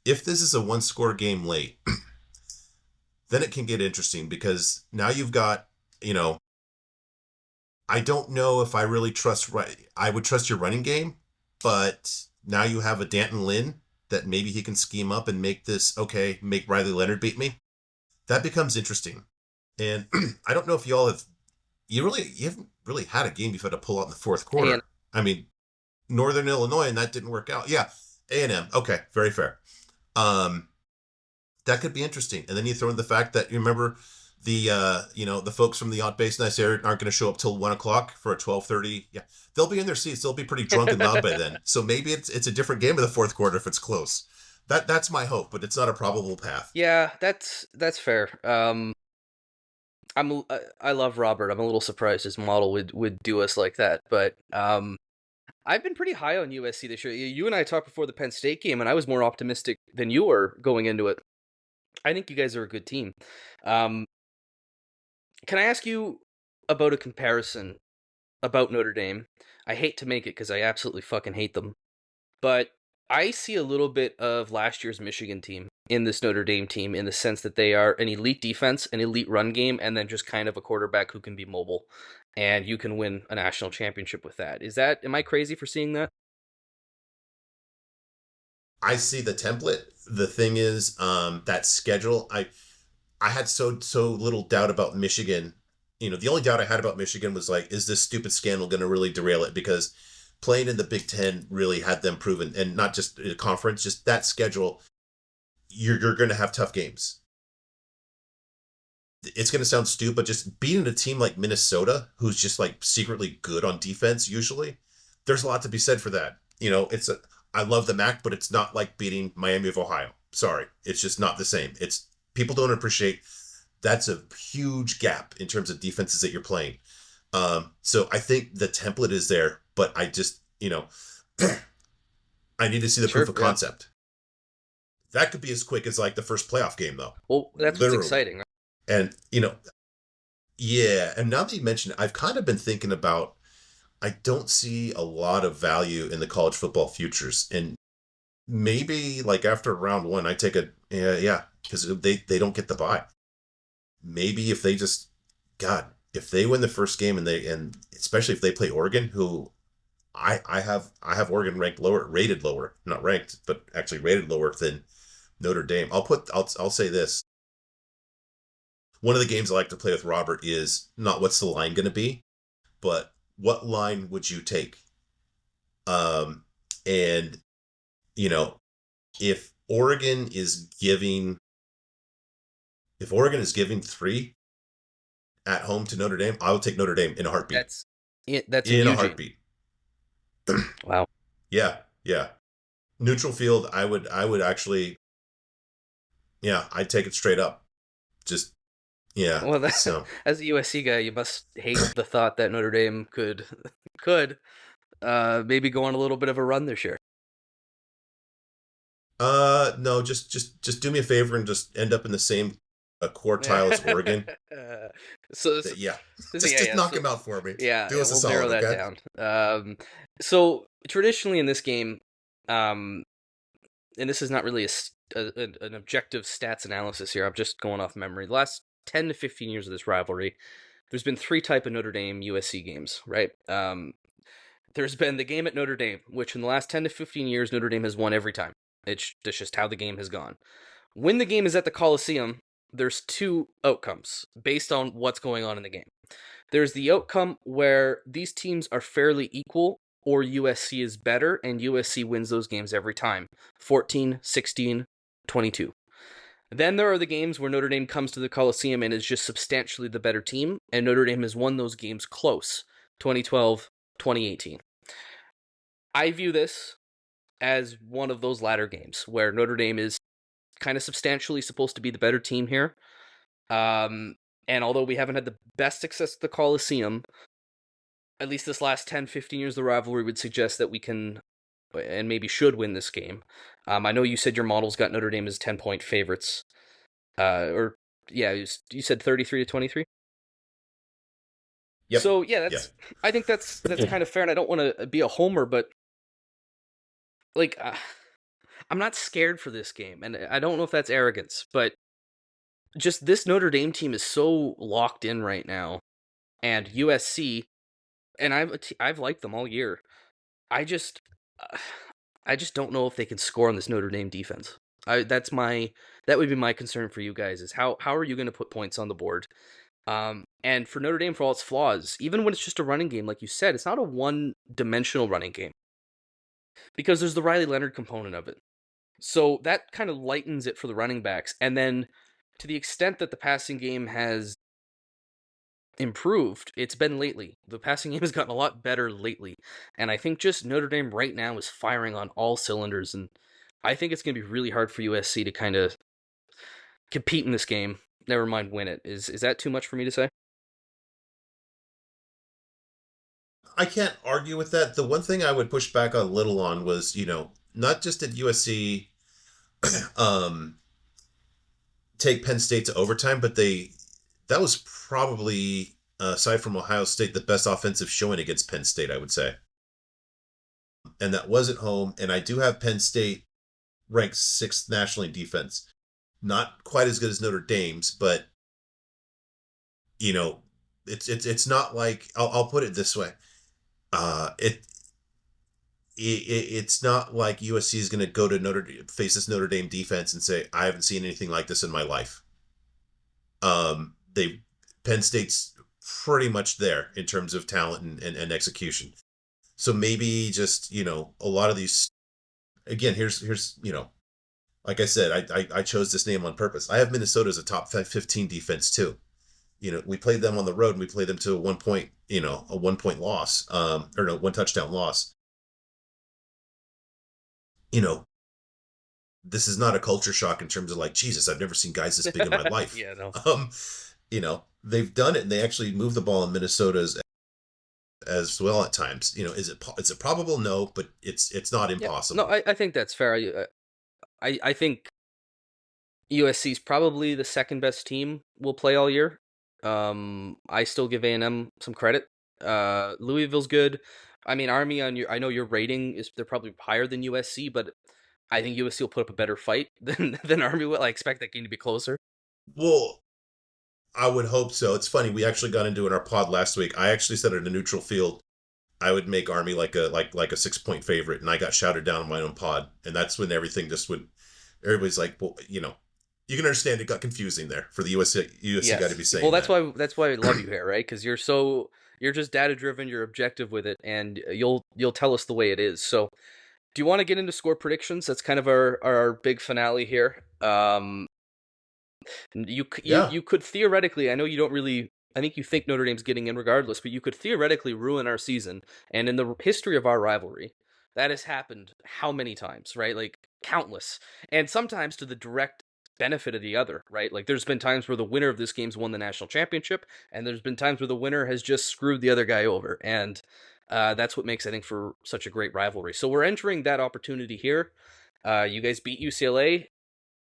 if this is a one-score game late, then it can get interesting because now you've got, I don't know if I really I would trust your running game, but now you have a Danton Lynn that maybe he can scheme up and make Riley Leonard beat me. That becomes interesting. And I don't know if you haven't really had a game you've had to pull out in the fourth quarter. And I mean, Northern Illinois, and that didn't work out. Yeah, A&M. Okay, very fair. That could be interesting. And then you throw in the fact that you remember the folks from the Aunt Base Nice area aren't going to show up till 1:00 for a 12:30. Yeah, they'll be in their seats. They'll be pretty drunk and loud by then. So maybe it's a different game in the fourth quarter if it's close. That's my hope, but it's not a probable path. yeah, that's fair. I love Robert. I'm a little surprised his model would do us like that, but I've been pretty high on USC this year. You and I talked before the Penn State game, and I was more optimistic than you were going into it. I think you guys are a good team. Can I ask you about a comparison about Notre Dame? I hate to make it because I absolutely fucking hate them, but I see a little bit of last year's Michigan team in this Notre Dame team in the sense that they are an elite defense, an elite run game, and then just kind of a quarterback who can be mobile, and you can win a national championship with that. Am I crazy for seeing that? I see the template. The thing is, that schedule. I had so little doubt about Michigan. The only doubt I had about Michigan was like, is this stupid scandal going to really derail it? Because playing in the Big Ten really had them proven, and not just a conference, just that schedule. You're going to have tough games. It's going to sound stupid, but just beating a team like Minnesota, who's just like secretly good on defense, usually, there's a lot to be said for that. I love the MAC, but it's not like beating Miami of Ohio. Sorry, it's just not the same. It's people don't appreciate that's a huge gap in terms of defenses that you're playing. So I think the template is there, but I just I need to see the Sure, proof of yeah. concept. That could be as quick as like the first playoff game, though. Well, that's what's Literally. exciting, right? And yeah. And now that you mention it, I've kind of been thinking about. I don't see a lot of value in the college football futures, and maybe like after round one, I take a yeah, because they don't get the bye. Maybe if they just if they win the first game and especially if they play Oregon, who I have Oregon rated lower, not ranked, but actually rated lower than Notre Dame. I'll say this. One of the games I like to play with Robert is not what's the line going to be, but what line would you take? And if Oregon is giving if Oregon is giving 3 at home to Notre Dame, I will take Notre Dame in a heartbeat. That's in in a Eugene. heartbeat. Wow. Yeah. Neutral field, I would actually, I'd take it straight up. Just, yeah. Well, So, as a USC guy, you must hate the thought that Notre Dame could maybe go on a little bit of a run this year. no, just do me a favor and just end up in the same quartile as Oregon. so Yeah. yeah, Just knock him out for me. Yeah, Do us a we'll solid, narrow that okay? down. So traditionally in this game, and this is not really an objective stats analysis here. I'm just going off memory. The last 10 to 15 years of this rivalry, there's been 3 type of Notre Dame-USC games, right? There's been the game at Notre Dame, which in the last 10 to 15 years, Notre Dame has won every time. That's just how the game has gone. When the game is at the Coliseum, there's 2 outcomes based on what's going on in the game. There's the outcome where these teams are fairly equal, or USC is better, and USC wins those games every time. 14, 16, 22. Then there are the games where Notre Dame comes to the Coliseum and is just substantially the better team, and Notre Dame has won those games close. 2012, 2018. I view this as one of those latter games where Notre Dame is kind of substantially supposed to be the better team here. And although we haven't had the best success at the Coliseum, at least this last 10, 15 years of the rivalry would suggest that we can and maybe should win this game. I know you said your model's got Notre Dame as 10-point favorites. You said 33 to 23? Yep. So, yeah, I think that's kind of fair, and I don't want to be a homer, but like I'm not scared for this game, and I don't know if that's arrogance, but just this Notre Dame team is so locked in right now, and USC, and I've liked them all year. I just don't know if they can score on this Notre Dame defense. That would be my concern for you guys, is how are you going to put points on the board? And for Notre Dame, for all its flaws, even when it's just a running game, like you said, it's not a one-dimensional running game, because there's the Riley Leonard component of it. So that kind of lightens it for the running backs. And then to the extent that the passing game has improved, it's been lately. The passing game has gotten a lot better lately. And I think just Notre Dame right now is firing on all cylinders. And I think it's going to be really hard for USC to kind of compete in this game. Never mind win it. Is that too much for me to say? I can't argue with that. The one thing I would push back a little on was, not just did USC take Penn State to overtime, but that was probably, aside from Ohio State, the best offensive showing against Penn State, I would say. And that was at home, and I do have Penn State ranked 6th nationally in defense. Not quite as good as Notre Dame's, but it's not like, I'll put it this way. it's not like USC is going to go to face this Notre Dame defense and say, I haven't seen anything like this in my life. They Penn State's pretty much there in terms of talent and execution. So maybe just, a lot of these, again, here's, like I said, I chose this name on purpose. I have Minnesota as a top 15 defense too. We played them on the road and we played them to a 1 point, a 1 point loss, or no, 1 touchdown loss. This is not a culture shock in terms of like, Jesus, I've never seen guys this big in my life. Yeah, no. They've done it and they actually move the ball in Minnesota as well at times. Is it probable? No, but it's not impossible. Yeah. No, I think that's fair. I think USC is probably the second best team we'll play all year. I still give A&M some credit. Louisville's good. I mean, Army I know your rating is they're probably higher than USC, but I think USC will put up a better fight than Army will. I expect that game to be closer. Well, I would hope so. It's funny, we actually got into it in our pod last week. I actually said at a neutral field, I would make Army like a 6 point favorite, and I got shouted down on my own pod, and that's when everything just would. Everybody's like, well, you can understand it got confusing there for the USC Yes. got to be saying. Well, that's why I love you here, right? Because you're just data driven, you're objective with it, and you'll tell us the way it is. So, do you want to get into score predictions? That's kind of our big finale here. You could theoretically, I know you don't really, I think you think Notre Dame's getting in regardless, but you could theoretically ruin our season. And in the history of our rivalry, that has happened how many times, right? Like countless. And sometimes to the direct benefit of the other, right? Like there's been times where the winner of this game's won the national championship, and there's been times where the winner has just screwed the other guy over. And that's what makes, I think, for such a great rivalry. So we're entering that opportunity here. You guys beat UCLA.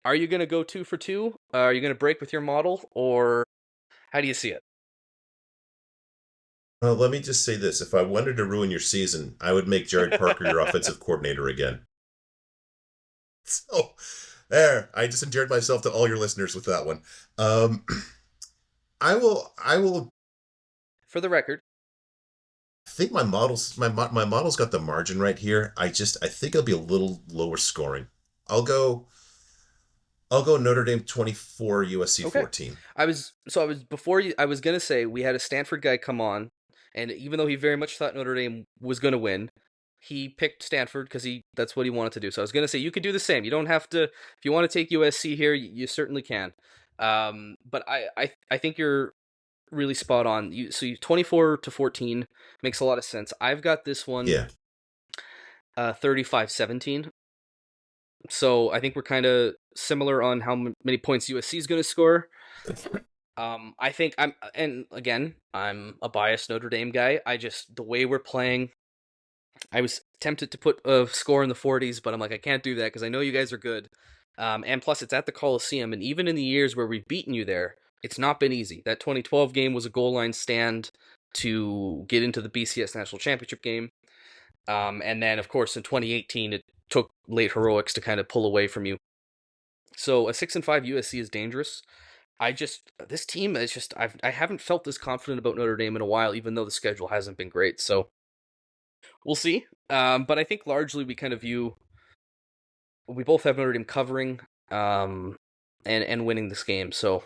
Are you going to go 2 for 2? Are you going to break with your model, or how do you see it? Well, let me just say this. If I wanted to ruin your season, I would make Jared Parker your offensive coordinator again. So, there. I just endeared myself to all your listeners with that one. I will. For the record, I think my model's got the margin right here. I think it'll be a little lower scoring. I'll go Notre Dame 24, USC 14. I was gonna say we had a Stanford guy come on, and even though he very much thought Notre Dame was gonna win, he picked Stanford because that's what he wanted to do. So I was gonna say you could do the same. You don't have to. If you want to take USC here, you certainly can. But I think you're really spot on. So 24 to 14 makes a lot of sense. I've got this one. Yeah. 35-17. So I think we're kind of similar on how many points USC is going to score. I think I'm a biased Notre Dame guy. The way we're playing, I was tempted to put a score in the 40s, but I'm like, I can't do that because I know you guys are good. And plus, it's at the Coliseum, and even in the years where we've beaten you there, it's not been easy. That 2012 game was a goal line stand to get into the BCS National Championship game. And then, of course, in 2018, it took late heroics to kind of pull away from you. So a 6-5 USC is dangerous. This team is just, I haven't felt this confident about Notre Dame in a while, even though the schedule hasn't been great. So we'll see. But I think largely we kind of we both have Notre Dame covering, and winning this game. So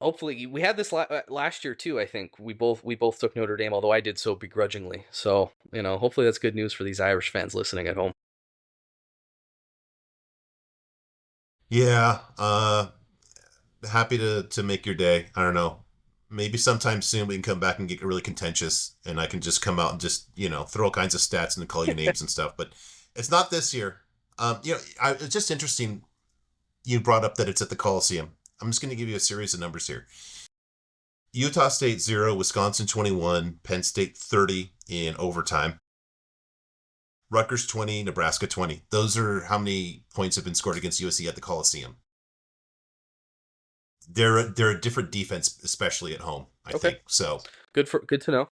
hopefully we had this last year too. I think we both took Notre Dame, although I did so begrudgingly. So hopefully that's good news for these Irish fans listening at home. Yeah, happy to make your day. I don't know. Maybe sometime soon we can come back and get really contentious, and I can just come out and just throw all kinds of stats and call you names and stuff. But it's not this year. It's just interesting. You brought up that it's at the Coliseum. I'm just going to give you a series of numbers here. Utah State 0, Wisconsin 21, Penn State 30 in overtime. Rutgers 20, Nebraska 20. Those are how many points have been scored against USC at the Coliseum. They're a different defense, especially at home, I think. So good to know.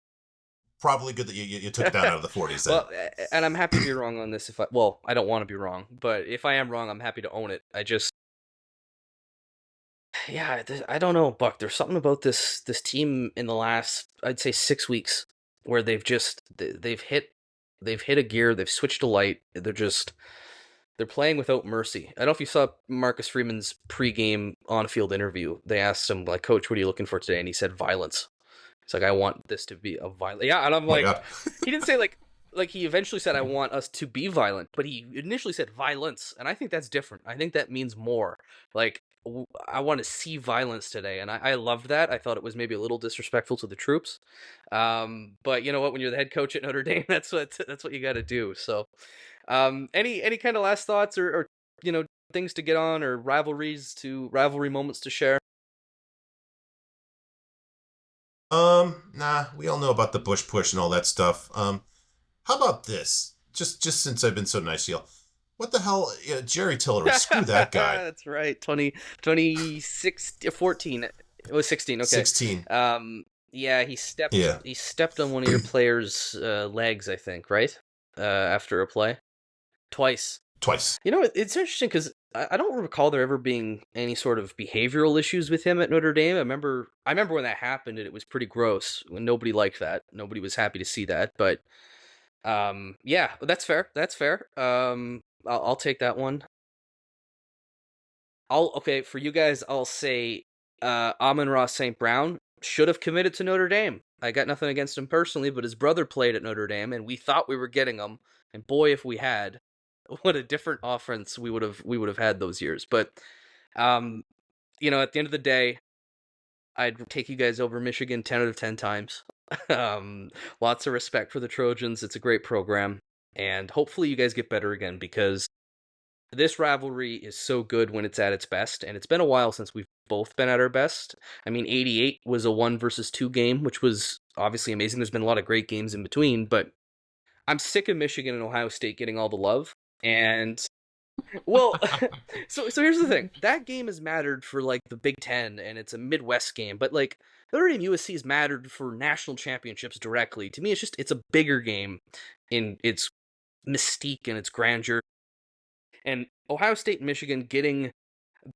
Probably good that you took it down out of the 40s. Then. Well, and I'm happy to be wrong on this. I don't want to be wrong, but if I am wrong, I'm happy to own it. I don't know, Buck. There's something about this team in the last, I'd say, 6 weeks where they've hit they've hit a gear, they've switched a light. They're playing without mercy. I don't know if you saw Marcus Freeman's pregame on-field interview. They asked him, like, Coach, what are you looking for today? And he said violence. It's like, I want this to be a violent. Yeah, and I'm Oh my like, God. he didn't say like he eventually said, I want us to be violent, but he initially said violence, and I think that's different. I think that means more. Like, I want to see violence today, and I loved that. I thought it was maybe a little disrespectful to the troops, but you know what? When you're the head coach at Notre Dame, that's what you got to do. So, any kind of last thoughts or things to get on or rivalry moments to share? Nah, we all know about the Bush push and all that stuff. How about this? Just since I've been so nice to y'all. What the hell? Yeah, Jerry Tillery, screw that guy. That's right. 2014. It was 16. Okay. 16. Yeah, he stepped on one of your players' legs, I think, right? After a play. Twice. You know, it's interesting because I don't recall there ever being any sort of behavioral issues with him at Notre Dame. I remember when that happened, and it was pretty gross. Nobody liked that. Nobody was happy to see that. But yeah, that's fair. I'll take that one. Okay, for you guys, I'll say Amon-Ra St. Brown should have committed to Notre Dame. I got nothing against him personally, but his brother played at Notre Dame, and we thought we were getting him. And boy, if we had, what a different offense we would have had those years. But at the end of the day, I'd take you guys over Michigan 10 out of 10 times. Lots of respect for the Trojans. It's a great program, and hopefully you guys get better again, because this rivalry is so good when it's at its best, and it's been a while since we've both been at our best. I mean, 88 was a 1-2 game, which was obviously amazing. There's been a lot of great games in between, but I'm sick of Michigan and Ohio State getting all the love. And, well, so here's the thing. That game has mattered for, like, the Big Ten, and it's a Midwest game, but, like, Notre Dame-USC has mattered for national championships directly. To me, it's a bigger game in its mystique and its grandeur. And Ohio State and Michigan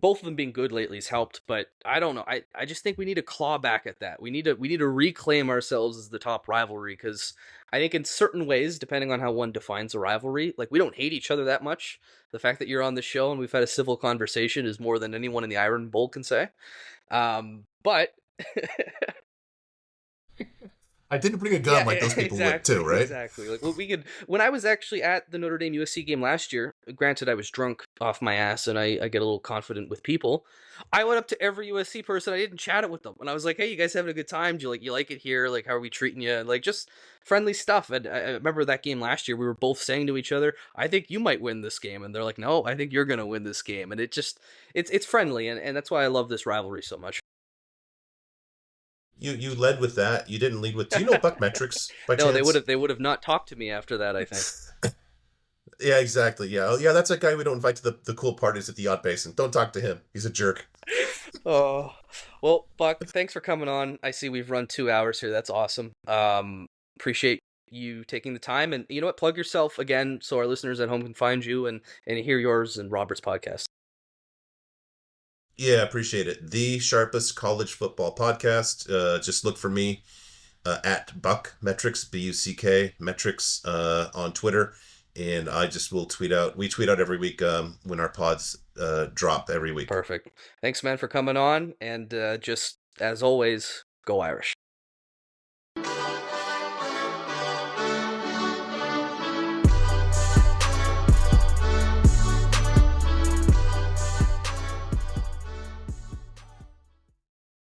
both of them being good lately has helped, but I don't know. I just think we need to claw back at that. We need to reclaim ourselves as the top rivalry, because I think in certain ways, depending on how one defines a rivalry, like, we don't hate each other that much. The fact that you're on the show and we've had a civil conversation is more than anyone in the Iron Bowl can say. But I didn't bring a gun like those people would too, right? Exactly. Like, when I was actually at the Notre Dame-USC game last year, granted I was drunk off my ass and I get a little confident with people, I went up to every USC person. I didn't chat it with them, and I was like, "Hey, you guys having a good time? Do you like it here? Like, how are we treating you? Like, just friendly stuff." And I remember that game last year, we were both saying to each other, "I think you might win this game," and they're like, "No, I think you're gonna win this game." And it's friendly, and that's why I love this rivalry so much. You led with that. You didn't lead with. Do you know Buck Metrics by chance? No, they would have not talked to me after that, I think. Yeah, exactly. Yeah, that's a guy we don't invite to the cool parties at the yacht basin. Don't talk to him. He's a jerk. Oh, well, Buck, thanks for coming on. I see we've run 2 hours here. That's awesome. Appreciate you taking the time, and you know what? Plug yourself again so our listeners at home can find you and hear yours and Robert's podcast. Yeah, appreciate it. The Sharpest College Football Podcast. Just look for me at Buck Metrics, BUCK Metrics on Twitter, and I just will tweet out. We tweet out every week when our pods drop every week. Perfect. Thanks, man, for coming on, and just as always, go Irish.